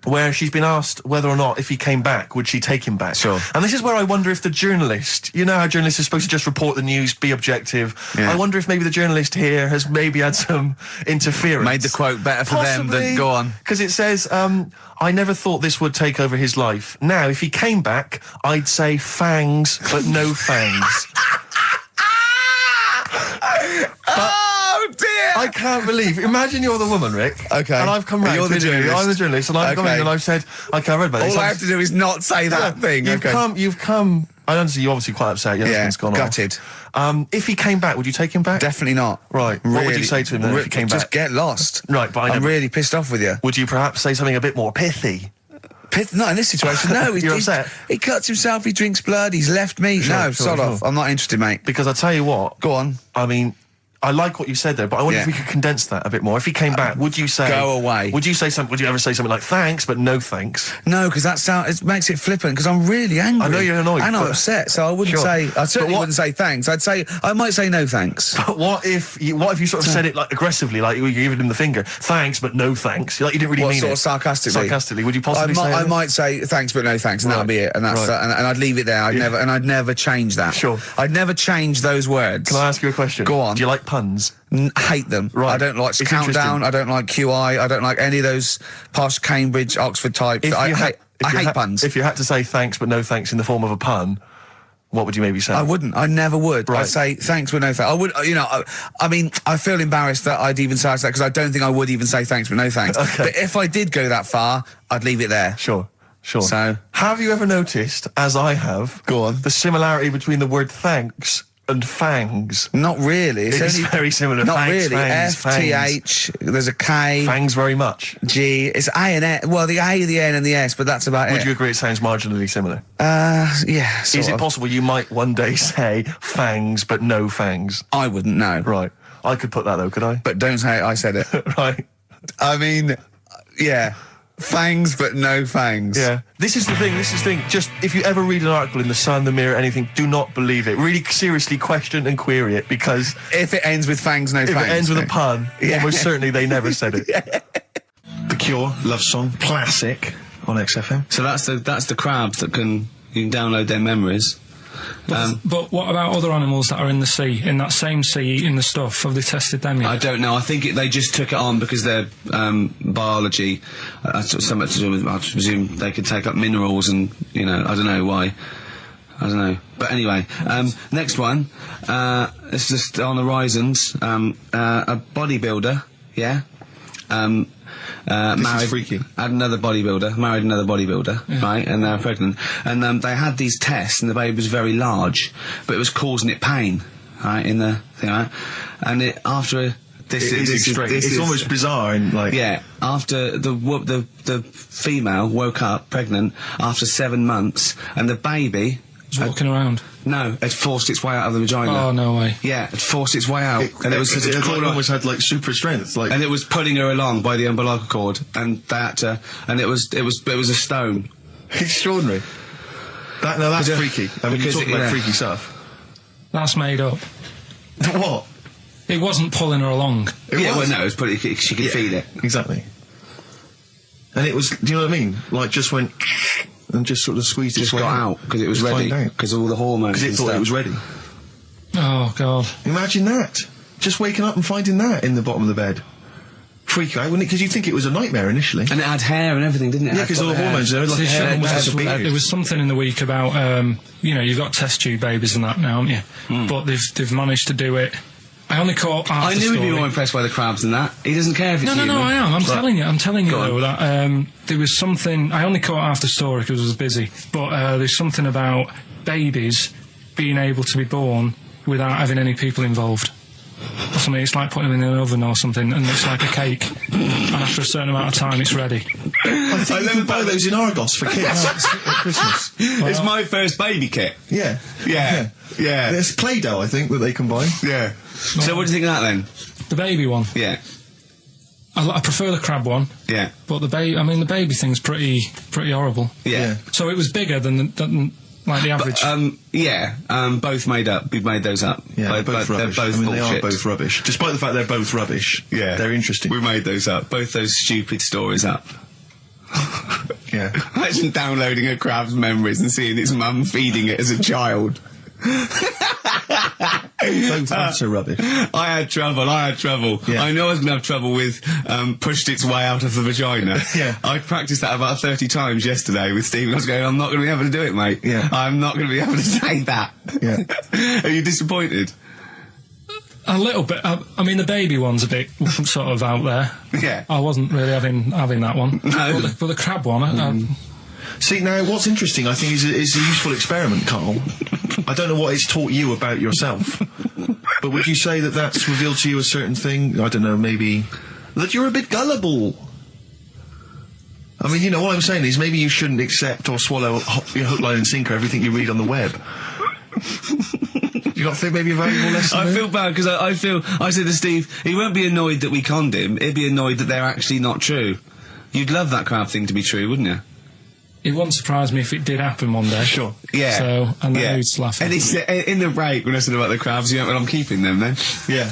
[SPEAKER 5] where she's been asked whether or not, if he came back, would she take him back?
[SPEAKER 1] Sure.
[SPEAKER 5] And this is where I wonder if the journalist, you know how journalists are supposed to just report the news, be objective. Yeah. I wonder if maybe the journalist here has maybe had some interference.
[SPEAKER 1] Made the quote better for them than go on.
[SPEAKER 5] Because it says, I never thought this would take over his life. Now, if he came back, I'd say fangs, but no fangs.
[SPEAKER 1] Oh dear!
[SPEAKER 5] I can't believe. Imagine you're the woman, Rick.
[SPEAKER 1] Okay.
[SPEAKER 5] And I've come round.
[SPEAKER 1] You're the journalist.
[SPEAKER 5] I'm the journalist, and I've come in and I've said, okay, I read about this.
[SPEAKER 1] All I have to do is not say that thing.
[SPEAKER 5] You've come. I understand you're obviously quite upset. Your husband's gone
[SPEAKER 1] gutted.
[SPEAKER 5] Off. If he came back, would you take him back?
[SPEAKER 1] Definitely not.
[SPEAKER 5] Right.
[SPEAKER 1] Really,
[SPEAKER 5] what would you say to him then if he came back?
[SPEAKER 1] Just get lost.
[SPEAKER 5] Right, but
[SPEAKER 1] I'm really pissed off with you.
[SPEAKER 5] Would you perhaps say something a bit more pithy?
[SPEAKER 1] Not in this situation, no.
[SPEAKER 5] You're upset?
[SPEAKER 1] He cuts himself, he drinks blood, he's left me. Sod off. I'm not interested, mate.
[SPEAKER 5] Because I tell you what.
[SPEAKER 1] Go on.
[SPEAKER 5] I mean, I like what you said there, but I wonder if we could condense that a bit more. If he came back, would you say...
[SPEAKER 1] Go away.
[SPEAKER 5] Would you ever say something like, thanks, but no thanks?
[SPEAKER 1] No, because it makes it flippant, because I'm really angry.
[SPEAKER 5] I know you're annoyed.
[SPEAKER 1] And I'm upset, so I wouldn't say... I certainly wouldn't say thanks. I might say no thanks.
[SPEAKER 5] But what if you sort of said it like aggressively, like you were giving him the finger, thanks, but no thanks? Like you didn't really mean it.
[SPEAKER 1] What, sort of sarcastically?
[SPEAKER 5] Sarcastically, would you possibly say
[SPEAKER 1] I might say thanks, but no thanks, and that'll be it. And that's and I'd leave it there. I'd never change that.
[SPEAKER 5] Sure.
[SPEAKER 1] I'd never change those words.
[SPEAKER 5] Can I ask you a question?
[SPEAKER 1] Go on.
[SPEAKER 5] Do you like puns?
[SPEAKER 1] Hate them.
[SPEAKER 5] Right.
[SPEAKER 1] I don't like Countdown. I don't like QI. I don't like any of those posh Cambridge, Oxford types. I hate puns.
[SPEAKER 5] If you had to say thanks but no thanks in the form of a pun, what would you maybe say?
[SPEAKER 1] I wouldn't. I never would.
[SPEAKER 5] Right.
[SPEAKER 1] I'd say thanks but no thanks. I would. I mean, I feel embarrassed that I'd even say that because I don't think I would even say thanks but no thanks.
[SPEAKER 5] Okay.
[SPEAKER 1] But if I did go that far, I'd leave it there.
[SPEAKER 5] Sure.
[SPEAKER 1] So,
[SPEAKER 5] have you ever noticed, as I have,
[SPEAKER 1] the
[SPEAKER 5] similarity between the word thanks and fangs?
[SPEAKER 1] Not really.
[SPEAKER 5] It's very similar.
[SPEAKER 1] Not
[SPEAKER 5] thanks,
[SPEAKER 1] really.
[SPEAKER 5] Fangs,
[SPEAKER 1] F-T-H, there's a K.
[SPEAKER 5] Fangs very much.
[SPEAKER 1] G. It's A and S. Well, the A, the N and the S, but that's about it.
[SPEAKER 5] Would you agree it sounds marginally similar?
[SPEAKER 1] Yeah,
[SPEAKER 5] Is it possible you might one day say fangs but no fangs?
[SPEAKER 1] I wouldn't know.
[SPEAKER 5] Right. I could put that though, could I?
[SPEAKER 1] But don't say I said it.
[SPEAKER 5] Right.
[SPEAKER 1] I mean, yeah. Fangs, but no fangs.
[SPEAKER 5] Yeah. This is the thing. Just, if you ever read an article in The Sun, The Mirror, anything, do not believe it. Really seriously question and query it, because...
[SPEAKER 1] If it ends with fangs, no fangs.
[SPEAKER 5] If it ends with a pun, almost certainly they never said it. The Cure, Love Song, classic on XFM.
[SPEAKER 7] So that's the crabs that you can download their memories.
[SPEAKER 6] But what about other animals that are in the sea, in that same sea, eating the stuff? Have they tested them yet?
[SPEAKER 7] I don't know. I think they just took it on because their biology, so much to do with, I presume they could take up minerals and, I don't know why. I don't know. But anyway, next one, it's just on the horizons, a bodybuilder, married,
[SPEAKER 5] freaky.
[SPEAKER 7] married another bodybuilder, right, and they're pregnant, and they had these tests, and the baby was very large, but it was causing it pain, right, in the thing, right, and after this
[SPEAKER 5] is almost bizarre, and
[SPEAKER 7] after the female woke up pregnant after 7 months, and the baby
[SPEAKER 6] was walking around.
[SPEAKER 7] No, it forced its way out of the vagina.
[SPEAKER 6] Oh, no way.
[SPEAKER 7] Yeah, it forced its way out.
[SPEAKER 5] It almost had super strength.
[SPEAKER 7] And it was pulling her along by the umbilical cord, and it was a stone.
[SPEAKER 5] Extraordinary. That's freaky. I mean, you're talking about freaky stuff.
[SPEAKER 6] That's made up.
[SPEAKER 5] What?
[SPEAKER 6] It wasn't pulling her along.
[SPEAKER 7] It was pulling, she could feel it.
[SPEAKER 5] Exactly. And it was, do you know what I mean? Like, just went... and just sort of squeezed its
[SPEAKER 7] Just
[SPEAKER 5] way
[SPEAKER 7] got out because it was ready. Because all the hormones.
[SPEAKER 5] Because it thought it was ready.
[SPEAKER 6] Oh, God.
[SPEAKER 5] Imagine that. Just waking up and finding that in the bottom of the bed. Freak out, wouldn't it? Because you'd think it was a nightmare initially.
[SPEAKER 7] And it had hair and everything, didn't it?
[SPEAKER 5] Yeah, because all the hormones there, like hair,
[SPEAKER 6] there was something in the week about, you've got test tube babies and that now, haven't you? But they've managed to do it. I only caught half
[SPEAKER 7] I knew he'd be more impressed by the crabs than that. He doesn't care if it's human.
[SPEAKER 6] No, I am. I'm telling you though, that there was something. I only caught half the story because I was busy. But there's something about babies being able to be born without having any people involved. Or something. It's like putting them in an oven or something, and it's like a cake. And after a certain amount of time, it's ready.
[SPEAKER 5] I think you can buy those in Argos for kids at Christmas.
[SPEAKER 7] It's my first baby kit.
[SPEAKER 5] Yeah. There's Play-Doh, I think, that they can buy.
[SPEAKER 7] Yeah. So what do you think of that then?
[SPEAKER 6] The baby one.
[SPEAKER 7] Yeah.
[SPEAKER 6] I prefer the crab one.
[SPEAKER 7] Yeah.
[SPEAKER 6] But the baby thing's pretty horrible.
[SPEAKER 7] Yeah.
[SPEAKER 6] So it was bigger than like the average.
[SPEAKER 7] Both made up. We've made those up.
[SPEAKER 5] Yeah, both rubbish.
[SPEAKER 7] They're both
[SPEAKER 5] they
[SPEAKER 7] bullshit.
[SPEAKER 5] are both rubbish. Despite the fact they're both rubbish.
[SPEAKER 7] Yeah.
[SPEAKER 5] They're interesting.
[SPEAKER 7] We made those up. Both those stupid stories up.
[SPEAKER 5] Yeah.
[SPEAKER 7] Imagine downloading a crab's memories and seeing its mum feeding it as a child.
[SPEAKER 5] Both are rubbish.
[SPEAKER 7] I had trouble.
[SPEAKER 5] Yeah.
[SPEAKER 7] I know I was going to have trouble with pushed its way out of the vagina.
[SPEAKER 5] Yeah.
[SPEAKER 7] I practiced that about 30 times yesterday with Stephen. I was going, I'm not going to be able to do it, mate.
[SPEAKER 5] Yeah.
[SPEAKER 7] I'm not going to be able to say that.
[SPEAKER 5] Yeah.
[SPEAKER 7] Are you disappointed?
[SPEAKER 6] A little bit. I mean, the baby one's a bit sort of out there.
[SPEAKER 7] Yeah.
[SPEAKER 6] I wasn't really having that one.
[SPEAKER 7] No.
[SPEAKER 6] But the crab one,
[SPEAKER 5] See, now, what's interesting, I think, is a useful experiment, Carl. I don't know what it's taught you about yourself, but would you say that that's revealed to you a certain thing? I don't know, maybe that you're a bit gullible. I mean, what I'm saying is maybe you shouldn't accept or swallow hook, line and sinker everything you read on the web. Do you not think maybe a valuable lesson
[SPEAKER 7] I
[SPEAKER 5] there?
[SPEAKER 7] feel bad because I said to Steve, he won't be annoyed that we conned him, he'd be annoyed that they're actually not true. You'd love that crab thing to be true, wouldn't you?
[SPEAKER 6] it wouldn't surprise me if it did happen one day.
[SPEAKER 5] Sure.
[SPEAKER 7] Yeah.
[SPEAKER 6] So, and then he's laughing.
[SPEAKER 7] And he said, in the break, when I said about the crabs, well, I'm keeping them then.
[SPEAKER 5] Yeah.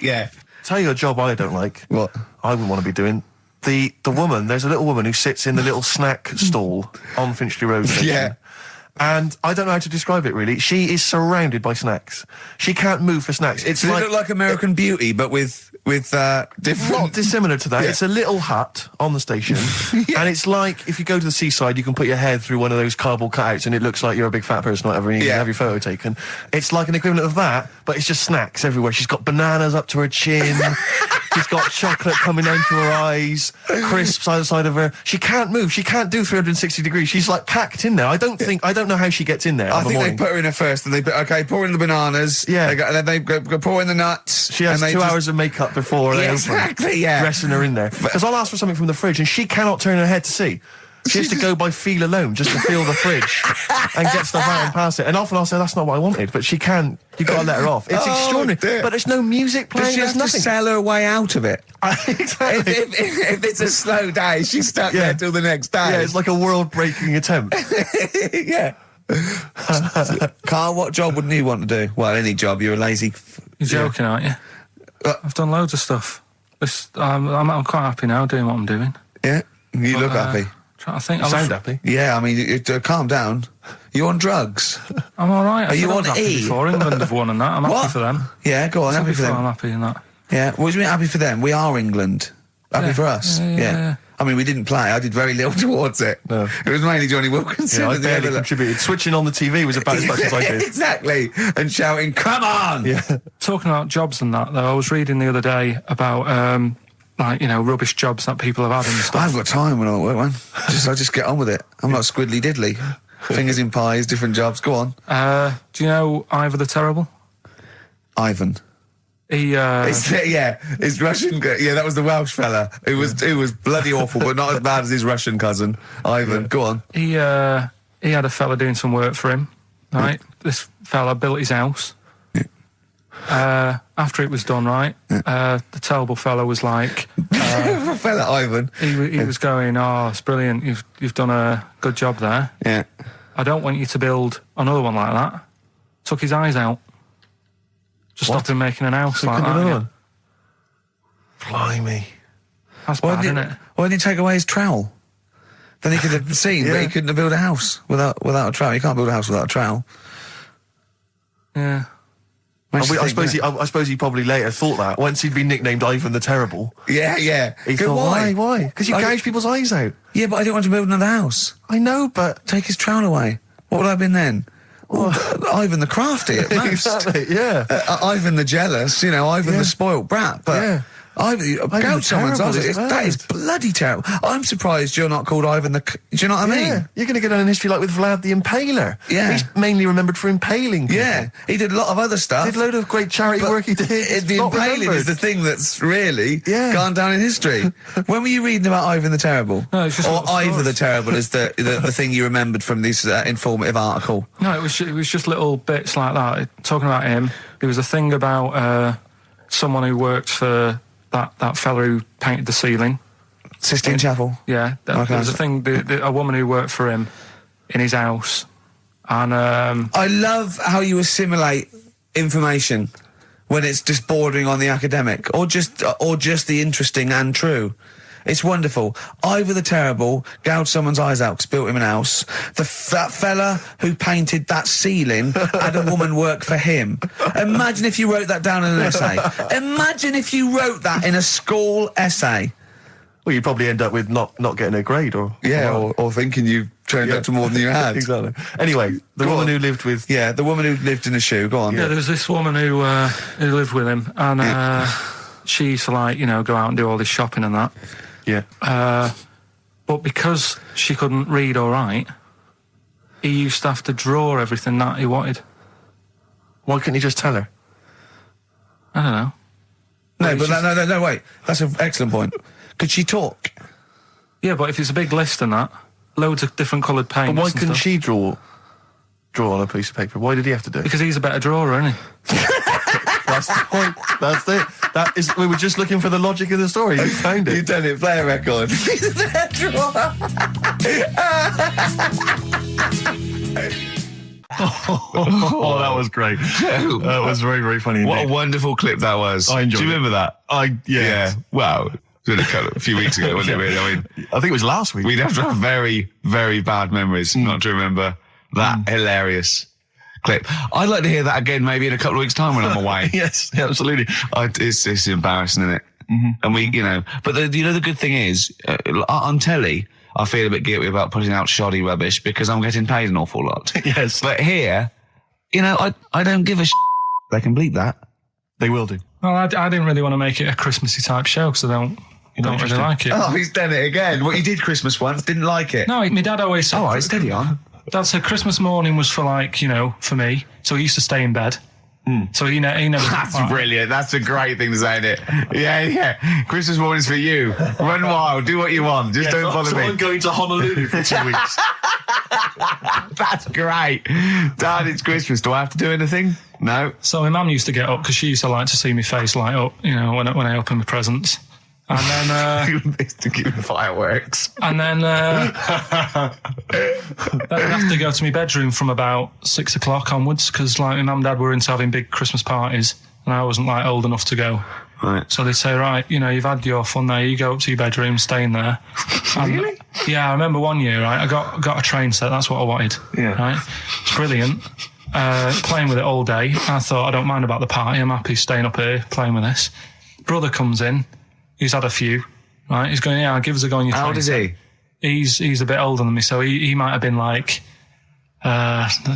[SPEAKER 7] Yeah.
[SPEAKER 2] Tell you a job I don't like.
[SPEAKER 1] What?
[SPEAKER 2] I wouldn't want to be doing. The woman, there's a little woman who sits in the little snack stall on Finchley Road station.
[SPEAKER 1] Yeah.
[SPEAKER 2] And I don't know how to describe it, really. She is surrounded by snacks. She can't move for snacks.
[SPEAKER 1] It's like American Beauty, but with different...
[SPEAKER 2] Not dissimilar to that.
[SPEAKER 1] Yeah.
[SPEAKER 2] It's a little hut on the station.
[SPEAKER 1] Yeah.
[SPEAKER 2] And it's like, if you go to the seaside, you can put your head through one of those cardboard cutouts and it looks like you're a big fat person, whatever, and you can have your photo taken. It's like an equivalent of that, but it's just snacks everywhere. She's got bananas up to her chin. She's got chocolate coming down to her eyes, crisps either side of her. She can't move. She can't do 360 degrees. She's like packed in there. I don't know how she gets in there.
[SPEAKER 1] I think they put her in there first, and pour in the bananas.
[SPEAKER 2] Yeah.
[SPEAKER 1] Then they go pour in the nuts.
[SPEAKER 2] She has 2 hours of makeup before they open. Dressing her in there. Because I'll ask for something from the fridge, and she cannot turn her head to see. She has to go by feel alone, just to feel the fridge and get stuff out and pass it. And often I'll say, that's not what I wanted, but she can't. You've got to let her off. It's extraordinary.
[SPEAKER 1] Dear.
[SPEAKER 2] But there's no music playing.
[SPEAKER 1] Does she have
[SPEAKER 2] nothing.
[SPEAKER 1] to sell her way out of it?
[SPEAKER 2] Exactly.
[SPEAKER 1] If it's a slow day, she's stuck there till the next day.
[SPEAKER 2] Yeah, it's like a world-breaking attempt.
[SPEAKER 1] Yeah. Carl, what job wouldn't you want to do? Well, any job. You're a lazy...
[SPEAKER 6] You're joking, aren't you? I've done loads of stuff. I'm quite happy now doing what I'm doing.
[SPEAKER 1] Yeah? You look happy.
[SPEAKER 6] Trying to think.
[SPEAKER 2] You sound happy.
[SPEAKER 1] Yeah, I mean, calm down. You on drugs?
[SPEAKER 6] I'm all right.
[SPEAKER 1] Are you on E?
[SPEAKER 6] Before England have won and that. I'm happy for them.
[SPEAKER 1] Yeah, go on, happy for them.
[SPEAKER 6] I'm happy in that.
[SPEAKER 1] Yeah, what do you mean happy for them? We are England. Happy for us. Yeah. I mean, we didn't play. I did very little towards it. No. It was mainly Johnny Wilkinson.
[SPEAKER 2] Yeah, I barely contributed. Switching on the TV was about as much as I did.
[SPEAKER 1] Exactly. And shouting, come on!
[SPEAKER 2] Yeah.
[SPEAKER 6] Talking about jobs and that, though, I was reading the other day about... rubbish jobs that people have had and stuff.
[SPEAKER 1] I haven't got time when I'm at work, man. I just get on with it. I'm not squiddly diddly. Fingers in pies, different jobs. Go on.
[SPEAKER 6] Do you know Ivor the Terrible?
[SPEAKER 1] Ivan. His Russian. Yeah, that was the Welsh fella. It was bloody awful, but not as bad as his Russian cousin, Ivan. Yeah. Go on.
[SPEAKER 6] He had a fella doing some work for him. Right, this fella built his house. After it was done, right, the terrible fella was like...
[SPEAKER 1] fella Ivan.
[SPEAKER 6] He was going, oh, it's brilliant, you've done a good job there.
[SPEAKER 1] Yeah.
[SPEAKER 6] I don't want you to build another one like that. Took his eyes out. Just stopped him making an house like that.
[SPEAKER 2] One? Blimey.
[SPEAKER 6] That's bad, isn't it?
[SPEAKER 1] Why didn't he take away his trowel? then he could have seen, but he couldn't have built a house without a trowel. You can't build a house without a trowel.
[SPEAKER 6] Yeah.
[SPEAKER 2] I suppose he probably later thought that once he'd been nicknamed Ivan the Terrible.
[SPEAKER 1] Yeah.
[SPEAKER 2] He thought, why? Because you gouge people's eyes out.
[SPEAKER 1] Yeah, but I didn't want to build another house.
[SPEAKER 2] I know, but
[SPEAKER 1] take his trowel away. What would I have been then? Ivan the Crafty at most.
[SPEAKER 2] Exactly, yeah.
[SPEAKER 1] Ivan the Jealous, Ivan the spoilt brat. But gouge someone's eyes. That is bloody terrible. I'm surprised you're not called Ivan the... Do you know what I mean?
[SPEAKER 2] You're going to get on in history like with Vlad the Impaler.
[SPEAKER 1] Yeah.
[SPEAKER 2] He's mainly remembered for impaling people.
[SPEAKER 1] Yeah. He did a lot of other stuff.
[SPEAKER 2] Did a load of great charity work he did.
[SPEAKER 1] The impaling is the thing that's really gone down in history. When were you reading about Ivan the Terrible?
[SPEAKER 6] No, it's just
[SPEAKER 1] or Ivan the Terrible is the thing you remembered from this informative article?
[SPEAKER 6] No, it was just little bits like that. Talking about him, there was a thing about someone who worked for that fella who painted the ceiling.
[SPEAKER 1] Sistine Chapel?
[SPEAKER 6] Yeah. There was a thing, a woman who worked for him in his house. And
[SPEAKER 1] I love how you assimilate information when it's just bordering on the academic or just the interesting and true. It's wonderful. Ivan the Terrible gouged someone's eyes out because built him an house. That fella who painted that ceiling had a woman work for him. Imagine if you wrote that down in an essay. Imagine if you wrote that in a school essay.
[SPEAKER 2] Well, you'd probably end up with not getting a grade or
[SPEAKER 1] thinking you turned up to more than you had.
[SPEAKER 2] Exactly. Anyway, the woman who lived with...
[SPEAKER 1] Yeah, the woman who lived in a shoe. Go on.
[SPEAKER 6] Yeah, there was this woman who lived with him and she used to go out and do all this shopping and that.
[SPEAKER 2] Yeah.
[SPEAKER 6] But because she couldn't read or write, he used to have to draw everything that he wanted.
[SPEAKER 2] Why couldn't he just tell her?
[SPEAKER 6] I don't know.
[SPEAKER 1] No, wait. That's an excellent point. Could she talk?
[SPEAKER 6] Yeah, but if it's a big list and that, loads of different coloured paints.
[SPEAKER 2] But why couldn't she draw on a piece of paper? Why did he have to do it?
[SPEAKER 6] Because he's a better drawer, isn't he?
[SPEAKER 2] That's the point. That's it. We were just looking for the logic of the story. You found it.
[SPEAKER 1] You've done it. Play a record. He's a better drawer.
[SPEAKER 2] Oh, that was great. That was very, very funny.
[SPEAKER 1] What a wonderful clip that was.
[SPEAKER 2] I enjoyed it.
[SPEAKER 1] Do you remember that?
[SPEAKER 2] Yeah.
[SPEAKER 1] Wow. It was a few weeks ago, wasn't it? Really? I mean,
[SPEAKER 2] I think it was last week.
[SPEAKER 1] We'd have to have very, very bad memories not to remember that hilarious clip. I'd like to hear that again maybe in a couple of weeks' time when I'm away.
[SPEAKER 2] Yes, absolutely.
[SPEAKER 1] It's embarrassing, isn't it? Mm-hmm. And we, but the good thing is, on telly, I feel a bit guilty about putting out shoddy rubbish because I'm getting paid an awful lot.
[SPEAKER 2] Yes.
[SPEAKER 1] But here, I don't give a They can bleep that.
[SPEAKER 2] They will do.
[SPEAKER 6] Well, I didn't really want to make it a Christmassy type show because I don't really like it.
[SPEAKER 1] Oh, he's done it again. Well, you did Christmas once, didn't like it.
[SPEAKER 6] No, my dad always said...
[SPEAKER 1] Oh, right, steady on.
[SPEAKER 6] Dad said Christmas morning was for for me. So he used to stay in bed. So he never...
[SPEAKER 1] That's brilliant. That's a great thing to say, isn't it? Yeah. Christmas morning's for you. Run wild. Do what you want. Just don't bother me.
[SPEAKER 2] I'm going to Honolulu for 2 weeks.
[SPEAKER 1] That's great. Dad, it's Christmas. Do I have to do anything? No.
[SPEAKER 6] So my mum used to get up because she used to like to see my face light up, when I open my presents. And then...
[SPEAKER 1] to give fireworks.
[SPEAKER 6] And then I'd have to go to my bedroom from about 6 o'clock onwards because my mum and dad were into having big Christmas parties and I wasn't old enough to go.
[SPEAKER 1] Right.
[SPEAKER 6] So they'd say, right, you've had your fun there, you go up to your bedroom, stay in there.
[SPEAKER 1] Really?
[SPEAKER 6] Yeah, I remember one year, right, I got a train set, that's what I wanted.
[SPEAKER 1] Yeah.
[SPEAKER 6] Right? It's brilliant. Playing with it all day. I thought, I don't mind about the party, I'm happy staying up here playing with this. Brother comes in, he's had a few, right? He's going, yeah, give us a go on your
[SPEAKER 1] How old is he?
[SPEAKER 6] He's a bit older than me, so he might have been let's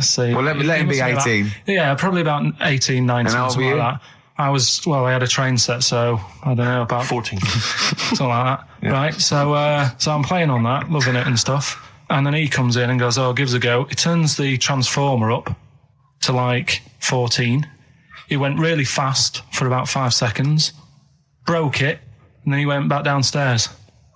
[SPEAKER 6] see.
[SPEAKER 1] Well, let him be 18.
[SPEAKER 6] Probably about 18, 19, something like that. I had a train set, so I don't know, about
[SPEAKER 2] 14.
[SPEAKER 6] something like that. Yeah. Right, so I'm playing on that, loving it and stuff. And then he comes in and goes, oh, give us a go. He turns the transformer up to 14. He went really fast for about 5 seconds, broke it, and then he went back downstairs.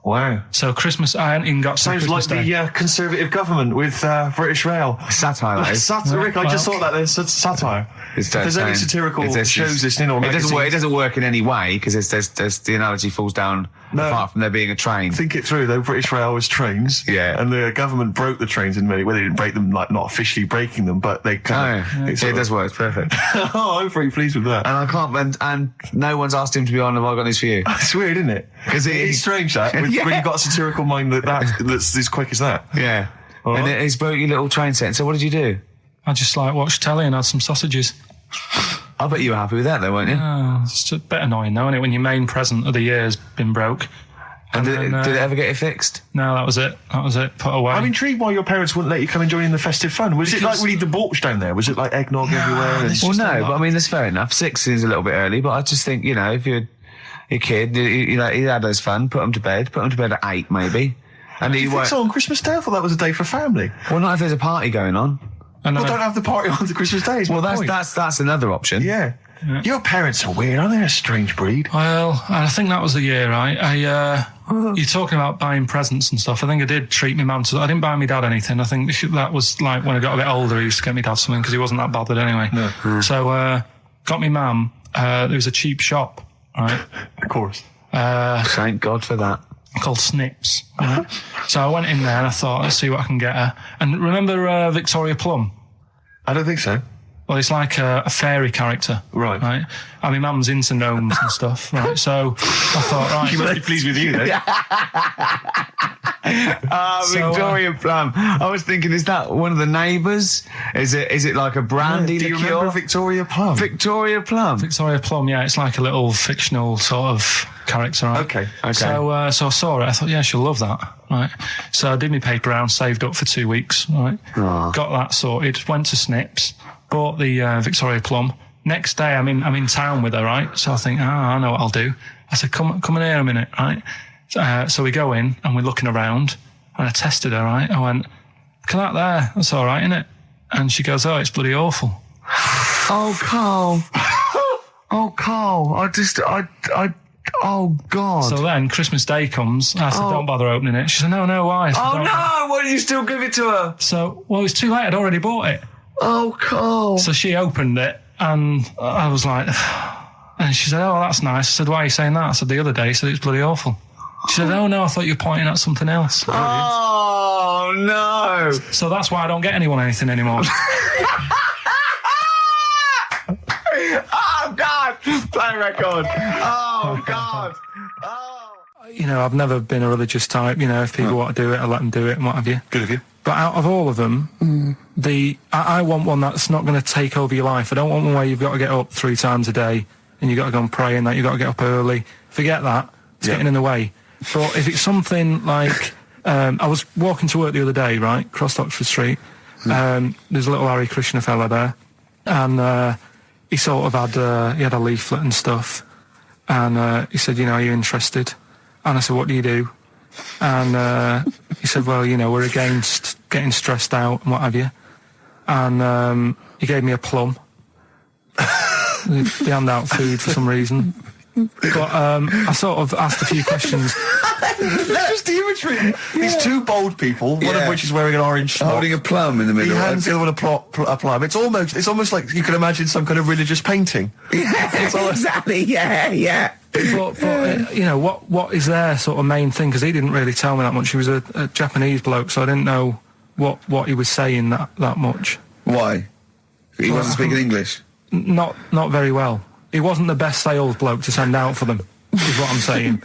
[SPEAKER 2] Wow.
[SPEAKER 6] So Christmas, I hadn't even got to
[SPEAKER 2] Sounds
[SPEAKER 6] Christmas
[SPEAKER 2] like
[SPEAKER 6] Day.
[SPEAKER 2] the Conservative government with British Rail.
[SPEAKER 1] Satire, though.
[SPEAKER 2] Satire, Rick, I just thought that there's satire. If there's any satirical shows listening or
[SPEAKER 1] it doesn't work in any way because there's the analogy falls down apart from there being a train.
[SPEAKER 2] Think it through, though. British Railways trains.
[SPEAKER 1] Yeah.
[SPEAKER 2] And the government broke the trains in many ways. They didn't break them, like, not officially breaking them, but they kind of...
[SPEAKER 1] It does work. It's perfect.
[SPEAKER 2] Oh, I'm very pleased with that.
[SPEAKER 1] And I can't... And no one's asked him to be on Have I Got News For You?
[SPEAKER 2] It's weird, isn't it? Because it's strange, that. When you've got a satirical mind that's as quick as that.
[SPEAKER 1] Yeah.
[SPEAKER 2] All
[SPEAKER 1] and
[SPEAKER 2] right.
[SPEAKER 1] it's broke your little train set. So what did you do?
[SPEAKER 6] I just watched telly and had some sausages.
[SPEAKER 1] I bet you were happy with that, though, weren't you?
[SPEAKER 6] Oh, it's a bit annoying, though, isn't it, when your main present of the year's been broke.
[SPEAKER 1] And did it ever get it fixed?
[SPEAKER 6] No, that was it. Put away.
[SPEAKER 2] I'm intrigued why your parents wouldn't let you come and join in the festive fun. Was it like really debauched down there? Was it like eggnog everywhere?
[SPEAKER 1] Well, no, but I mean, that's fair enough. 6 is a little bit early, but I just think, if you're a kid, he had his fun, put him to bed at 8, maybe. And
[SPEAKER 2] you think so on Christmas Day? I thought that was a day for family.
[SPEAKER 1] Well, not if there's a party going on.
[SPEAKER 2] Well, don't have the party on the Christmas Day.
[SPEAKER 1] Well, that's another option.
[SPEAKER 2] Yeah. Your parents are weird, aren't they? A strange breed.
[SPEAKER 6] Well, I think that was the year, right? You're talking about buying presents and stuff. I think I did treat my mum. I didn't buy my dad anything. I think that was like when I got a bit older, I used to get my dad something because he wasn't that bothered anyway. No. So, got my mum. There was a cheap shop, right?
[SPEAKER 2] Of course.
[SPEAKER 1] Thank God for that.
[SPEAKER 6] Called Snips. Right? So I went in there and I thought, let's see what I can get her. And remember Victoria Plum?
[SPEAKER 2] I don't think so.
[SPEAKER 6] Well, it's like a fairy character.
[SPEAKER 2] Right.
[SPEAKER 6] And my mum's into gnomes and stuff, right? So I thought, right.
[SPEAKER 2] She must be pleased with you, then.
[SPEAKER 1] Victoria Plum. I was thinking, is that one of the neighbours? Is it like a brandy
[SPEAKER 2] liqueur? Do you remember Victoria Plum?
[SPEAKER 1] Victoria Plum.
[SPEAKER 6] Victoria Plum, yeah. It's like a little fictional sort of character, right?
[SPEAKER 1] Okay.
[SPEAKER 6] So I saw it. I thought, yeah, she'll love that, right? So I did my paper round, saved up for 2 weeks, right? Got that sorted. Went to Snips. Bought the Victoria Plum. Next day, I'm in town with her, right? So I think, I know what I'll do. I said, come in here a minute, right? So we go in and we're looking around, and I tested her, right? I went, look at that there. That's all right, isn't it? And she goes, oh, it's bloody awful.
[SPEAKER 1] Oh, Carl. Oh, Carl. Oh, God.
[SPEAKER 6] So then Christmas Day comes. I said, don't bother opening it. She said, no, why? I said,
[SPEAKER 1] no. Why didn't you still give it to her?
[SPEAKER 6] So, well, it was too late. I'd already bought it.
[SPEAKER 1] Oh, Carl.
[SPEAKER 6] So she opened it, and I was like, and she said, oh, that's nice. I said, why are you saying that? I said, the other day, she said, it's bloody awful. She said, oh, no, I thought you were pointing at something else.
[SPEAKER 1] Oh, no.
[SPEAKER 6] So that's why I don't get anyone anything anymore.
[SPEAKER 1] Oh, God. Play record. Oh, God. Oh.
[SPEAKER 6] I've never been a religious type. If people want to do it, I let them do it and what have you.
[SPEAKER 2] Good of you.
[SPEAKER 6] But out of all of them, I want one that's not going to take over your life. I don't want one where you've got to get up 3 times a day and you've got to go and pray and that you've got to get up early. Forget that. It's getting in the way. But if it's something like... I was walking to work the other day, right, across Oxford Street. There's a little Hare Krishna fella there. And he sort of had... he had a leaflet and stuff. And he said, are you interested? And I said, what do you do? And he said, well, we're against getting stressed out and what have you. And he gave me a plum. They hand out food for some reason. But I sort of asked a few questions.
[SPEAKER 2] Just the imagery. These 2 bold people, one of which is wearing an orange smock,
[SPEAKER 1] holding a plum in the middle.
[SPEAKER 2] He hands the other one a plum. It's almost like you can imagine some kind of religious painting.
[SPEAKER 1] Exactly. Yeah.
[SPEAKER 6] But what is their sort of main thing? Because he didn't really tell me that much. He was a Japanese bloke, so I didn't know what he was saying that much.
[SPEAKER 1] Why? He wasn't speaking English?
[SPEAKER 6] Not very well. He wasn't the best sales bloke to send out for them, is what I'm saying.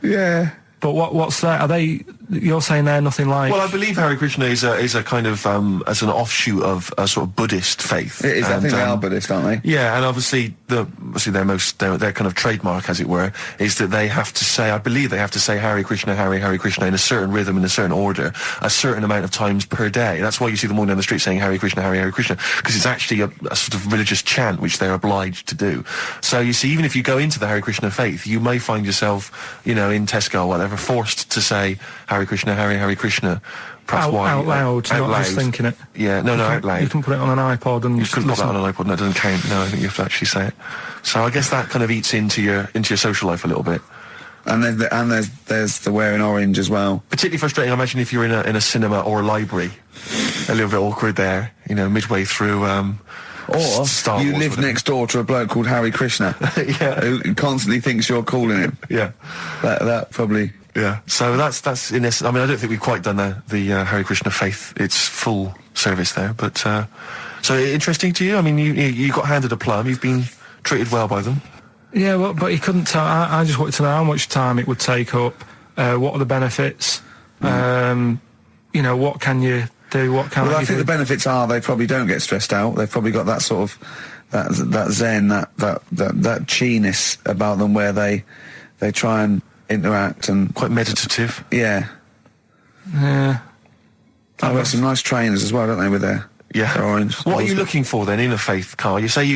[SPEAKER 1] Yeah.
[SPEAKER 2] But what's that? Are they? You're saying they're nothing like? Well, I believe Hare Krishna is a kind of as an offshoot of a sort of Buddhist faith.
[SPEAKER 1] It is. I think they are Buddhist, aren't they?
[SPEAKER 2] Yeah, and obviously their kind of trademark, as it were, is that they have to say. I believe they have to say Hare Krishna, Hare Krishna in a certain rhythm, in a certain order, a certain amount of times per day. That's why you see them walking down the street saying Hare Krishna, Hare Krishna, because it's actually a sort of religious chant which they're obliged to do. So you see, even if you go into the Hare Krishna faith, you may find yourself, in Tesco or whatever, forced to say Hare Krishna, Hare Krishna.
[SPEAKER 6] Out loud, not just thinking it.
[SPEAKER 2] Yeah, no, out loud.
[SPEAKER 6] You can put it on an iPod and
[SPEAKER 2] you can put that on an iPod. No, it doesn't count. No, I think you have to actually say it. So I guess that kind of eats into your social life a little bit.
[SPEAKER 1] And there's the wearing orange as well.
[SPEAKER 2] Particularly frustrating, I imagine, if you're in a cinema or a library. A little bit awkward there, midway through
[SPEAKER 1] Or you live next door to a bloke called Hare Krishna, who constantly thinks you're calling him.
[SPEAKER 5] Yeah.
[SPEAKER 1] That probably...
[SPEAKER 5] Yeah. So that's in essence... I mean, I don't think we've quite done the Hare Krishna faith, its full service there, but... so interesting to you? I mean, you got handed a plum, you've been treated well by them.
[SPEAKER 6] Yeah, well, but he couldn't tell... I just wanted to know how much time it would take up, what are the benefits, you know, what can you do, what can't you do?
[SPEAKER 1] Well, I think the benefits are they probably don't get stressed out. They've probably got that sort of... that zen, that chi-ness about them where they try and interact and...
[SPEAKER 5] Quite meditative.
[SPEAKER 1] Yeah.
[SPEAKER 6] Yeah.
[SPEAKER 1] I've got some nice trainers as well, don't they, with their...
[SPEAKER 5] Yeah.
[SPEAKER 1] Orange.
[SPEAKER 5] What are you looking for then in a faith, Karl? You say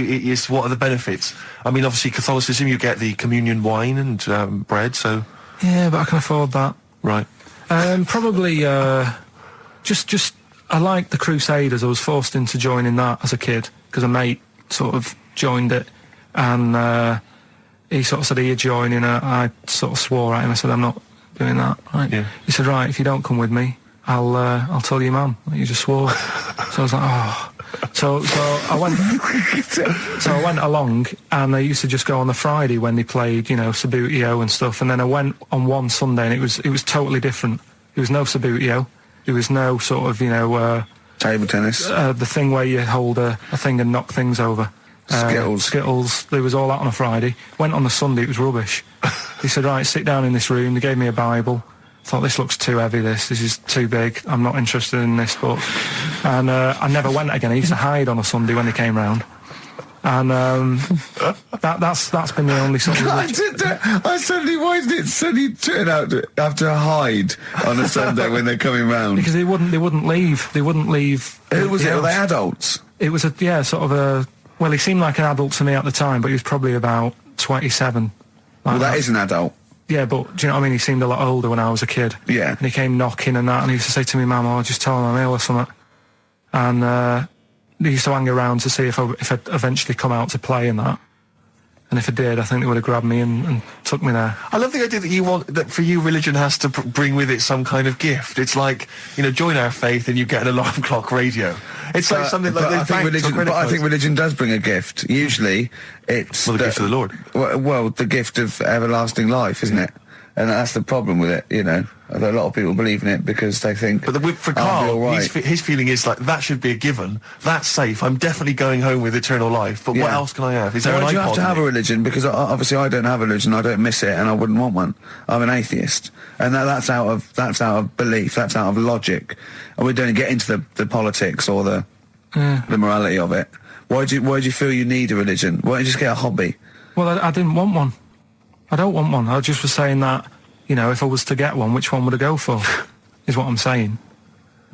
[SPEAKER 5] what are the benefits? I mean, obviously Catholicism, you get the communion wine and bread, so...
[SPEAKER 6] Yeah, but I can afford that.
[SPEAKER 5] Right.
[SPEAKER 6] Probably, just, I like the Crusaders. I was forced into joining that as a kid, because a mate sort of joined it, and he sort of said, are you joining? I sort of swore at him. I said, I'm not doing that. Right. Yeah. He said, right, if you don't come with me, I'll tell your mum that you just swore. So I was like, oh. So I went. So I went along, and they used to just go on the Friday when they played, you know, Sabutio and stuff. And then I went on one Sunday, and it was totally different. There was no Sabutio. There was no sort of, you know,
[SPEAKER 1] table tennis.
[SPEAKER 6] The thing where you hold a thing and knock things over. Skittles. There was all that on a Friday. Went on the Sunday. It was rubbish. He said, right, sit down in this room. They gave me a Bible. Thought, this looks too heavy, this is too big, I'm not interested in this book. And I never went again. I used to hide on a Sunday when they came round. And that's been the only sort of...
[SPEAKER 1] I suddenly, why did it suddenly turn out to have to hide on a Sunday when they're coming round?
[SPEAKER 6] Because they wouldn't leave. They wouldn't leave.
[SPEAKER 1] Who was it? Were they adults?
[SPEAKER 6] It was sort of a... Well, he seemed like an adult to me at the time, but he was probably about 27.
[SPEAKER 1] Well, that is an adult.
[SPEAKER 6] Yeah, but do you know what I mean? He seemed a lot older when I was a kid.
[SPEAKER 1] Yeah.
[SPEAKER 6] And he came knocking and that, and he used to say to me, Mum, I'll just tell him I'm ill or something. And he used to hang around to see if I'd eventually come out to play and that. And if I did, I think they would have grabbed me and took me there.
[SPEAKER 5] I love the idea that for you, religion has to bring with it some kind of gift. It's like, you know, join our faith and you get an alarm clock radio. It's like something like
[SPEAKER 1] I think religion does bring a gift. Usually, it's...
[SPEAKER 5] Well, the gift of the Lord.
[SPEAKER 1] Well, the gift of everlasting life, isn't it? And that's the problem with it, you know. A lot of people believe in it because they think...
[SPEAKER 5] But for Karl, his feeling is like, that should be a given. That's safe. I'm definitely going home with eternal life. But what else can I have? Is there an iPod?
[SPEAKER 1] You have to have a religion? Because obviously I don't have a religion. I don't miss it, and I wouldn't want one. I'm an atheist, and that's out of belief. That's out of logic. And we don't get into the politics or the morality of it. Why do you feel you need a religion? Why don't you just get a hobby?
[SPEAKER 6] Well, I didn't want one. I don't want one. I just was saying that, you know, if I was to get one, which one would I go for? Is what I'm saying.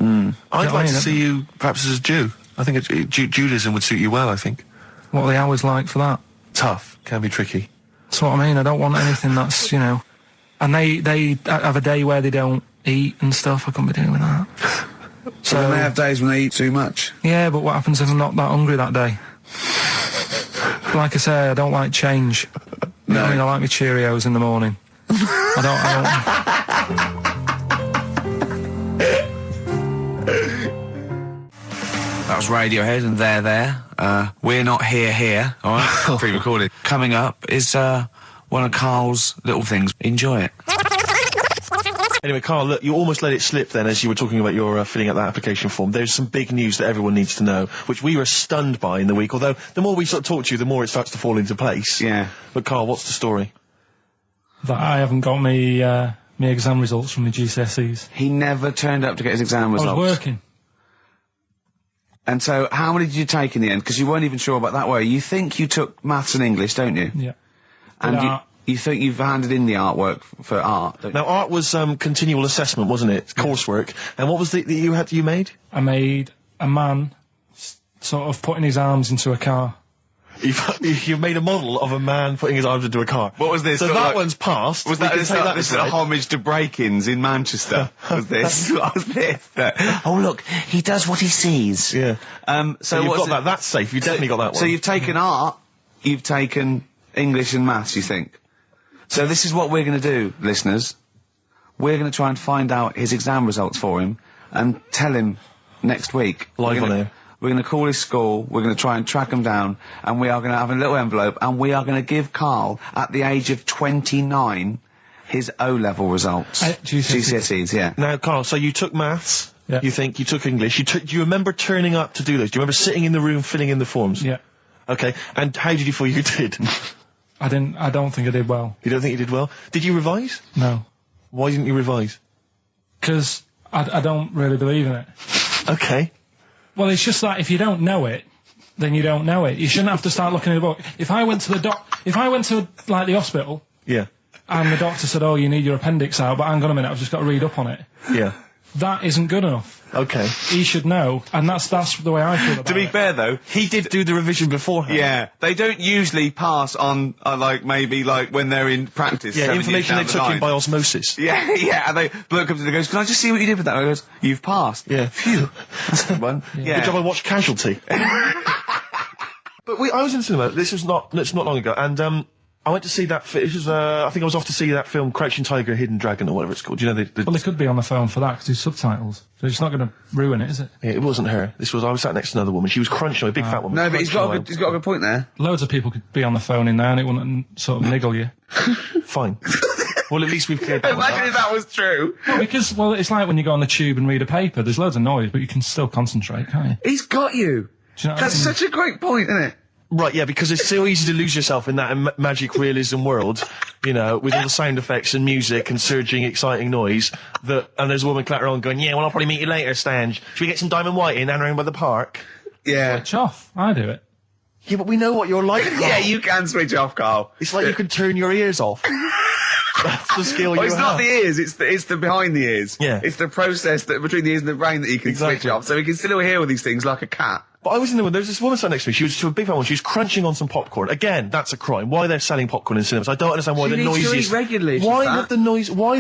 [SPEAKER 5] I'd like to see you perhaps as a Jew. I think Judaism would suit you well, I think.
[SPEAKER 6] What are the hours like for that?
[SPEAKER 5] Tough. Can be tricky.
[SPEAKER 6] That's what I mean. I don't want anything that's, you know... And they have a day where they don't eat and stuff. I couldn't be doing that.
[SPEAKER 1] So they have days when they eat too much?
[SPEAKER 6] Yeah, but what happens if I'm not that hungry that day? Like I say, I don't like change. You know what I mean? I like my Cheerios in the morning. I
[SPEAKER 1] don't... That was Radiohead and They're There. We're Not Here, all right? Pre-recorded. Coming up is one of Karl's little things. Enjoy it.
[SPEAKER 5] Anyway, Karl, look, you almost let it slip then as you were talking about your filling out that application form. There's some big news that everyone needs to know, which we were stunned by in the week, although the more we sort of talk to you, the more it starts to fall into place.
[SPEAKER 1] Yeah.
[SPEAKER 5] But Karl, what's the story?
[SPEAKER 3] That I haven't got me exam results from the GCSEs.
[SPEAKER 1] He never turned up to get his exam results.
[SPEAKER 3] I was working.
[SPEAKER 1] And so, how many did you take in the end? Because you weren't even sure about that, were you? You think you took maths and English, don't you?
[SPEAKER 3] Yeah.
[SPEAKER 1] And you think you've handed in the artwork for art, don't you?
[SPEAKER 5] Now, art was continual assessment, wasn't it? Coursework. And what was that you made?
[SPEAKER 3] I made a man sort of putting his arms into a car.
[SPEAKER 5] You made a model of a man putting his arms into a car.
[SPEAKER 1] What was this?
[SPEAKER 5] So that one's passed.
[SPEAKER 1] Was that this is a homage to break-ins in Manchester? Was this? What was this? Oh look, he does what he sees.
[SPEAKER 5] Yeah.
[SPEAKER 1] So
[SPEAKER 5] you've got that. That's safe. You've definitely got that one.
[SPEAKER 1] So you've taken art. You've taken English and maths. You think? So this is what we're going to do, listeners. We're going to try and find out his exam results for him and tell him next week.
[SPEAKER 5] Live on air.
[SPEAKER 1] we're going to call his school, we're going to try and track him down, and we are going to have a little envelope, and we are going to give Karl, at the age of 29, his O-level results. GCSEs, yeah.
[SPEAKER 5] Now, Karl, so you took maths,
[SPEAKER 3] Yeah.
[SPEAKER 5] you think you took English, do you remember turning up to do those? Do you remember sitting in the room filling in the forms?
[SPEAKER 3] Yeah.
[SPEAKER 5] Okay, and how did you feel you did?
[SPEAKER 3] I don't think I did well.
[SPEAKER 5] You don't think you did well? Did you revise?
[SPEAKER 3] No.
[SPEAKER 5] Why didn't you revise?
[SPEAKER 3] Because I don't really believe in it.
[SPEAKER 5] Okay.
[SPEAKER 3] Well, it's just that if you don't know it, then you don't know it. You shouldn't have to start looking at the book. If I went to like the hospital,
[SPEAKER 5] Yeah.
[SPEAKER 3] and the doctor said, "Oh, you need your appendix out," but hang on a minute, I've just got to read up on it.
[SPEAKER 5] Yeah.
[SPEAKER 3] That isn't good enough.
[SPEAKER 5] Okay.
[SPEAKER 3] He should know, and that's the way I feel about it.
[SPEAKER 1] To be fair, though,
[SPEAKER 5] He did do the revision beforehand.
[SPEAKER 1] yeah, they don't usually pass on, maybe, when they're in practice.
[SPEAKER 5] Yeah,
[SPEAKER 1] 7 years
[SPEAKER 5] information they
[SPEAKER 1] down the
[SPEAKER 5] took in
[SPEAKER 1] line.
[SPEAKER 5] by osmosis.
[SPEAKER 1] Yeah, yeah, and bloke comes in and goes, "Can I just see what you did with that?" And I goes, "You've passed."
[SPEAKER 5] Yeah.
[SPEAKER 1] Phew. That's a good one. Yeah.
[SPEAKER 5] Good job I watched Casualty. But I was in the cinema, it's not long ago, and I went to see that, I think I was off to see that film, Crouching Tiger, Hidden Dragon, or whatever it's called. You know,
[SPEAKER 3] Well, they could be on the phone for that, because it's subtitles. So it's not going to ruin it, is it?
[SPEAKER 5] Yeah, it wasn't her. I was sat next to another woman. She was crunching, a big fat woman.
[SPEAKER 1] No, but he's got a good point there.
[SPEAKER 3] Loads of people could be on the phone in there, and it wouldn't sort of niggle you.
[SPEAKER 5] Fine. Well, at least we've cleared that one
[SPEAKER 1] Imagine
[SPEAKER 5] up.
[SPEAKER 1] if that was true.
[SPEAKER 3] Well, it's like when you go on the tube and read a paper. There's loads of noise, but you can still concentrate, can't you?
[SPEAKER 1] He's got you.
[SPEAKER 3] Do you know what
[SPEAKER 1] That's
[SPEAKER 3] I mean?
[SPEAKER 1] such a great point, isn't it?
[SPEAKER 5] Right, yeah, because it's so easy to lose yourself in that magic realism world, with all the sound effects and music and surging, exciting noise, and there's a woman clattering on going, "Yeah, well, I'll probably meet you later, Stange. Should we get some Diamond White in and around by the park?"
[SPEAKER 1] Yeah.
[SPEAKER 3] Switch off. I do it.
[SPEAKER 5] Yeah, but we know what you're like, Carl.
[SPEAKER 1] Yeah, you can switch off, Karl.
[SPEAKER 5] It's like you can turn your ears off. That's the skill you
[SPEAKER 1] Well, it's
[SPEAKER 5] have.
[SPEAKER 1] not the ears, it's the behind the ears.
[SPEAKER 5] Yeah.
[SPEAKER 1] It's the process between the ears and the brain that you can switch off, so he can still hear all these things like a cat.
[SPEAKER 5] But I was in there, there's this woman sat next to me, she was a big fat one, she was crunching on some popcorn. Again, that's a crime. Why they're selling popcorn in cinemas? I don't understand why
[SPEAKER 1] She
[SPEAKER 5] the
[SPEAKER 1] needs to
[SPEAKER 5] noisiest...
[SPEAKER 1] eat regularly, she's
[SPEAKER 5] Why
[SPEAKER 1] fat.
[SPEAKER 5] the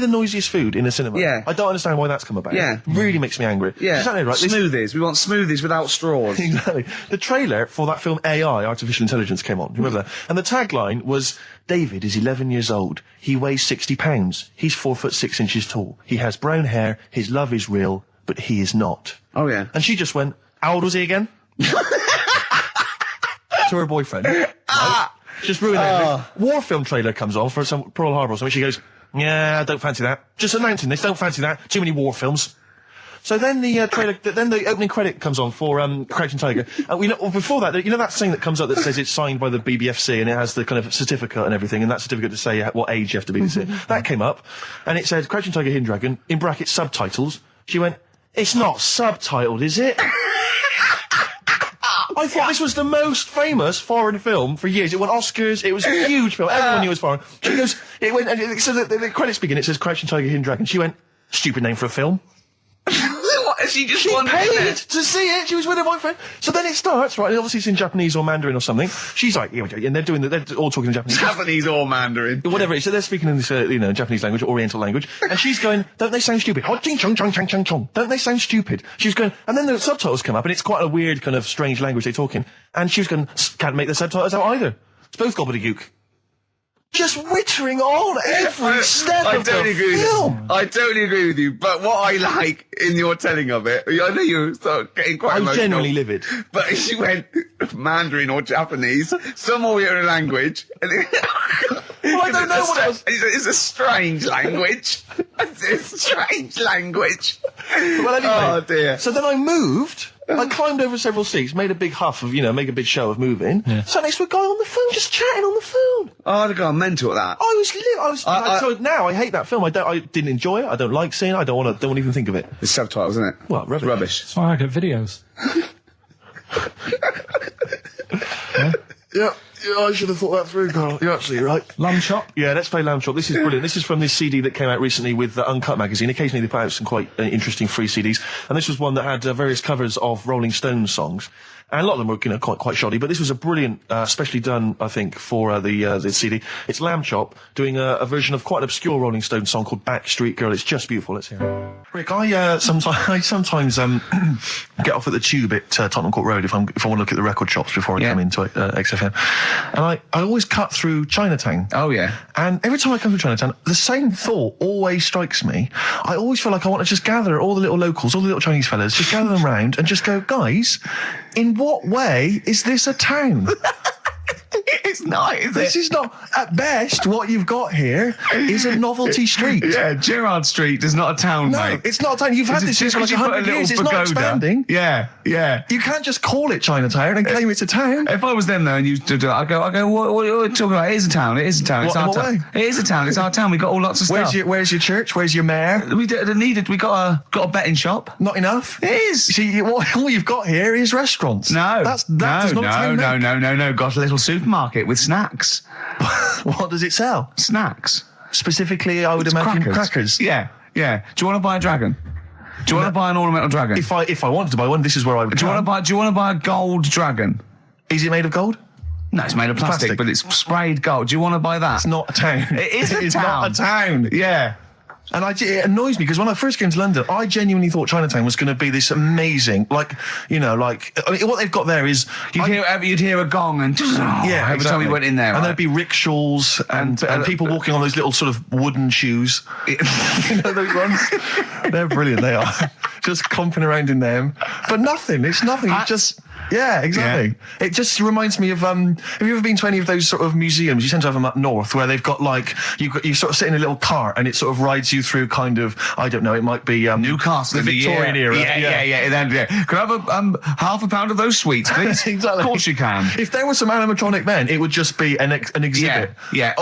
[SPEAKER 5] noisiest food in a cinema?
[SPEAKER 1] Yeah.
[SPEAKER 5] I don't understand why that's come about.
[SPEAKER 1] Yeah.
[SPEAKER 5] Really makes me angry.
[SPEAKER 1] Yeah.
[SPEAKER 5] She's right,
[SPEAKER 1] Smoothies. We want smoothies without straws.
[SPEAKER 5] Exactly. The trailer for that film AI, Artificial Intelligence, came on. Do you remember that? And the tagline was, "David is 11 years old. He weighs 60 pounds. He's 4'6" tall. He has brown hair. His love is real, but he is not."
[SPEAKER 1] Oh, yeah.
[SPEAKER 5] And she just went, "How old was he again?" To her boyfriend. Right? Just ruined everything. War film trailer comes on for some Pearl Harbor or something. She goes, "Yeah, I don't fancy that. Just announcing this, don't fancy that. Too many war films." So then the trailer, then the opening credit comes on for Crouching Tiger. And before that, that thing that comes up that says it's signed by the BBFC and it has the kind of certificate and everything, and that certificate to say what age you have to be to see it. That came up, and it said Crouching Tiger, Hidden Dragon, in brackets subtitles. She went, "It's not subtitled, is it?" I thought this was the most famous foreign film for years. It won Oscars. It was a huge film. Everyone knew it was foreign. She goes, it went, and so the credits begin. It says Crouching Tiger, Hidden Dragon. She went, "Stupid name for a film."
[SPEAKER 1] What? She just
[SPEAKER 5] She
[SPEAKER 1] wanted
[SPEAKER 5] paid
[SPEAKER 1] it.
[SPEAKER 5] to see it. She was with her boyfriend. So then it starts, right? And obviously it's in Japanese or Mandarin or something. She's like, yeah, and they're all talking in Japanese.
[SPEAKER 1] Japanese or Mandarin.
[SPEAKER 5] Whatever it is. So they're speaking in this, Japanese language, Oriental language. And she's going, "Don't they sound stupid? Don't they sound stupid?" She was going, and then the subtitles come up, and it's quite a weird kind of strange language they're talking. And she was going, "Can't make the subtitles out either. It's both gobbledygook." Just wittering on every step of the film.
[SPEAKER 1] I totally agree with you, but what I like in your telling of it, I know you're sort of getting quite
[SPEAKER 5] I'm
[SPEAKER 1] emotional.
[SPEAKER 5] genuinely livid.
[SPEAKER 1] But she went Mandarin or Japanese, some Oriental language. And
[SPEAKER 5] Well, I don't know what else.
[SPEAKER 1] It's a strange language. It's a strange language.
[SPEAKER 5] Well, anyway.
[SPEAKER 1] Oh, dear.
[SPEAKER 5] So then I moved. I climbed over several seats, made a big huff of, make a big show of moving.
[SPEAKER 3] Yeah.
[SPEAKER 5] Sat next to a guy on the phone, just chatting on the phone.
[SPEAKER 1] Oh, I'd have gone mental at that.
[SPEAKER 5] So now I hate that film. I didn't enjoy it. I don't like seeing it. I don't want to even think of it.
[SPEAKER 1] It's subtitles, isn't it?
[SPEAKER 5] Well, rubbish.
[SPEAKER 3] That's why I get videos.
[SPEAKER 5] Yeah, I should have thought that through, Carl. You're absolutely right.
[SPEAKER 3] Lamb chop.
[SPEAKER 5] Yeah, let's play Lamb Chop. This is brilliant. This is from this CD that came out recently with Uncut magazine. Occasionally they put out some quite interesting free CDs. And this was one that had various covers of Rolling Stones songs. And a lot of them were, quite shoddy, but this was a brilliant, especially done, I think, for the CD. It's Lamb Chop doing a version of quite an obscure Rolling Stones song called Backstreet Girl. It's just beautiful. Let's hear it. Rick, I sometimes get off at the Tube at Tottenham Court Road if I want to look at the record shops before I come into XFM, and I always cut through Chinatown.
[SPEAKER 1] Oh yeah.
[SPEAKER 5] And every time I come through Chinatown, the same thought always strikes me. I always feel like I want to just gather all the little locals, all the little Chinese fellas, just gather them round and just go, guys, in what way is this a town?
[SPEAKER 1] It's not, is
[SPEAKER 5] This is not, at best, what you've got here is a novelty street.
[SPEAKER 1] Yeah, Gerrard Street is not a town, mate.
[SPEAKER 5] No, it's not a town. You've had this for like 100 years. It's not expanding.
[SPEAKER 1] Yeah.
[SPEAKER 5] You can't just call it Chinatown and claim it's a town.
[SPEAKER 1] If I was them though and you do it, I go, what are you talking about? It is a town. It's our town. It is a town. It's our town. We got all lots of stuff.
[SPEAKER 5] Where's your church? Where's your mayor?
[SPEAKER 1] We got a betting shop.
[SPEAKER 5] Not enough.
[SPEAKER 1] It is.
[SPEAKER 5] See, all you've got here is restaurants.
[SPEAKER 1] No.
[SPEAKER 5] No.
[SPEAKER 1] Got a little supermarket with snacks.
[SPEAKER 5] What does it sell?
[SPEAKER 1] Snacks.
[SPEAKER 5] Specifically, I would imagine crackers.
[SPEAKER 1] Yeah. Do you want to buy a dragon? Do you want to buy an ornamental dragon?
[SPEAKER 5] If I wanted to buy one, this is where I would.
[SPEAKER 1] Do you want to buy a gold dragon?
[SPEAKER 5] Is it made of gold?
[SPEAKER 1] No, it's made of plastic, but it's sprayed gold. Do you want to buy that?
[SPEAKER 5] It's not a town.
[SPEAKER 1] It is a town.
[SPEAKER 5] It's not a town.
[SPEAKER 1] Yeah.
[SPEAKER 5] And it annoys me because when I first came to London, I genuinely thought Chinatown was going to be this amazing, what they've got there is
[SPEAKER 1] you'd hear a gong and every time we went in there,
[SPEAKER 5] and there'd be rickshaws and people walking on those little sort of wooden shoes. You know those ones? They're brilliant. They are just clomping around in them, but nothing. It's nothing. It's just. Yeah, exactly. Yeah. It just reminds me of, have you ever been to any of those sort of museums? You tend to have them up north where they've got you sort of sit in a little cart and it sort of rides you through kind of, I don't know, it might be
[SPEAKER 1] Newcastle,
[SPEAKER 5] the Victorian era.
[SPEAKER 1] Yeah. Could I have half a pound of those sweets, please?
[SPEAKER 5] Exactly.
[SPEAKER 1] Of course you can.
[SPEAKER 5] If there was some animatronic then, it would just be an exhibit.
[SPEAKER 1] Yeah.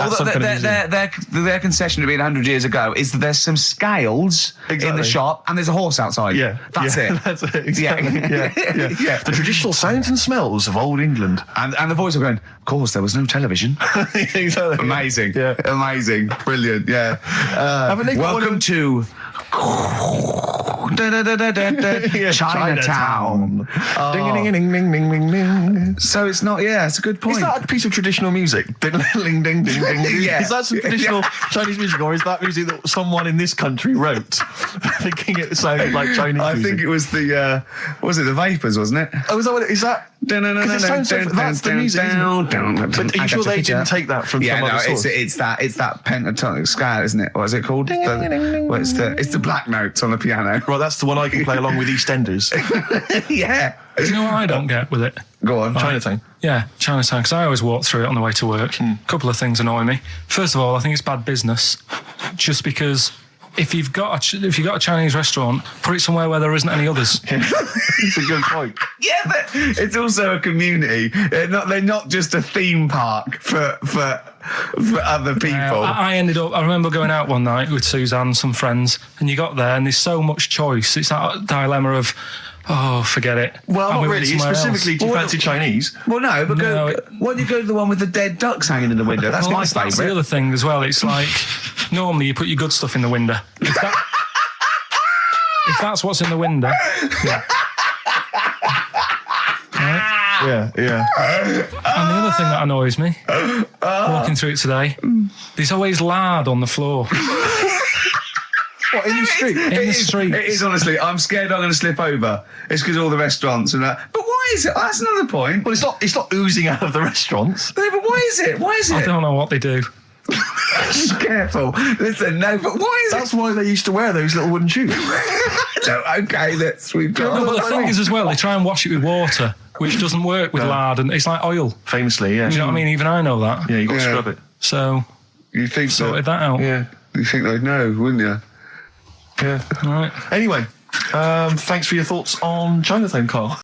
[SPEAKER 1] Their concession to be 100 years ago is that there's some scales in the shop and there's a horse outside.
[SPEAKER 5] Yeah.
[SPEAKER 1] That's it.
[SPEAKER 5] That's it. Exactly. Yeah. The traditional sounds and smells of old England.
[SPEAKER 1] And the voice of going, of course, there was no television.
[SPEAKER 5] Exactly.
[SPEAKER 1] Amazing. Yeah. Amazing. Brilliant. Yeah. Welcome to Chinatown.
[SPEAKER 5] Ding, ding, ding, ding, ding, ding.
[SPEAKER 1] So it's not, it's a good point.
[SPEAKER 5] Is that a piece of traditional music? Ding, ding, ding, ding, ding.
[SPEAKER 1] Yeah.
[SPEAKER 5] Is that some traditional Chinese music, or is that music that someone in this country wrote, thinking it sounded like Chinese music?
[SPEAKER 1] I think it was the Vapors, wasn't it?
[SPEAKER 5] Oh, is that what it is? That? Because it sounds so, that's the music, isn't it? But are you sure they didn't take that from some other source?
[SPEAKER 1] It's that pentatonic scale, isn't it? What is it called? It's the black notes on the piano.
[SPEAKER 5] Right, that's the one I can play along with EastEnders.
[SPEAKER 1] Yeah.
[SPEAKER 6] Do you know what I don't get with it?
[SPEAKER 1] Go on.
[SPEAKER 5] Chinatown.
[SPEAKER 6] Yeah, Chinatown, because I always walk through it on the way to work. A couple of things annoy me. First of all, I think it's bad business, just because if you've got a Chinese restaurant, put it somewhere where there isn't any others.
[SPEAKER 5] It's a good point.
[SPEAKER 1] Yeah, but it's also a community. They're not just a theme park for other people.
[SPEAKER 6] I remember going out one night with Suzanne and some friends, and you got there and there's so much choice. It's that dilemma of, forget it.
[SPEAKER 5] Well, not really. Specifically, do you fancy Chinese?
[SPEAKER 1] Well, no, but why don't you go to the one with the dead ducks hanging in the window? That's my favourite.
[SPEAKER 6] That's the other thing as well. It's like, normally you put your good stuff in the window. If that's what's in the window. Yeah.
[SPEAKER 5] Right? Yeah.
[SPEAKER 6] And the other thing that annoys me, walking through it today, there's always lard on the floor.
[SPEAKER 5] What, in the street?
[SPEAKER 6] In the street.
[SPEAKER 1] It is, honestly. I'm scared I'm going to slip over. It's because all the restaurants and that. But why is it? That's another point.
[SPEAKER 5] Well, it's not oozing out of the restaurants.
[SPEAKER 1] No, but why is it?
[SPEAKER 6] I don't know what they do.
[SPEAKER 1] Careful. Listen, no, but why is
[SPEAKER 5] That's why they used to wear those little wooden shoes.
[SPEAKER 1] Okay, we've got...
[SPEAKER 6] No, but the thing is as well, they try and wash it with water, which doesn't work with lard, and it's like oil.
[SPEAKER 5] Famously, yeah.
[SPEAKER 6] You know what I mean? Even I know that.
[SPEAKER 5] Yeah, you got to scrub it.
[SPEAKER 6] So,
[SPEAKER 1] you think
[SPEAKER 6] sorted that out.
[SPEAKER 1] Yeah. You think they'd know, wouldn't you?
[SPEAKER 5] Yeah.
[SPEAKER 6] All right.
[SPEAKER 5] Anyway, thanks for your thoughts on Chinatown, Carl.